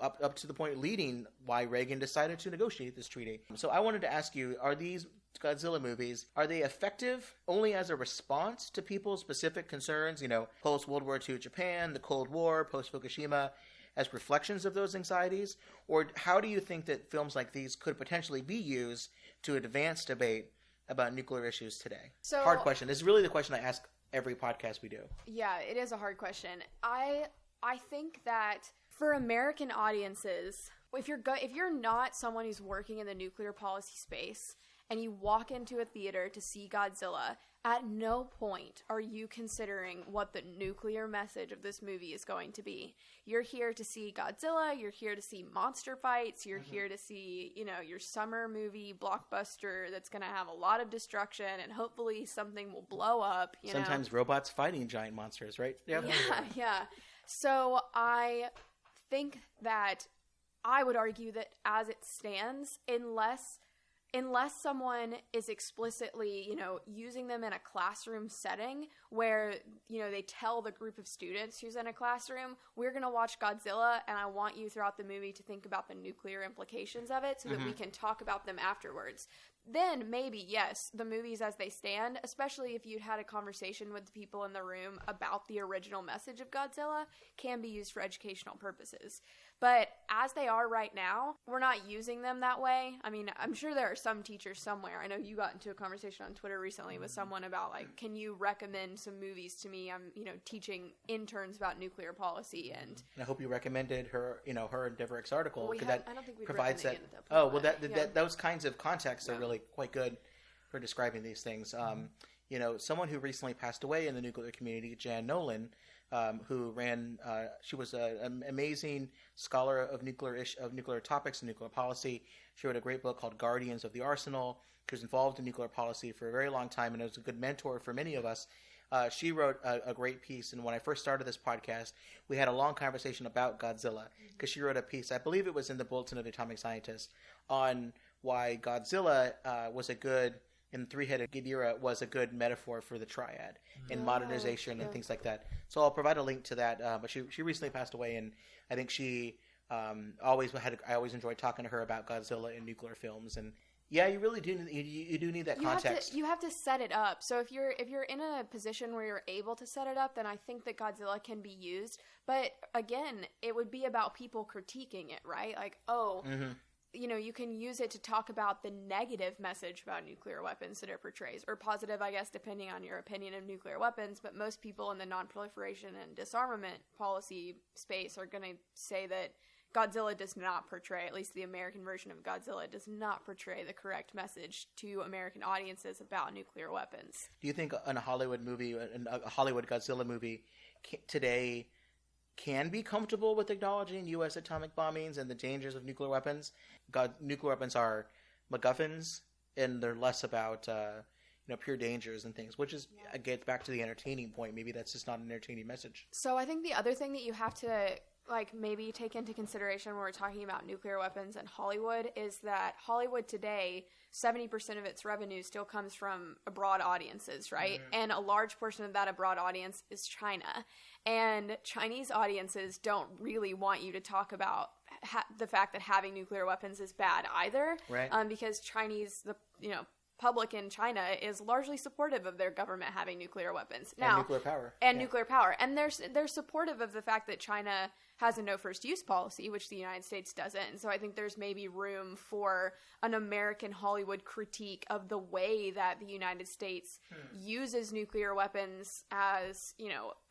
A: up to the point leading why Reagan decided to negotiate this treaty. So I wanted to ask you, are these Godzilla movies, are they effective only as a response to people's specific concerns, post-World War II Japan, the Cold War, post-Fukushima, as reflections of those anxieties? Or how do you think that films like these could potentially be used to advance debate about nuclear issues today? So, hard question. This is really the question I ask every podcast we do.
B: Yeah, it is a hard question. I think that for American audiences, if you're not someone who's working in the nuclear policy space, and you walk into a theater to see Godzilla, at no point are you considering what the nuclear message of this movie is going to be. You're here to see Godzilla, you're here to see monster fights, you're here to see, your summer movie blockbuster that's going to have a lot of destruction, and hopefully something will blow up.
A: Sometimes robots fighting giant monsters, right?
B: Yeah. So I think that I would argue that as it stands, unless someone is explicitly, using them in a classroom setting where, they tell the group of students who's in a classroom, we're going to watch Godzilla, and I want you throughout the movie to think about the nuclear implications of it so that we can talk about them afterwards. Then maybe, yes, the movies as they stand, especially if you'd had a conversation with the people in the room about the original message of Godzilla, can be used for educational purposes. But as they are right now, we're not using them that way. I mean, I'm sure there are some teachers somewhere. I know you got into a conversation on Twitter recently with someone about, can you recommend some movies to me? I'm, teaching interns about nuclear policy. And
A: I hope you recommended her, her and Deverick's article.
B: I don't think we
A: provides that.
B: At that point,
A: that those kinds of contexts are really quite good for describing these things. someone who recently passed away in the nuclear community, Jan Nolan, who ran. She was an amazing scholar of nuclear topics and nuclear policy. She wrote a great book called Guardians of the Arsenal. She was involved in nuclear policy for a very long time and was a good mentor for many of us. She wrote a great piece, and when I first started this podcast, we had a long conversation about Godzilla, because she wrote a piece, I believe it was in the Bulletin of the Atomic Scientist, on why Godzilla was a good, and three-headed Gojira was a good metaphor for the triad in modernization and things like that. So I'll provide a link to that, but she recently passed away, and I think she I always enjoyed talking to her about Godzilla in nuclear films, and yeah, you really do. You do need that context.
B: You have to set it up. So if you're in a position where you're able to set it up, then I think that Godzilla can be used. But again, it would be about people critiquing it, right? Like, you can use it to talk about the negative message about nuclear weapons that it portrays, or positive, I guess, depending on your opinion of nuclear weapons. But most people in the nonproliferation and disarmament policy space are going to say that Godzilla does not portray, at least the American version of Godzilla, does not portray the correct message to American audiences about nuclear weapons.
A: Do you think in a Hollywood movie, a Hollywood Godzilla movie today can be comfortable with acknowledging U.S. atomic bombings and the dangers of nuclear weapons? Nuclear weapons are MacGuffins, and they're less about pure dangers and things, which is gets back to the entertaining point. Maybe that's just not an entertaining message.
B: So I think the other thing that you have to maybe take into consideration when we're talking about nuclear weapons and Hollywood is that Hollywood today, 70% of its revenue still comes from abroad audiences, right? Mm-hmm. And a large portion of that abroad audience is China. And Chinese audiences don't really want you to talk about the fact that having nuclear weapons is bad either. Right. Because public in China is largely supportive of their government having nuclear weapons.
A: And nuclear power.
B: Nuclear power. And they're supportive of the fact that China has a no first use policy, which the United States doesn't. And so I think there's maybe room for an American Hollywood critique of the way that the United States uses nuclear weapons as,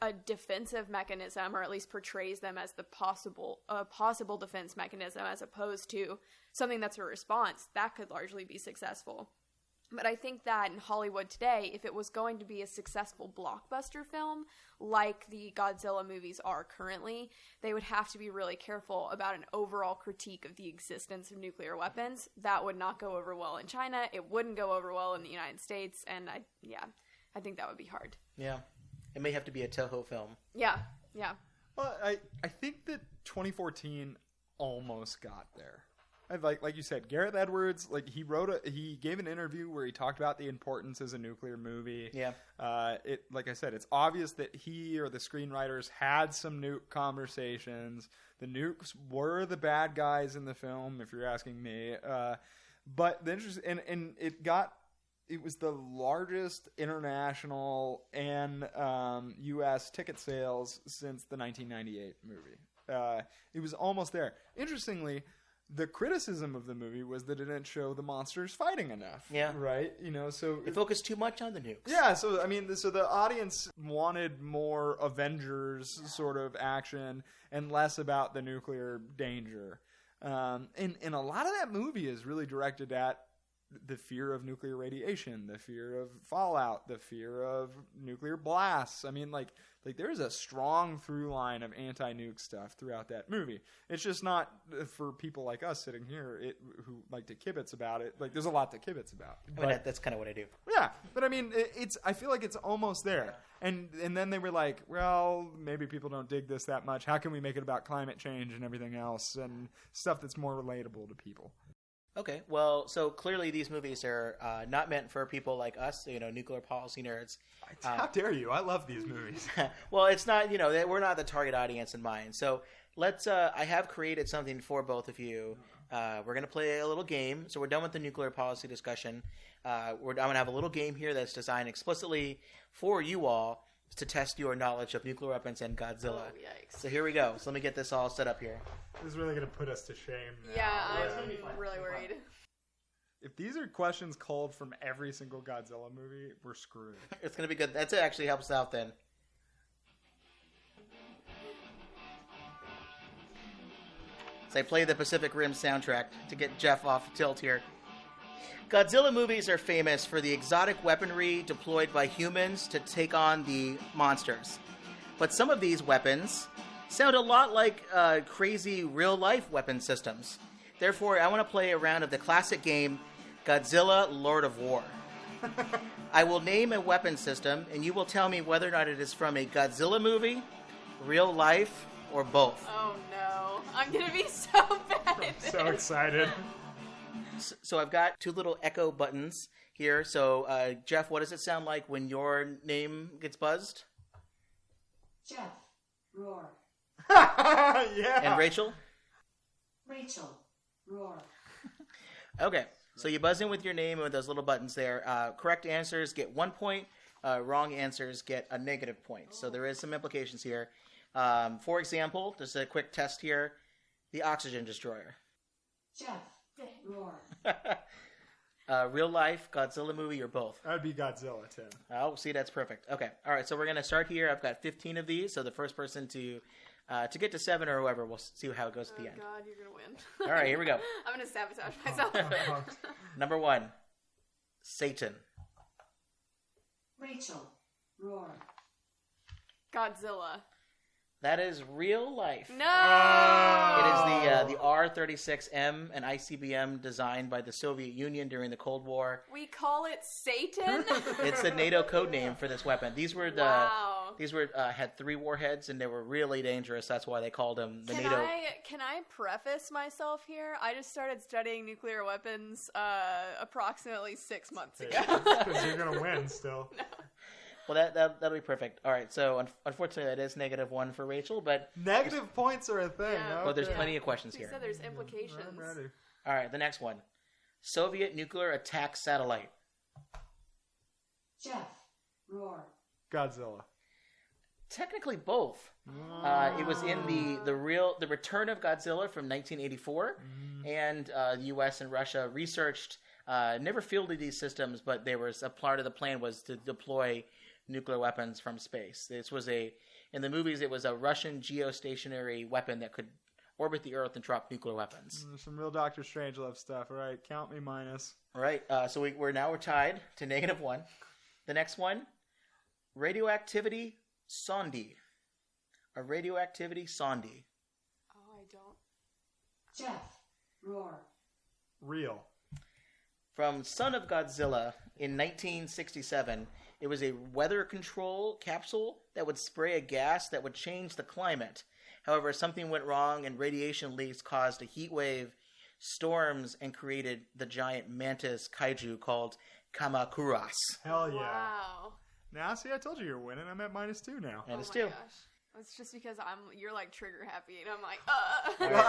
B: a defensive mechanism, or at least portrays them as a possible defense mechanism, as opposed to something that's a response that could largely be successful. But I think that in Hollywood today, if it was going to be a successful blockbuster film, like the Godzilla movies are currently, they would have to be really careful about an overall critique of the existence of nuclear weapons. That would not go over well in China. It wouldn't go over well in the United States. And I think that would be hard.
A: Yeah. It may have to be a Toho film.
B: Yeah.
C: Well, I think that 2014 almost got there. Like you said, Gareth Edwards, he gave an interview where he talked about the importance as a nuclear movie.
A: Yeah.
C: Like I said, it's obvious that he or the screenwriters had some nuke conversations. The nukes were the bad guys in the film, if you're asking me. But the interesting, and it was the largest international and U.S. ticket sales since the 1998 movie. It was almost there. Interestingly, the criticism of the movie was that it didn't show the monsters fighting enough. Yeah. Right? So
A: it focused too much on the nukes.
C: Yeah, so the audience wanted more Avengers sort of action and less about the nuclear danger. And a lot of that movie is really directed at the fear of nuclear radiation, the fear of fallout, the fear of nuclear blasts. There's a strong through line of anti-nuke stuff throughout that movie. It's just not for people like us sitting here who like to kibitz about it. There's a lot to kibitz about.
A: That's kind of what I do.
C: Yeah, but I feel like it's almost there. And then they were like, well, maybe people don't dig this that much. How can we make it about climate change and everything else and stuff that's more relatable to people?
A: Okay, well, so clearly these movies are not meant for people like us, nuclear policy nerds.
C: How dare you? I love these movies.
A: Well, it's not, we're not the target audience in mind. So let's, I have created something for both of you. We're going to play a little game. So we're done with the nuclear policy discussion. I'm going to have a little game here that's designed explicitly for you all to test your knowledge of nuclear weapons and Godzilla.
B: Oh, yikes.
A: So here we go. So let me get this all set up here.
C: This is really going to put us to shame now.
B: Yeah, I'm really worried.
C: If these are questions culled from every single Godzilla movie, we're screwed.
A: It's going to be good. That actually helps out then. So I play the Pacific Rim soundtrack to get Geoff off tilt here. Godzilla movies are famous for the exotic weaponry deployed by humans to take on the monsters. But some of these weapons sound a lot like crazy real-life weapon systems. Therefore, I want to play a round of the classic game, Godzilla Lord of War. I will name a weapon system, and you will tell me whether or not it is from a Godzilla movie, real life, or both.
B: Oh no. I'm gonna be so bad at this.
C: So excited.
A: So I've got two little echo buttons here. So, Geoff, what does it sound like when your name gets buzzed?
D: Geoff, roar.
C: Yeah.
A: And Rachel?
D: Rachel, roar.
A: Okay. So you buzz in with your name and with those little buttons there. Correct answers get 1 point. Wrong answers get a negative point. So there is some implications here. For example, just a quick test here. The oxygen destroyer.
D: Geoff, roar.
A: Real life, Godzilla movie, or both?
C: That would be Godzilla, Tim.
A: Oh, see, that's perfect. Okay. All right, so we're going to start here. I've got 15 of these. So the first person to get to 7 or whoever, we'll see how it goes at the end.
B: Oh god, you're gonna win.
A: All right, here we go.
B: I'm gonna sabotage myself.
A: Number 1, Satan.
D: Rachel, roar.
B: Godzilla.
A: That is real life.
B: No!
A: It is the R-36M, an ICBM designed by the Soviet Union during the Cold War.
B: We call it Satan?
A: It's the NATO code name for this weapon. These were had 3 warheads, and they were really dangerous. That's why they called them the NATO.
B: Can I preface myself here? I just started studying nuclear weapons approximately 6 months ago.
C: Because you're going to win still.
B: No.
A: Well, that'll be perfect. All right, so unfortunately, that is -1 for Rachel, but
C: Negative points are a thing.
B: Yeah.
C: Okay.
A: well, there's plenty of questions
B: You
A: here.
B: said there's implications.
C: I'm ready.
A: All right, the next one, Soviet nuclear attack satellite.
D: Geoff, roar.
C: Godzilla.
A: Technically, both. It was in the Return of Godzilla from 1984, and the U.S. and Russia researched, never fielded these systems, but there was a part of the plan was to deploy nuclear weapons from space. This was in the movies, it was a Russian geostationary weapon that could orbit the Earth and drop nuclear weapons.
C: There's some real Dr. Strangelove stuff. All right, count me minus.
A: All right, so we're tied to -1. The next one, radioactivity sondi. A radioactivity sondi.
B: Oh, I don't.
D: Geoff, roar.
C: Real.
A: From Son of Godzilla in 1967, it was a weather control capsule that would spray a gas that would change the climate. However, something went wrong and radiation leaks caused a heat wave, storms, and created the giant mantis kaiju called Kamakuras.
C: Hell yeah.
B: Wow.
C: Now, see, I told you you're winning. I'm at -2 now.
A: And
B: Oh
A: it's
B: my
A: 2.
B: gosh. It's just because you're like trigger happy, and I'm like,
C: Well,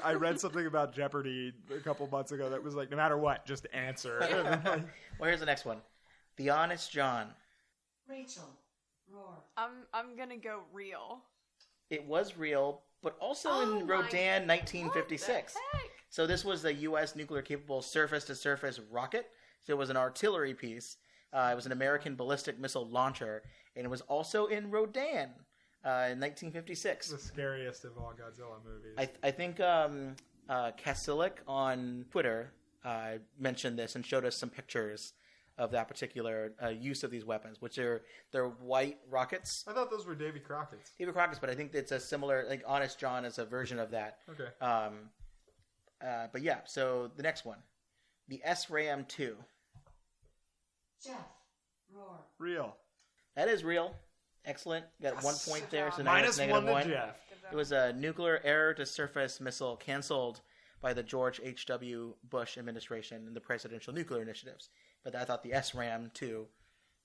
C: I read something about Jeopardy a couple months ago that was like, no matter what, just answer.
A: Well, here's the next one. The Honest John.
D: Rachel, roar.
B: I'm gonna go real.
A: It was real, but also
B: Oh
A: in
B: my-
A: Rodan 1956.
B: What the heck?
A: So this was a U.S. nuclear-capable surface-to-surface rocket. So it was an artillery piece. It was an American ballistic missile launcher, and it was also in Rodan in 1956.
C: The scariest of all Godzilla movies.
A: I think Kasilik on Twitter mentioned this and showed us some pictures of that particular use of these weapons, which they're white rockets.
C: I thought those were Davy Crockett's.
A: Davy Crockett's, but I think it's a similar, like Honest John is a version of that.
C: Okay.
A: But yeah, so the next one, the SRAM 2.
D: Geoff, roar.
C: Real.
A: That is real. Excellent. Got 1 point there, so now it's
C: -1 to
A: -1.
C: Geoff.
A: It was a nuclear air-to-surface missile canceled by the George H.W. Bush administration and the presidential nuclear initiatives. But I thought the SRAM 2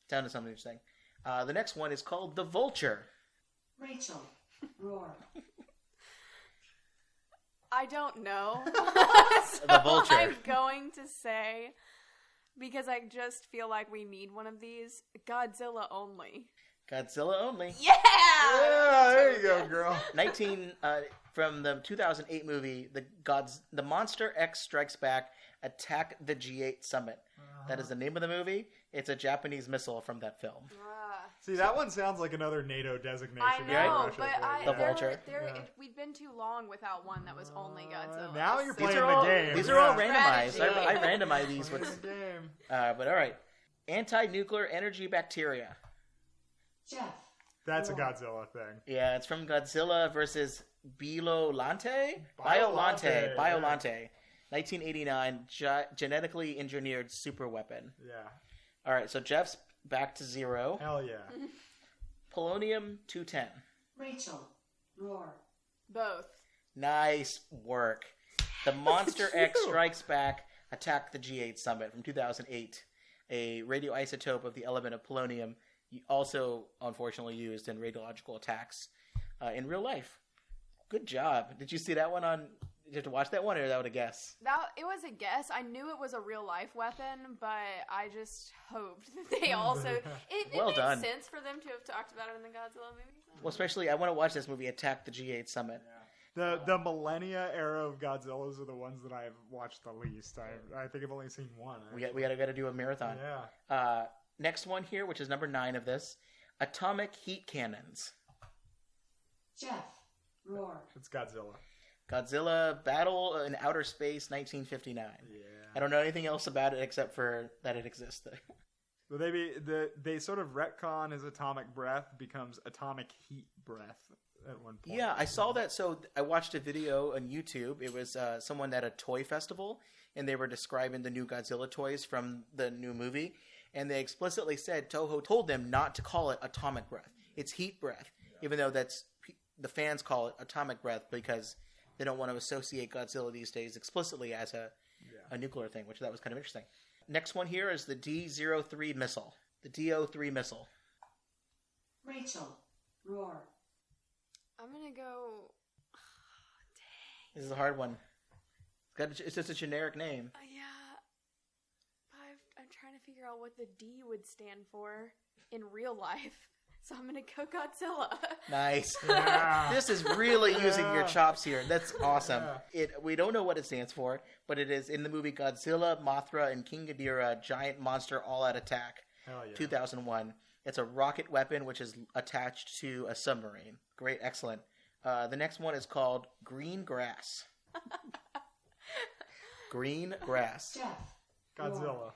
A: sounded something interesting. The next one is called the Vulture.
D: Rachel, roar.
B: I don't know. So
A: The Vulture.
B: I'm going to say, because I just feel like we need one of these, Godzilla only.
A: Godzilla only.
B: Yeah!
C: Yeah, there you go, girl.
A: From the 2008 movie, the Monster X Strikes Back, Attack the G8 Summit. That is the name of the movie. It's a Japanese missile from that film.
C: See, that one sounds like another NATO designation.
B: I know,
C: Russia,
B: but
A: The Vulture.
B: we'd been too long without one that was only Godzilla.
C: Now you're playing
A: the
C: game.
A: These are all randomized.
B: Strategy.
A: I randomize these.
C: The game.
A: But all right. Anti-nuclear energy bacteria.
D: Jeff.
C: That's a Godzilla thing.
A: Yeah, it's from Godzilla versus Biolante?
C: Biolante.
A: Biolante. 1989, genetically engineered super weapon.
C: Yeah.
A: All right, so Jeff's back to 0.
C: Hell yeah.
A: Polonium-210.
D: Rachel. Roar.
B: Both.
A: Nice work. The Monster X Strikes Back Attack the G8 Summit from 2008. A radioisotope of the element of polonium, also unfortunately used in radiological attacks in real life. Good job. Did you see that one on... Did you have to watch that one, or that was a guess?
B: It was a guess. I knew it was a real life weapon, but I just hoped that they also... It
A: Well
B: made
A: done.
B: sense for them to have talked about it in the Godzilla movie.
A: Well, especially, I want to watch this movie, Attack the G8 Summit.
C: The millennia era of Godzillas are the ones that I've watched the least. I think I've only seen one.
A: We got to do a marathon.
C: Yeah.
A: Next one here, which is number 9 of this, atomic heat cannons.
D: Jeff. Roar.
C: It's Godzilla.
A: Godzilla Battle in Outer Space, 1959.
C: Yeah.
A: I don't know anything else about it except for that it exists.
C: But they sort of retcon his atomic breath becomes atomic heat breath at one point.
A: Yeah, I saw that. So I watched a video on YouTube. It was someone at a toy festival, and they were describing the new Godzilla toys from the new movie. And they explicitly said Toho told them not to call it atomic breath. It's heat breath, even though the fans call it atomic breath because they don't want to associate Godzilla these days explicitly as a nuclear thing, which that was kind of interesting. Next one here is the D-03 missile. The D-03 missile.
D: Rachel. Roar.
B: I'm going to go...
A: This is a hard one. It's just a generic name.
B: Yeah. I'm trying to figure out what the D would stand for in real life. So I'm going to go Godzilla.
A: Nice.
C: Yeah.
A: This is really using your chops here. That's awesome.
C: Yeah.
A: We don't know what it stands for, but it is in the movie Godzilla, Mothra, and King Ghidorah, Giant Monster All-Out Attack,
C: Hell yeah.
A: 2001. It's a rocket weapon which is attached to a submarine. Great, excellent. The next one is called Green Grass. Green Grass.
D: Jeff.
C: Godzilla.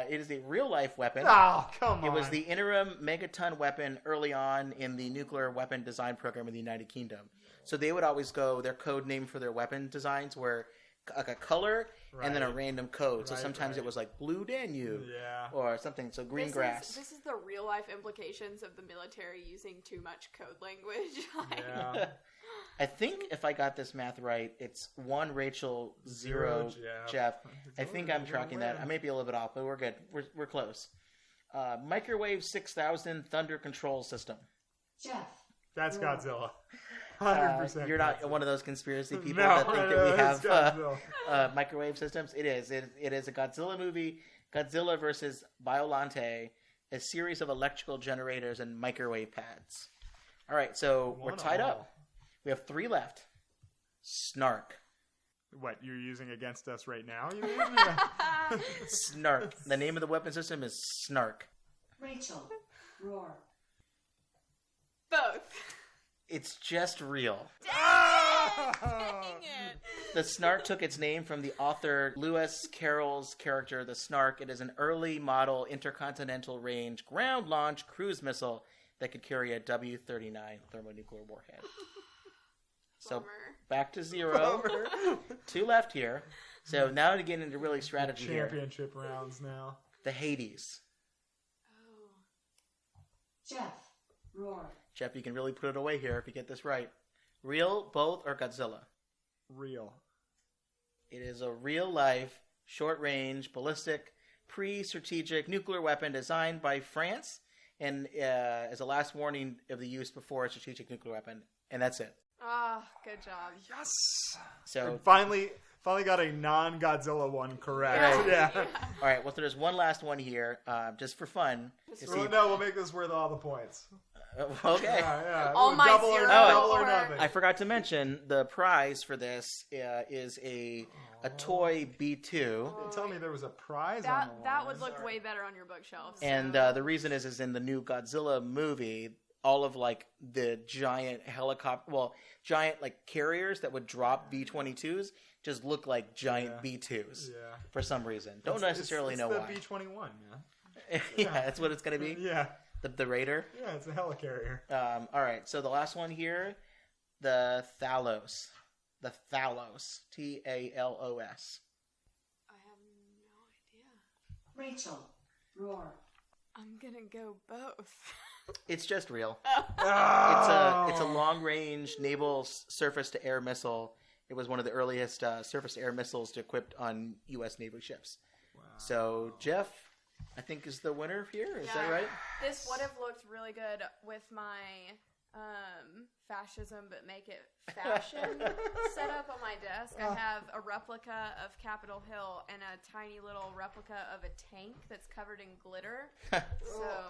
A: It is a real-life weapon.
C: Oh, come on.
A: It was the interim megaton weapon early on in the nuclear weapon design program in the United Kingdom. So they would always go, their code name for their weapon designs were like a color and then a random code. So sometimes it was like Blue Danube or something. So Green Grass.
B: This is the real life implications of the military using too much code language.
C: Yeah.
A: I think if I got this math right, it's 1 Rachel, 0 Jeff. I think I'm tracking that. I may be a little bit off, but we're good. We're close. Microwave 6000 Thunder Control System.
D: Jeff.
C: That's Godzilla. 100%.
A: You're not one of those conspiracy people
C: No,
A: that think that we
C: it's
A: have microwave systems. It is. It is a Godzilla movie. Godzilla versus Biolante, a series of electrical generators and microwave pads. All right, so we're tied up. We have 3 left. Snark.
C: What, you're using against us right now, you mean? Yeah.
A: Snark. The name of the weapon system is Snark.
D: Rachel. Roar.
B: Both.
A: It's just real.
B: Dang it.
A: The Snark took its name from the author Lewis Carroll's character, the Snark. It is an early model intercontinental range ground launch cruise missile that could carry a W-39 thermonuclear warhead. So back to 0. 2 left here. So now to get into really strategy here.
C: Championship rounds now.
A: The Hades.
B: Oh.
D: Jeff. Roar.
A: Jeff, you can really put it away here if you get this right. Real, both, or Godzilla?
C: Real.
A: It is a real-life, short-range, ballistic, pre-strategic nuclear weapon designed by France and as a last warning of the use before a strategic nuclear weapon. And that's it.
B: Good job.
C: Yes.
A: So
C: And finally got a non-Godzilla one correct.
A: Right.
C: Yeah.
A: All right, well, so there's one last one here, just for fun.
C: We'll make this worth all the points.
A: Okay.
C: Yeah.
B: All my
C: double
B: zero
C: or
B: or-
C: nothing.
A: I forgot to mention the prize for this is a toy B2.
C: Tell me there was a prize
B: That
C: on the
B: that
C: line.
B: would look way better on your bookshelf.
A: And
B: so-
A: the reason is in the new Godzilla movie, all of like the giant giant like carriers that would drop B-22s just look like giant B-2s
C: Yeah.
A: for some reason. Don't necessarily know why.
C: It's the B-21,
A: Yeah, that's what it's going to be.
C: Yeah.
A: The Raider.
C: Yeah, it's a helicarrier.
A: All right, so the last one here, the Thalos. The Thalos. T-A-L-O-S.
B: I have no idea.
F: Rachel, roar.
B: I'm gonna go both.
A: It's just real.
C: Oh.
A: It's a long-range naval surface-to-air missile. It was one of the earliest surface-to-air missiles equipped on U.S. Navy ships. Wow. So Geoff, I think, is the winner here. Is that right?
B: This would have looked really good with my fascism, but make it fashion set up on my desk. I have a replica of Capitol Hill and a tiny little replica of a tank that's covered in glitter. So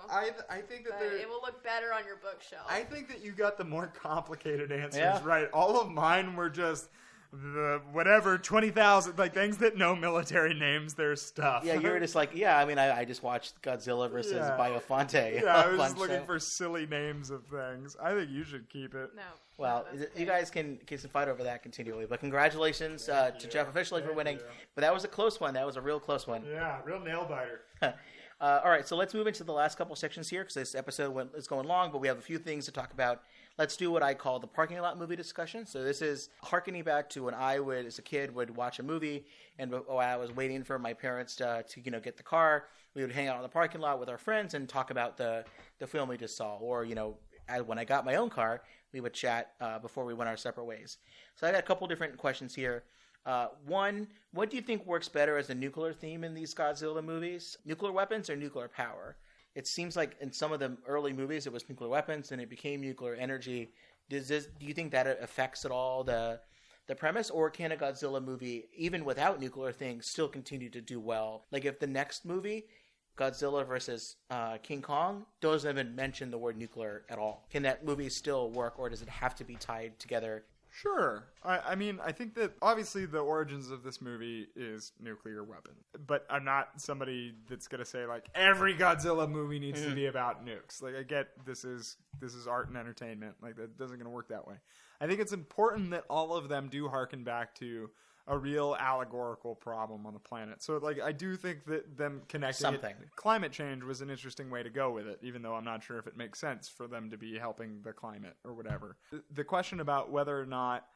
C: I think that
B: but it will look better on your bookshelf.
C: I think that you got the more complicated answers
A: Yeah.
C: right. All of mine were just the whatever 20,000 like things that no military names their stuff.
A: Yeah, you were just like, yeah. I mean, I just watched Godzilla versus
C: Yeah.
A: Biofonte.
C: Yeah, I was
A: Fun
C: just looking
A: show.
C: for silly names of things. I think you should keep it.
B: No.
A: Well,
B: no, that's
A: you
B: okay.
A: guys can fight over that continually. But congratulations to Geoff officially for
C: Thank
A: winning.
C: you.
A: But that was a close one. That was a real close one.
C: Yeah, real nail biter.
A: All right, so let's move into the last couple sections here because this episode is going long, but we have a few things to talk about. Let's do what I call the parking lot movie discussion. So this is harkening back to when I would, as a kid, would watch a movie, and while I was waiting for my parents to get the car, we would hang out in the parking lot with our friends and talk about the film we just saw. Or when I got my own car, we would chat before we went our separate ways. So I got a couple different questions here. One, what do you think works better as a nuclear theme in these Godzilla movies? Nuclear weapons or nuclear power? It seems like in some of the early movies it was nuclear weapons and it became nuclear energy. Do you think that affects at all the premise? Or can a Godzilla movie, even without nuclear things, still continue to do well? Like if the next movie, Godzilla versus King Kong, doesn't even mention the word nuclear at all, can that movie still work, or does it have to be tied together?
C: Sure. I mean, I think that obviously the origins of this movie is nuclear weapon. But I'm not somebody that's going to say, like, every Godzilla movie needs to be about nukes. Like, I get this is art and entertainment. Like, that doesn't going to work that way. I think it's important that all of them do harken back to a real allegorical problem on the planet. So, like, I do think that them connecting
A: Something.
C: climate change was an interesting way to go with it, even though I'm not sure if it makes sense for them to be helping the climate or whatever. The question about whether or not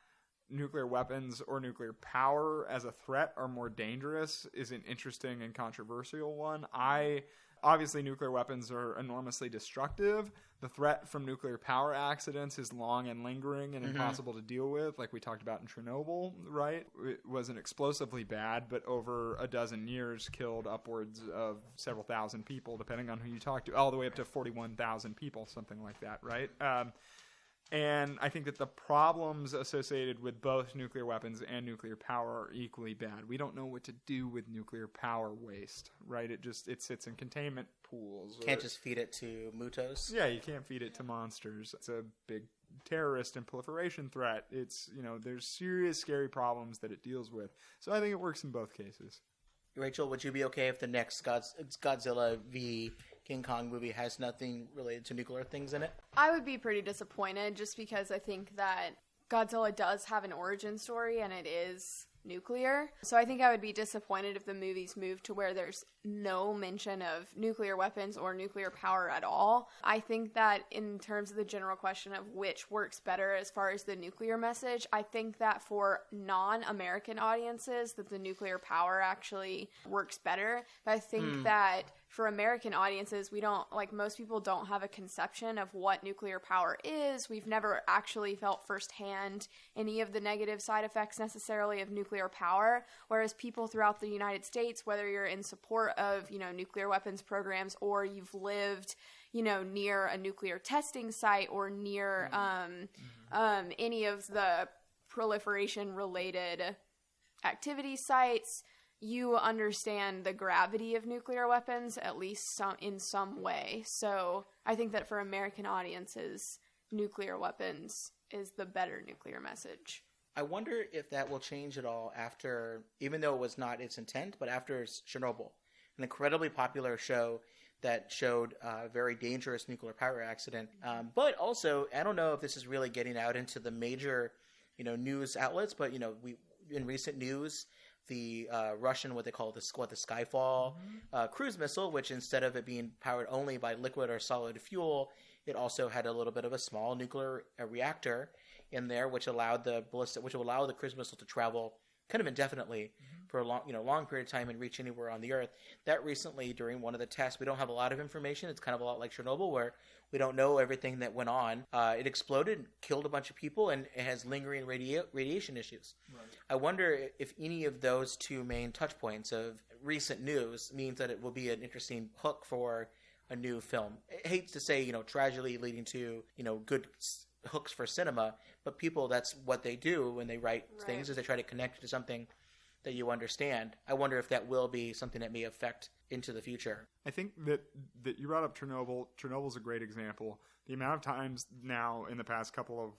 C: nuclear weapons or nuclear power as a threat are more dangerous is an interesting and controversial one. Obviously, nuclear weapons are enormously destructive. The threat from nuclear power accidents is long and lingering and impossible to deal with, like we talked about in Chernobyl, right? It wasn't explosively bad, but over a dozen years killed upwards of several thousand people, depending on who you talk to, all the way up to 41,000 people, something like that, right? And I think that the problems associated with both nuclear weapons and nuclear power are equally bad. We don't know what to do with nuclear power waste, right? It sits in containment pools.
A: Can't just feed it to mutos.
C: Yeah, you can't feed it to monsters. It's a big terrorist and proliferation threat. It's, there's serious, scary problems that it deals with. So I think it works in both cases.
A: Rachel, would you be okay if the next Godzilla v King Kong movie has nothing related to nuclear things in it?
B: I would be pretty disappointed just because I think that Godzilla does have an origin story and it is nuclear. So I think I would be disappointed if the movies move to where there's no mention of nuclear weapons or nuclear power at all. I think that in terms of the general question of which works better as far as the nuclear message, I think that for non-American audiences that the nuclear power actually works better. But I think that for American audiences, most people don't have a conception of what nuclear power is. We've never actually felt firsthand any of the negative side effects necessarily of nuclear power, whereas people throughout the United States, whether you're in support of, nuclear weapons programs or you've lived, near a nuclear testing site or near any of the proliferation related activity sites, you understand the gravity of nuclear weapons, at least in some way. So I think that for American audiences, nuclear weapons is the better nuclear message.
A: I wonder if that will change at all after, even though it was not its intent, but after Chernobyl, an incredibly popular show that showed a very dangerous nuclear power accident. But also, I don't know if this is really getting out into the major, news outlets, but, in recent news, the Russian, what they call the Skyfall cruise missile, which instead of it being powered only by liquid or solid fuel, it also had a little bit of a small nuclear reactor in there, which allowed the cruise missile to travel kind of indefinitely for a long period of time and reach anywhere on the Earth. That recently, during one of the tests, we don't have a lot of information. It's kind of a lot like Chernobyl, where we don't know everything that went on. It exploded, killed a bunch of people, and it has lingering radiation issues. Right. I wonder if any of those two main touch points of recent news means that it will be an interesting hook for a new film. I hate to say, tragedy leading to, good hooks for cinema, but people, that's what they do when they write things, is they try to connect to something that you understand. I wonder if that will be something that may affect into the future.
C: I think that you brought up Chernobyl. Chernobyl's a great example. The amount of times now in the past couple of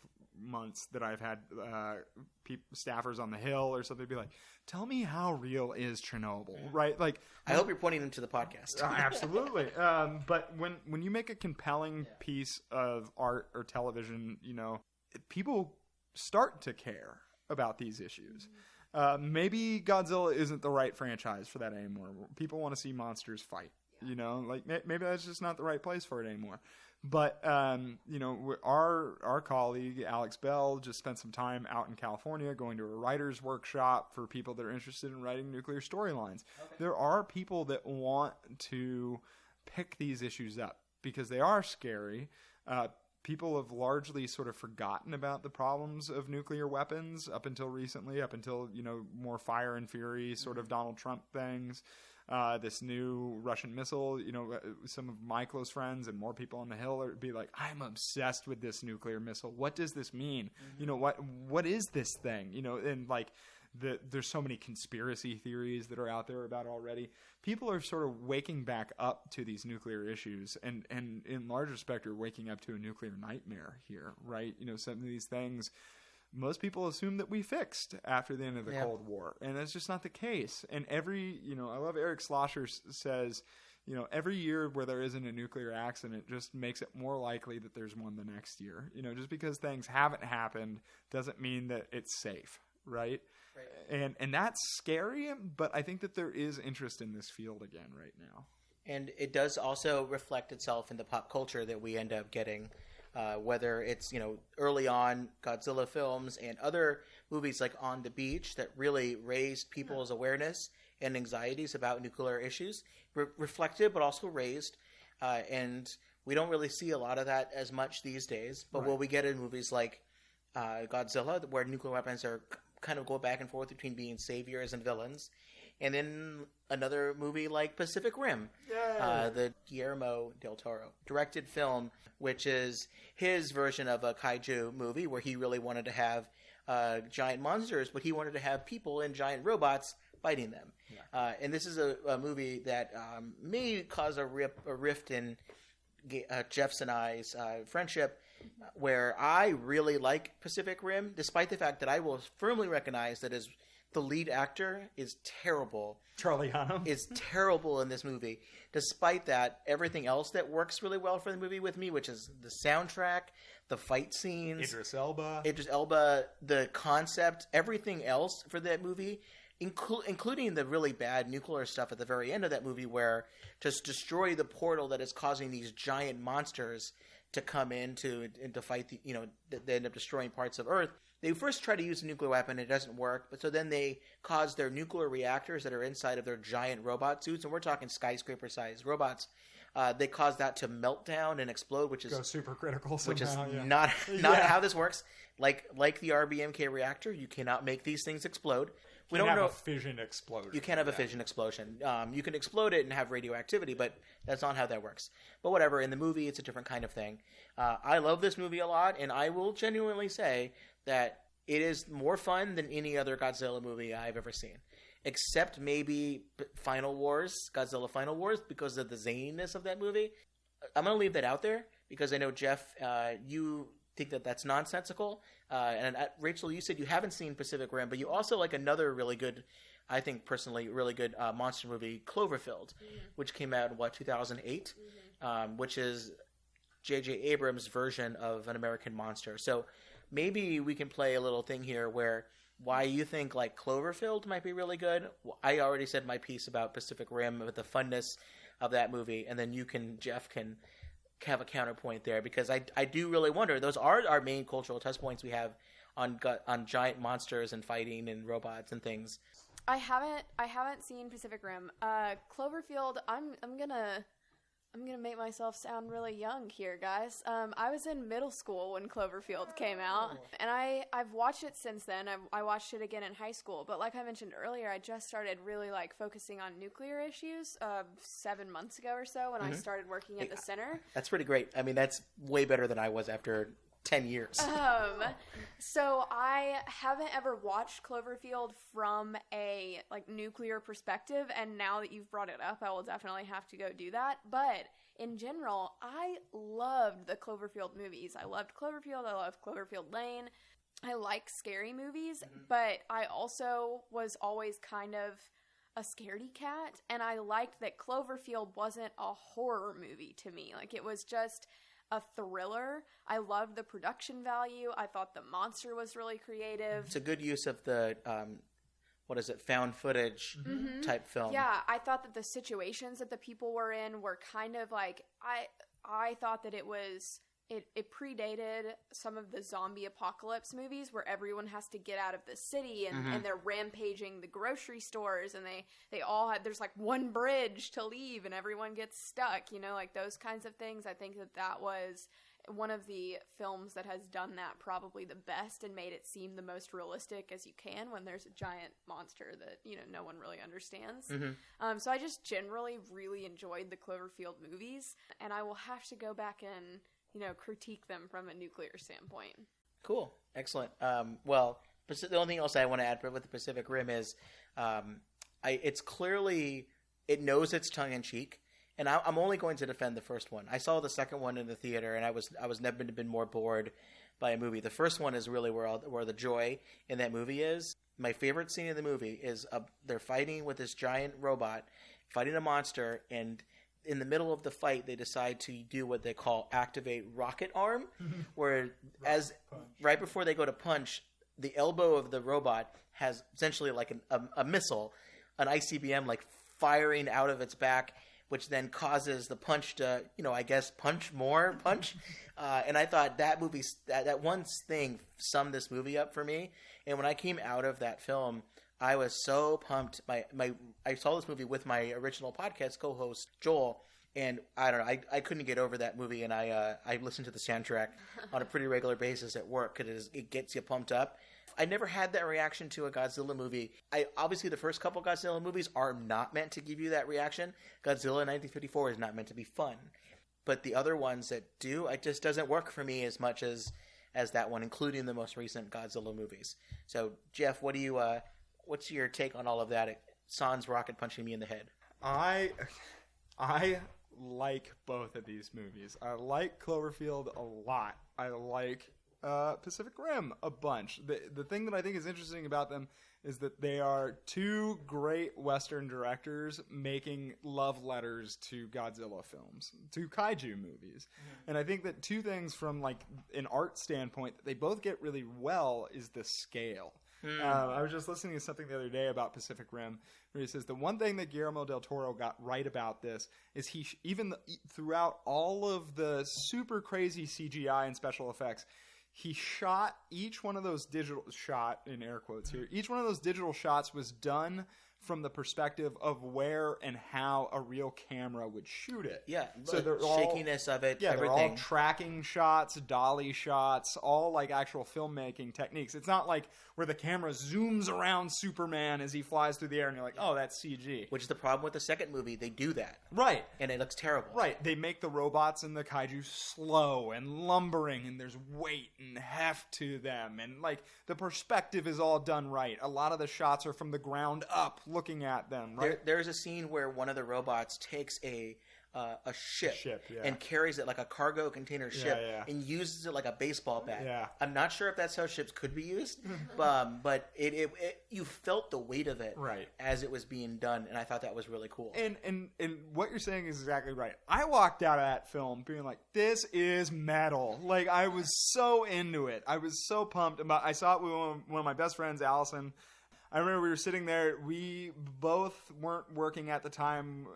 C: months that I've had staffers on the Hill or something be like, tell me how real is Chernobyl, right? Like,
A: I hope you're pointing them to the podcast.
C: Absolutely. But when you make a compelling piece of art or television, people start to care about these issues. Maybe Godzilla isn't the right franchise for that anymore. People want to see monsters fight, maybe that's just not the right place for it anymore. But, our colleague, Alex Bell, just spent some time out in California going to a writer's workshop for people that are interested in writing nuclear storylines. Okay. There are people that want to pick these issues up because they are scary. People have largely sort of forgotten about the problems of nuclear weapons up until recently, more Fire and Fury sort of Donald Trump things. This new Russian missile, some of my close friends and more people on the Hill be like, I'm obsessed with this nuclear missile. What does this mean? What is this thing? And there's so many conspiracy theories that are out there about it already. People are sort of waking back up to these nuclear issues and in large respect are waking up to a nuclear nightmare here, right? Some of these things most people assume that we fixed after the end of the Cold War, and that's just not the case. And I love Eric Schlosser says, every year where there isn't a nuclear accident just makes it more likely that there's one the next year. Just because things haven't happened doesn't mean that it's safe, right? And that's scary, but I think that there is interest in this field again right now.
A: And it does also reflect itself in the pop culture that we end up getting, whether it's, early on Godzilla films and other movies like On the Beach that really raised people's awareness and anxieties about nuclear issues, reflected but also raised. And we don't really see a lot of that as much these days. But what we get in movies like Godzilla, where nuclear weapons are kind of go back and forth between being saviors and villains. And then another movie like Pacific Rim, the Guillermo del Toro directed film, which is his version of a kaiju movie where he really wanted to have giant monsters, but he wanted to have people and giant robots fighting them. Yeah. And this is a movie that may cause a rift in Jeff's and I's friendship, where I really like Pacific Rim, despite the fact that I will firmly recognize that the lead actor is terrible.
C: Charlie Hunnam
A: is terrible in this movie. Despite that, everything else that works really well for the movie with me, which is the soundtrack, the fight scenes,
C: Idris Elba,
A: the concept, everything else for that movie, including the really bad nuclear stuff at the very end of that movie, where just destroy the portal that is causing these giant monsters to come in to fight they end up destroying parts of Earth. They first try to use a nuclear weapon, it doesn't work, but so then they cause their nuclear reactors that are inside of their giant robot suits, and we're talking skyscraper-sized robots. They cause that to melt down and explode, which is
C: supercritical somehow,
A: which is not how this works. Like the RBMK reactor, you cannot make these things explode.
C: We don't have a fission explosion.
A: You can't have a fission explosion. You can explode it and have radioactivity, but that's not how that works. But whatever, in the movie, it's a different kind of thing. I love this movie a lot, and I will genuinely say that it is more fun than any other Godzilla movie I've ever seen. except maybe Final Wars, Godzilla Final Wars, because of the zaniness of that movie. I'm going to leave that out there because I know, Geoff, you think that that's nonsensical. And Rachel, you said you haven't seen Pacific Rim, but you also like another really good, I think personally, really good monster movie, Cloverfield, which came out in, 2008, which is J.J. Abrams' version of an American Monster. So maybe we can play a little thing here where why you think like Cloverfield might be really good. I already said my piece about Pacific Rim, with the funness of that movie, and then Jeff can have a counterpoint there, because I do really wonder. Those are our main cultural touch points we have on giant monsters and fighting and robots and things.
B: I haven't seen Pacific Rim. Cloverfield, I'm gonna make myself sound really young here, guys. I was in middle school when Cloverfield came out, and I've watched it since then. I watched it again in high school, but like I mentioned earlier, I just started really like focusing on nuclear issues 7 months ago or so when I started working at the center. That's
A: pretty great. I mean, that's way better than I was after 10 years.
B: So I haven't ever watched Cloverfield from a like nuclear perspective, and now that you've brought it up, I will definitely have to go do that. But in general, I loved the Cloverfield movies. I loved Cloverfield. I loved Cloverfield Lane. I like scary movies, but I also was always kind of a scaredy cat, and I liked that Cloverfield wasn't a horror movie to me. Like, it was just a thriller. I loved the production value. I thought the monster was really creative.
A: It's a good use of the found footage type film.
B: Yeah, I thought that the situations that the people were in were kind of like, I thought that it predated some of the zombie apocalypse movies where everyone has to get out of the city and they're rampaging the grocery stores, and they all had, there's like one bridge to leave and everyone gets stuck, like those kinds of things. I think that was one of the films that has done that probably the best and made it seem the most realistic as you can when there's a giant monster that, no one really understands. So I just generally really enjoyed the Cloverfield movies, and I will have to go back and critique them from a nuclear standpoint.
A: Cool. Excellent. Well, the only thing else I want to add with the Pacific Rim is it's clearly, it knows it's tongue-in-cheek, and I'm only going to defend the first one. I saw the second one in the theater, and I was never been more bored by a movie. The first one is really where the joy in that movie is. My favorite scene in the movie is they're fighting with this giant robot, fighting a monster, and in the middle of the fight, they decide to do what they call activate rocket arm, where right before they go to punch, the elbow of the robot has essentially like a missile, an ICBM like firing out of its back, which then causes the punch to, I guess, punch. And I thought that movie, that one thing summed this movie up for me. And when I came out of that film, I was so pumped. I saw this movie with my original podcast co-host Joel, and I don't know, I couldn't get over that movie, and I listened to the soundtrack on a pretty regular basis at work because it gets you pumped up. I never had that reaction to a Godzilla movie. Obviously the first couple Godzilla movies are not meant to give you that reaction. Godzilla 1954 is not meant to be fun, but the other ones that do, it just doesn't work for me as much as that one, including the most recent Godzilla movies. So Jeff, what's your take on all of that? Sans rocket punching me in the head. I
C: like both of these movies. I like Cloverfield a lot. I like Pacific Rim a bunch. The thing that I think is interesting about them is that they are two great Western directors making love letters to Godzilla films, to kaiju movies. And I think that two things from like an art standpoint that they both get really well is the scale. I was just listening to something the other day about Pacific Rim where he says the one thing that Guillermo del Toro got right about this is throughout all of the super crazy CGI and special effects, he shot each one of those in air quotes here, each one of those digital shots was done from the perspective of where and how a real camera would shoot it.
A: Yeah, so the shakiness of it,
C: yeah,
A: everything.
C: They're all tracking shots, dolly shots, all like actual filmmaking techniques. It's not like where the camera zooms around Superman as he flies through the air and you're like, oh, that's CG.
A: Which is the problem with the second movie. They do that.
C: Right.
A: And it looks terrible.
C: Right. They make the robots and the kaiju slow and lumbering, and there's weight and heft to them. And like the perspective is all done right. A lot of the shots are from the ground up, looking at them, right?
A: There's a scene where one of the robots takes a ship and carries it like a cargo container ship and uses it like a baseball bat.
C: Yeah.
A: I'm not sure if that's how ships could be used, but it you felt the weight of it as it was being done, and I thought that was really cool.
C: And what you're saying is exactly right. I walked out of that film being like, this is metal. Like, I was so into it. I was so pumped. I saw it with one of my best friends, Allison. I remember we were sitting there. We both weren't working at the time.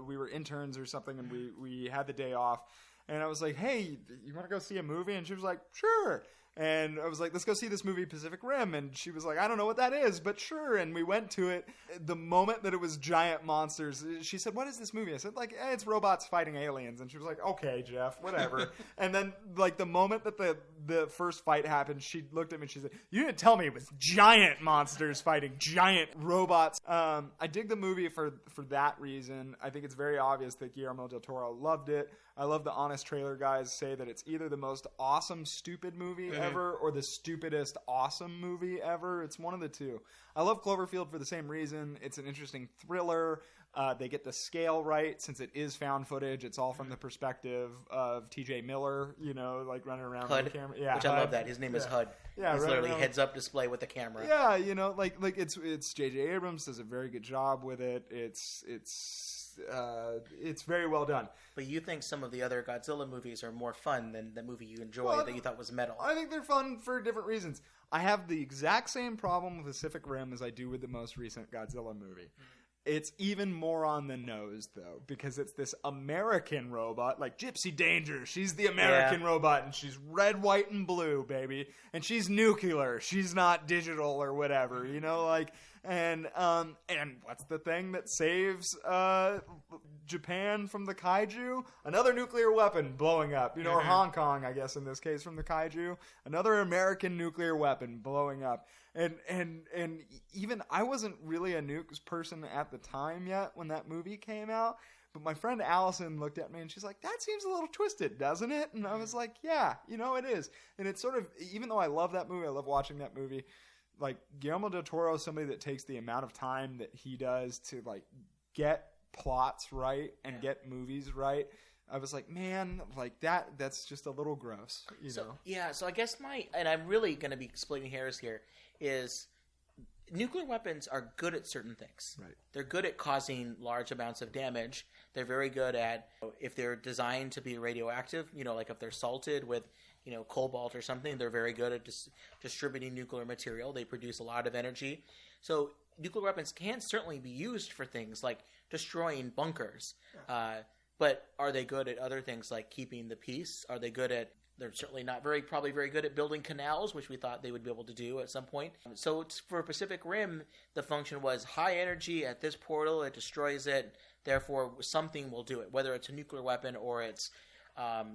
C: We were interns or something, and we had the day off. And I was like, hey, you want to go see a movie? And she was like, sure. And I was like, let's go see this movie, Pacific Rim. And she was like, I don't know what that is, but sure. And we went to it. The moment that it was giant monsters, she said, what is this movie? I said, like, it's robots fighting aliens. And she was like, okay, Jeff, whatever. And then, like, the moment that the first fight happened, she looked at me and she said, you didn't tell me it was giant monsters fighting giant robots. I dig the movie for that reason. I think it's very obvious that Guillermo del Toro loved it. I love the Honest Trailer guys say that it's either the most awesome, stupid movie ever or the stupidest, awesome movie ever. It's one of the two. I love Cloverfield for the same reason. It's an interesting thriller. They get the scale right since it is found footage. It's all from the perspective of T.J. Miller, like running around with the camera.
A: Yeah, which I love that. His name is HUD. Yeah, he's literally heads-up display with the camera.
C: Yeah, like it's J.J. Abrams does a very good job with it. It's very well done.
A: But you think some of the other Godzilla movies are more fun than the movie you enjoy that you thought was metal?
C: I think they're fun for different reasons. I have the exact same problem with Pacific Rim as I do with the most recent Godzilla movie. It's even more on the nose, though, because it's this American robot, like Gypsy Danger. She's the American robot, and she's red, white, and blue, baby. And she's nuclear. She's not digital or whatever, And what's the thing that saves Japan from the kaiju? Another nuclear weapon blowing up, or Hong Kong, I guess in this case, from the kaiju. Another American nuclear weapon blowing up. And even I wasn't really a nukes person at the time yet when that movie came out. But my friend Allison looked at me and she's like, that seems a little twisted, doesn't it? And I was like, yeah, it is. And it's sort of, even though I love that movie, I love watching that movie, like Guillermo del Toro is somebody that takes the amount of time that he does to like get plots right and get movies right. I was like, man, like that's just a little gross, know?
A: Yeah, so I guess and I'm really going to be splitting hairs here, is nuclear weapons are good at certain things.
C: Right.
A: They're good at causing large amounts of damage. They're very good at, if they're designed to be radioactive, like if they're salted with, cobalt or something, they're very good at distributing nuclear material. They produce a lot of energy. So nuclear weapons can certainly be used for things like destroying bunkers. Yeah. But are they good at other things like keeping the peace? Are they good at... They're certainly not probably very good at building canals, which we thought they would be able to do at some point. So for Pacific Rim, the function was high energy at this portal. It destroys it. Therefore, something will do it, whether it's a nuclear weapon or it's, a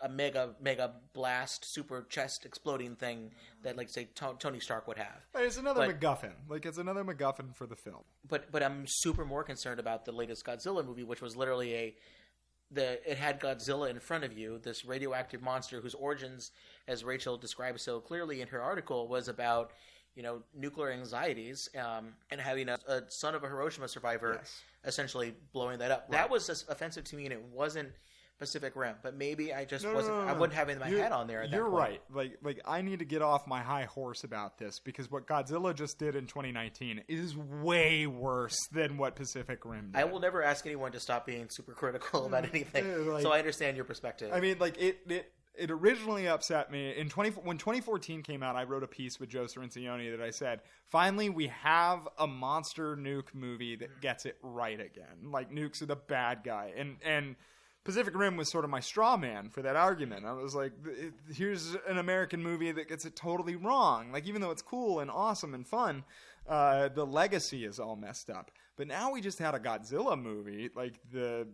A: mega blast, super chest exploding thing that, like, say, Tony Stark would have.
C: But it's another MacGuffin. Like, it's another MacGuffin for the film.
A: But I'm super more concerned about the latest Godzilla movie, which was literally it had Godzilla in front of you, this radioactive monster whose origins, as Rachel described so clearly in her article, was about, nuclear anxieties and having a son of a Hiroshima survivor essentially blowing that up. Right. That was offensive to me, and it wasn't Pacific Rim, but maybe I just wasn't. I wouldn't have it in my head on there. At
C: you're
A: that point.
C: Right. Like I need to get off my high horse about this because what Godzilla just did in 2019 is way worse than what Pacific Rim did.
A: I will never ask anyone to stop being super critical about anything, so I understand your perspective.
C: I mean, like it originally upset me when 2014 came out. I wrote a piece with Joe Cirincione that I said, finally we have a monster nuke movie that gets it right again. Like nukes are the bad guy, and Pacific Rim was sort of my straw man for that argument. I was like, here's an American movie that gets it totally wrong. Like, even though it's cool and awesome and fun, the legacy is all messed up. But now we just had a Godzilla movie, like the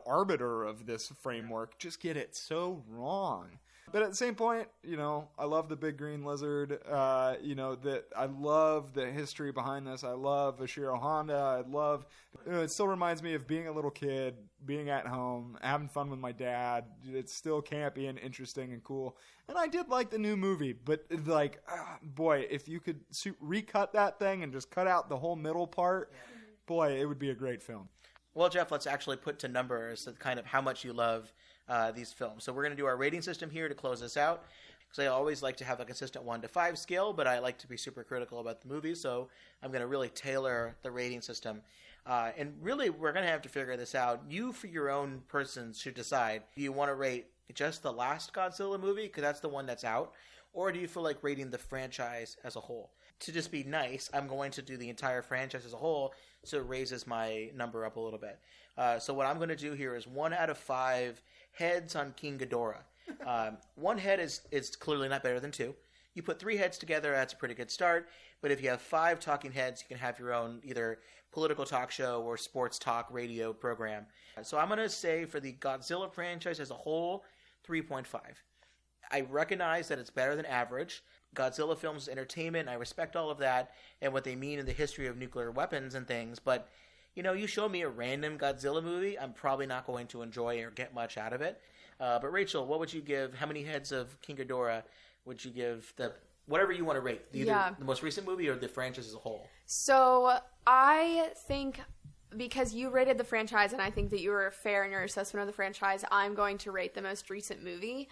C: arbiter of this framework, just get it so wrong. But at the same point, I love the big green lizard. That I love the history behind this. I love Ashiro Honda. It still reminds me of being a little kid, being at home, having fun with my dad. It's still campy and interesting and cool. And I did like the new movie, but boy, if you could recut that thing and just cut out the whole middle part, boy, it would be a great film.
A: Well, Geoff, let's actually put to numbers kind of how much you love these films. So we're going to do our rating system here to close this out, because I always like to have a consistent 1 to 5 scale, but I like to be super critical about the movies, so I'm going to really tailor the rating system. And really, we're going to have to figure this out. You, for your own persons, should decide. Do you want to rate just the last Godzilla movie, because that's the one that's out, or do you feel like rating the franchise as a whole? To just be nice, I'm going to do the entire franchise as a whole, so it raises my number up a little bit. So what I'm going to do here is 1 out of 5 heads on King Ghidorah. 1 head is clearly not better than 2. You put 3 heads together, that's a pretty good start. But if you have 5 talking heads, you can have your own either political talk show or sports talk radio program. So I'm going to say for the Godzilla franchise as a whole, 3.5. I recognize that it's better than average. Godzilla films is entertainment, and I respect all of that and what they mean in the history of nuclear weapons and things, but you show me a random Godzilla movie, I'm probably not going to enjoy or get much out of it. But Rachel, what would you give? How many heads of King Ghidorah would you give whatever you want to rate, either the most recent movie or the franchise as a whole?
B: So I think, because you rated the franchise and I think that you were fair in your assessment of the franchise, I'm going to rate the most recent movie.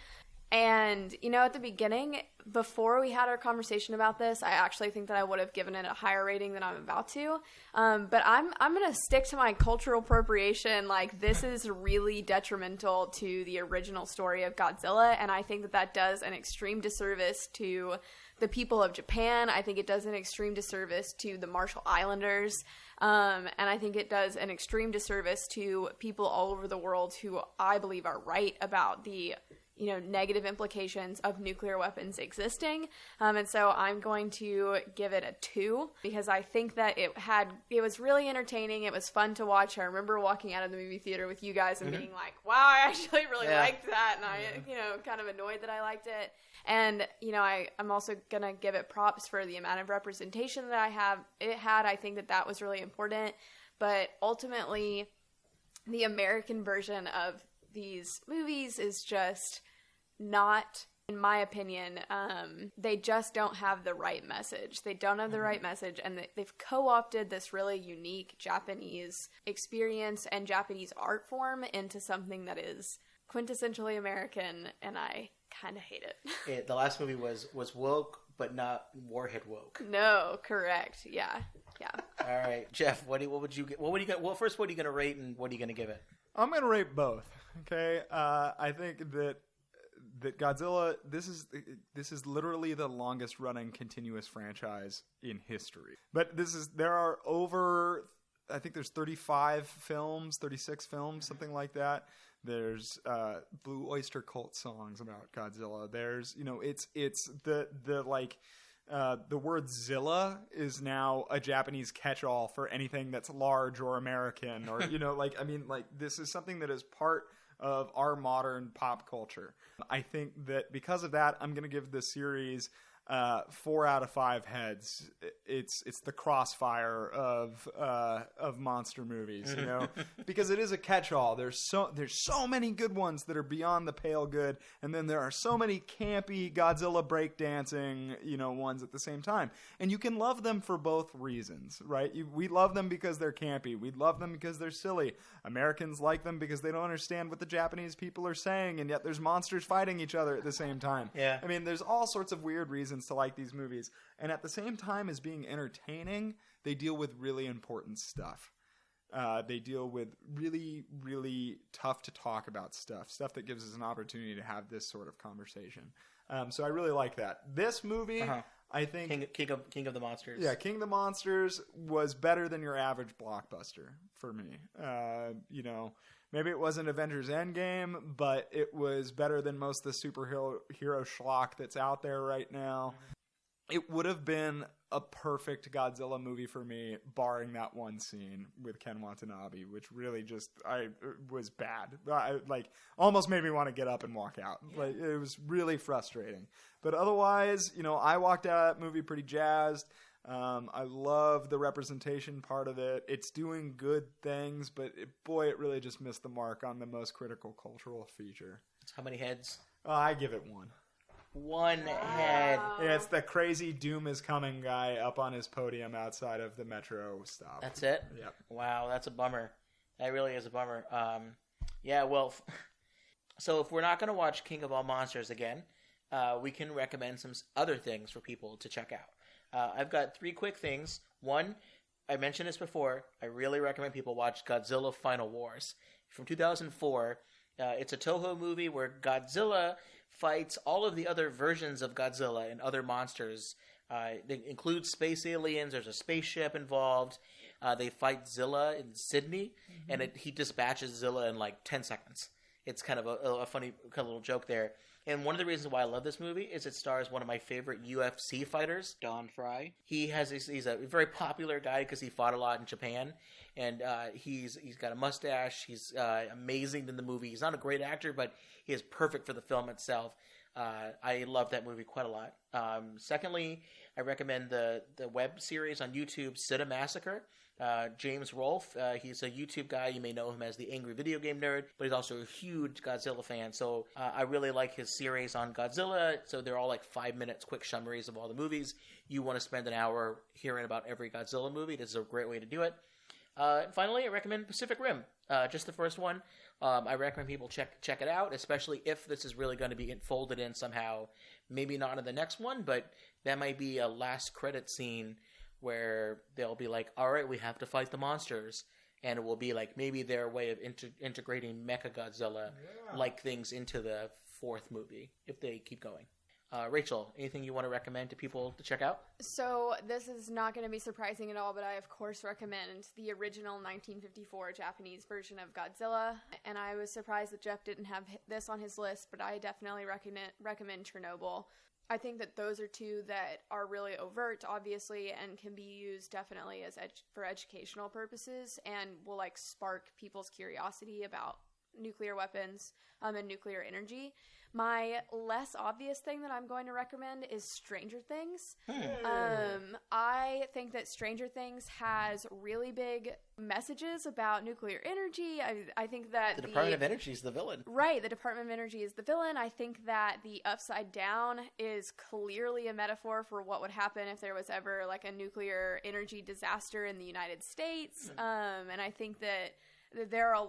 B: And, at the beginning, before we had our conversation about this, I actually think that I would have given it a higher rating than I'm about to. But I'm going to stick to my cultural appropriation. This is really detrimental to the original story of Godzilla. And I think that does an extreme disservice to the people of Japan. I think it does an extreme disservice to the Marshall Islanders. And I think it does an extreme disservice to people all over the world who I believe are right about the negative implications of nuclear weapons existing. And so I'm going to give it a 2, because I think that it was really entertaining. It was fun to watch. I remember walking out of the movie theater with you guys and being like, wow, I actually really liked that. And I, kind of annoyed that I liked it. And, I'm also going to give it props for the amount of representation that it had. I think that was really important. But ultimately, the American version of these movies is just not, in my opinion, they just don't have the right message. They don't have the right message, and they've co-opted this really unique Japanese experience and Japanese art form into something that is quintessentially American, and I kind of hate it.
A: The last movie was woke, but not warhead woke.
B: No, correct. Yeah.
A: All right, Geoff, what would you get? Well, first, what are you going to rate, and what are you going to give it?
C: I'm going to rate both. Okay, I think that Godzilla, this is literally the longest running continuous franchise in history. But there are over, I think there's 36 films, something like that. There's Blue Oyster Cult songs about Godzilla. There's, it's the word Zilla is now a Japanese catch-all for anything that's large or American, or this is something that is part of our modern pop culture. I think that because of that, I'm going to give this series 4 out of 5 heads. It's the Crossfire of monster movies, because it is a catch-all. There's so many good ones that are beyond the pale good, and then there are so many campy Godzilla breakdancing, ones at the same time. And you can love them for both reasons, right? We love them because they're campy. We love them because they're silly. Americans like them because they don't understand what the Japanese people are saying, and yet there's monsters fighting each other at the same time.
A: Yeah.
C: I mean, there's all sorts of weird reasons to like these movies, and at the same time as being entertaining, they deal with really important stuff. They deal with really, really tough to talk about stuff that gives us an opportunity to have this sort of conversation. So I really like that. This movie, I think
A: King of the Monsters.
C: Yeah, King of the Monsters was better than your average blockbuster for me. Maybe it wasn't Avengers Endgame, but it was better than most of the superhero schlock that's out there right now. it would have been a perfect Godzilla movie for me, barring that one scene with Ken Watanabe, which really was bad. Almost made me want to get up and walk out. Like, it was really frustrating. But otherwise, I walked out of that movie pretty jazzed. I love the representation part of it. It's doing good things, but it really just missed the mark on the most critical cultural feature.
A: How many heads?
C: I give it 1.
A: 1 head.
C: Yeah, it's the crazy doom is coming guy up on his podium outside of the metro stop.
A: That's it?
C: Yep.
A: Wow, that's a bummer. That really is a bummer. Yeah, well, so if we're not going to watch King of All Monsters again, we can recommend some other things for people to check out. I've got 3 quick things. 1, I mentioned this before, I really recommend people watch Godzilla Final Wars from 2004. It's a Toho movie where Godzilla fights all of the other versions of Godzilla and other monsters. They include space aliens. There's a spaceship involved. They fight Zilla in Sydney, and he dispatches Zilla in like 10 seconds. It's kind of a funny kind of little joke there. And one of the reasons why I love this movie is it stars one of my favorite UFC fighters, Don Fry. He's a very popular guy because he fought a lot in Japan, and he's got a mustache. He's amazing in the movie. He's not a great actor, but he is perfect for the film itself. I love that movie quite a lot. Secondly, I recommend the web series on YouTube, Cinemassacre. James Rolfe, he's a YouTube guy. You may know him as the Angry Video Game Nerd, but he's also a huge Godzilla fan. So I really like his series on Godzilla. So they're all like 5 minutes, quick summaries of all the movies. You want to spend an hour hearing about every Godzilla movie. This is a great way to do it. Finally, I recommend Pacific Rim, just the first one. I recommend people check it out, especially if this is really going to be folded in somehow. Maybe not in the next one, but that might be a last credit scene where they'll be like, all right, we have to fight the monsters. And it will be like maybe their way of integrating Mechagodzilla-like things into the 4th movie, if they keep going. Rachel, anything you want to recommend to people to check out?
B: So this is not going to be surprising at all, but I, of course, recommend the original 1954 Japanese version of Godzilla. And I was surprised that Geoff didn't have this on his list, but I definitely recommend Chernobyl. I think that those are 2 that are really overt, obviously, and can be used definitely as for educational purposes and will like spark people's curiosity about nuclear weapons and nuclear energy. My less obvious thing that I'm going to recommend is Stranger Things. I think that Stranger Things has really big messages about nuclear energy. I think that
A: the Department of Energy is the villain.
B: Right, the Department of Energy is the villain. I think that the Upside Down is clearly a metaphor for what would happen if there was ever like a nuclear energy disaster in the United States. And I think that there are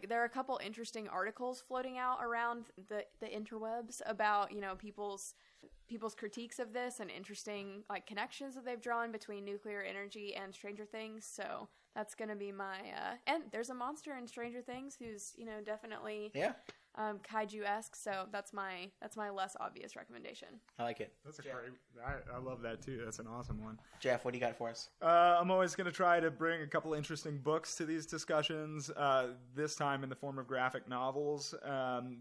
B: there are a couple interesting articles floating out around the interwebs about, people's critiques of this and interesting like connections that they've drawn between nuclear energy and Stranger Things. So that's going to be my, and there's a monster in Stranger Things who's, definitely kaiju-esque. So that's my less obvious recommendation.
A: I like it.
C: That's a great, I love that too. That's an awesome one.
A: Jeff, what do you got for us?
C: I'm always going to try to bring a couple interesting books to these discussions, this time in the form of graphic novels.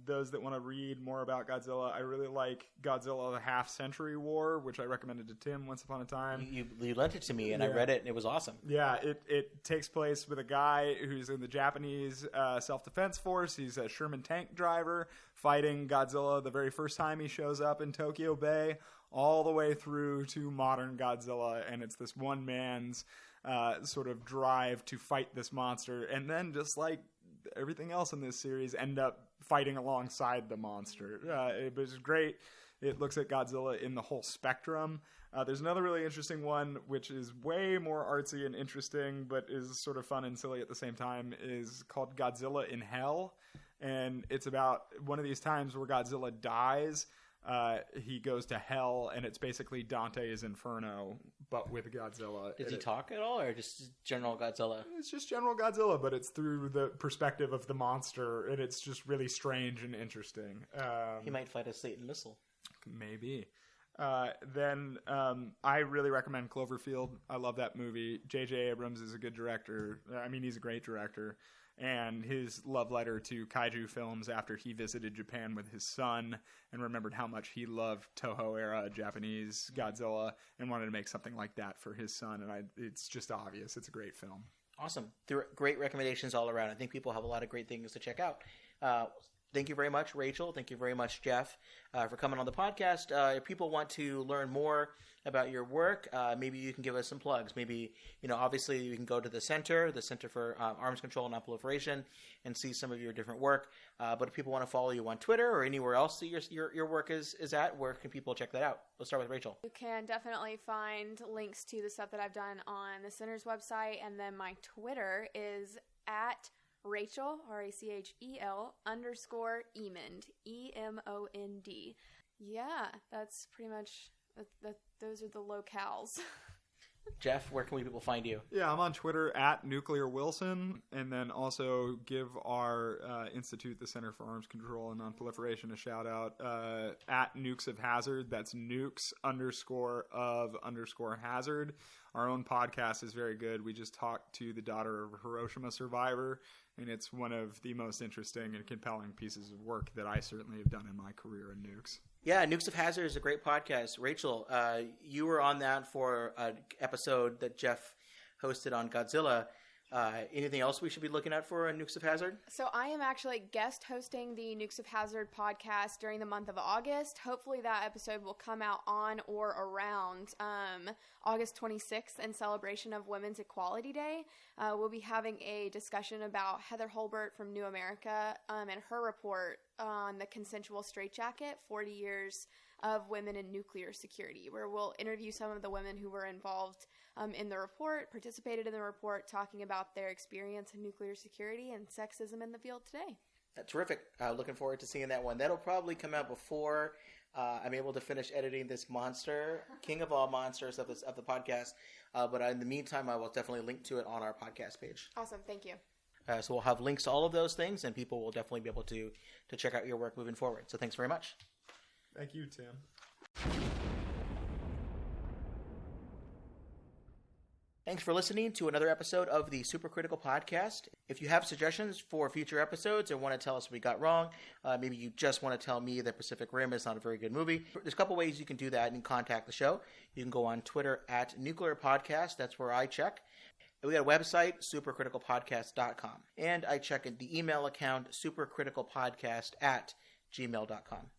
C: Those that want to read more about Godzilla, I really like Godzilla the Half-Century War, which I recommended to Tim once upon a time.
A: You lent it to me, and I read it, and it was awesome.
C: Yeah, it takes place with a guy who's in the Japanese self-defense force. He's a Sherman tank driver fighting Godzilla the very first time he shows up in Tokyo Bay, all the way through to modern Godzilla, and it's this one man's sort of drive to fight this monster, and then just like everything else in this series, end up fighting alongside the monster. It was great. It looks at Godzilla in the whole spectrum. There's another really interesting one, which is way more artsy and interesting, but is sort of fun and silly at the same time, is called Godzilla in Hell. And it's about one of these times where Godzilla dies. He goes to hell, and it's basically Dante's Inferno, but with Godzilla.
A: Does he talk at all, or just general Godzilla?
C: It's just general Godzilla, but it's through the perspective of the monster, and it's just really strange and interesting.
A: He might fight a Satan missile.
C: Maybe. Then I really recommend Cloverfield. I love that movie. J.J. Abrams is a good director. I mean, he's a great director. and his love letter to kaiju films after he visited Japan with his son and remembered how much he loved Toho-era Japanese Godzilla and wanted to make something like that for his son. And it's just obvious. It's a great film.
A: Awesome. Great recommendations all around. I think people have a lot of great things to check out. Thank you very much, Rachel. Thank you very much, Geoff, for coming on the podcast. If people want to learn more about your work, maybe you can give us some plugs. Maybe, obviously you can go to the Center for Arms Control and Nonproliferation, and see some of your different work. But if people want to follow you on Twitter or anywhere else that your work is at, where can people check that out? Let's start with Rachel.
B: You can definitely find links to the stuff that I've done on the Center's website, and then my Twitter is at Rachel, RACHEL _Emond, EMOND. Yeah, that's pretty much, those are the locales.
A: Geoff, where can people find you?
C: Yeah, I'm on Twitter at Nuclear Wilson, and then also give our institute, the Center for Arms Control and Nonproliferation, a shout out at Nukes of Hazard. That's nukes _of _hazard. Our own podcast is very good. We just talked to the daughter of a Hiroshima survivor, and it's one of the most interesting and compelling pieces of work that I certainly have done in my career in nukes.
A: Yeah, Nukes of Hazard is a great podcast. Rachel, you were on that for an episode that Geoff hosted on Godzilla. Anything else we should be looking out for on Nukes of Hazard?
B: So I am actually guest hosting the Nukes of Hazard podcast during the month of August. Hopefully that episode will come out on or around August 26th in celebration of Women's Equality Day. We'll be having a discussion about Heather Holbert from New America and her report on the consensual straitjacket, 40 years of women in nuclear security, where we'll interview some of the women who were involved in the report, participated in the report, talking about their experience in nuclear security and sexism in the field today.
A: Terrific. Looking forward to seeing that one. That'll probably come out before I'm able to finish editing this monster, king of all monsters of the podcast. But in the meantime, I will definitely link to it on our podcast page.
B: Awesome. Thank you.
A: So we'll have links to all of those things, and people will definitely be able to check out your work moving forward. So thanks very much.
C: Thank you, Tim.
A: Thanks for listening to another episode of the Supercritical Podcast. If you have suggestions for future episodes or want to tell us what we got wrong, maybe you just want to tell me that Pacific Rim is not a very good movie, there's a couple ways you can do that and contact the show. You can go on Twitter at Nuclear Podcast. That's where I check. We got a website, supercriticalpodcast.com. And I check the email account, supercriticalpodcast@gmail.com.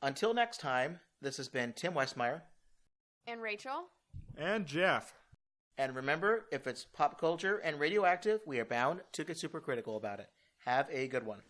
A: Until next time, this has been Tim Westmyer.
B: And Rachel.
C: And Geoff.
A: And remember, if it's pop culture and radioactive, we are bound to get super critical about it. Have a good one.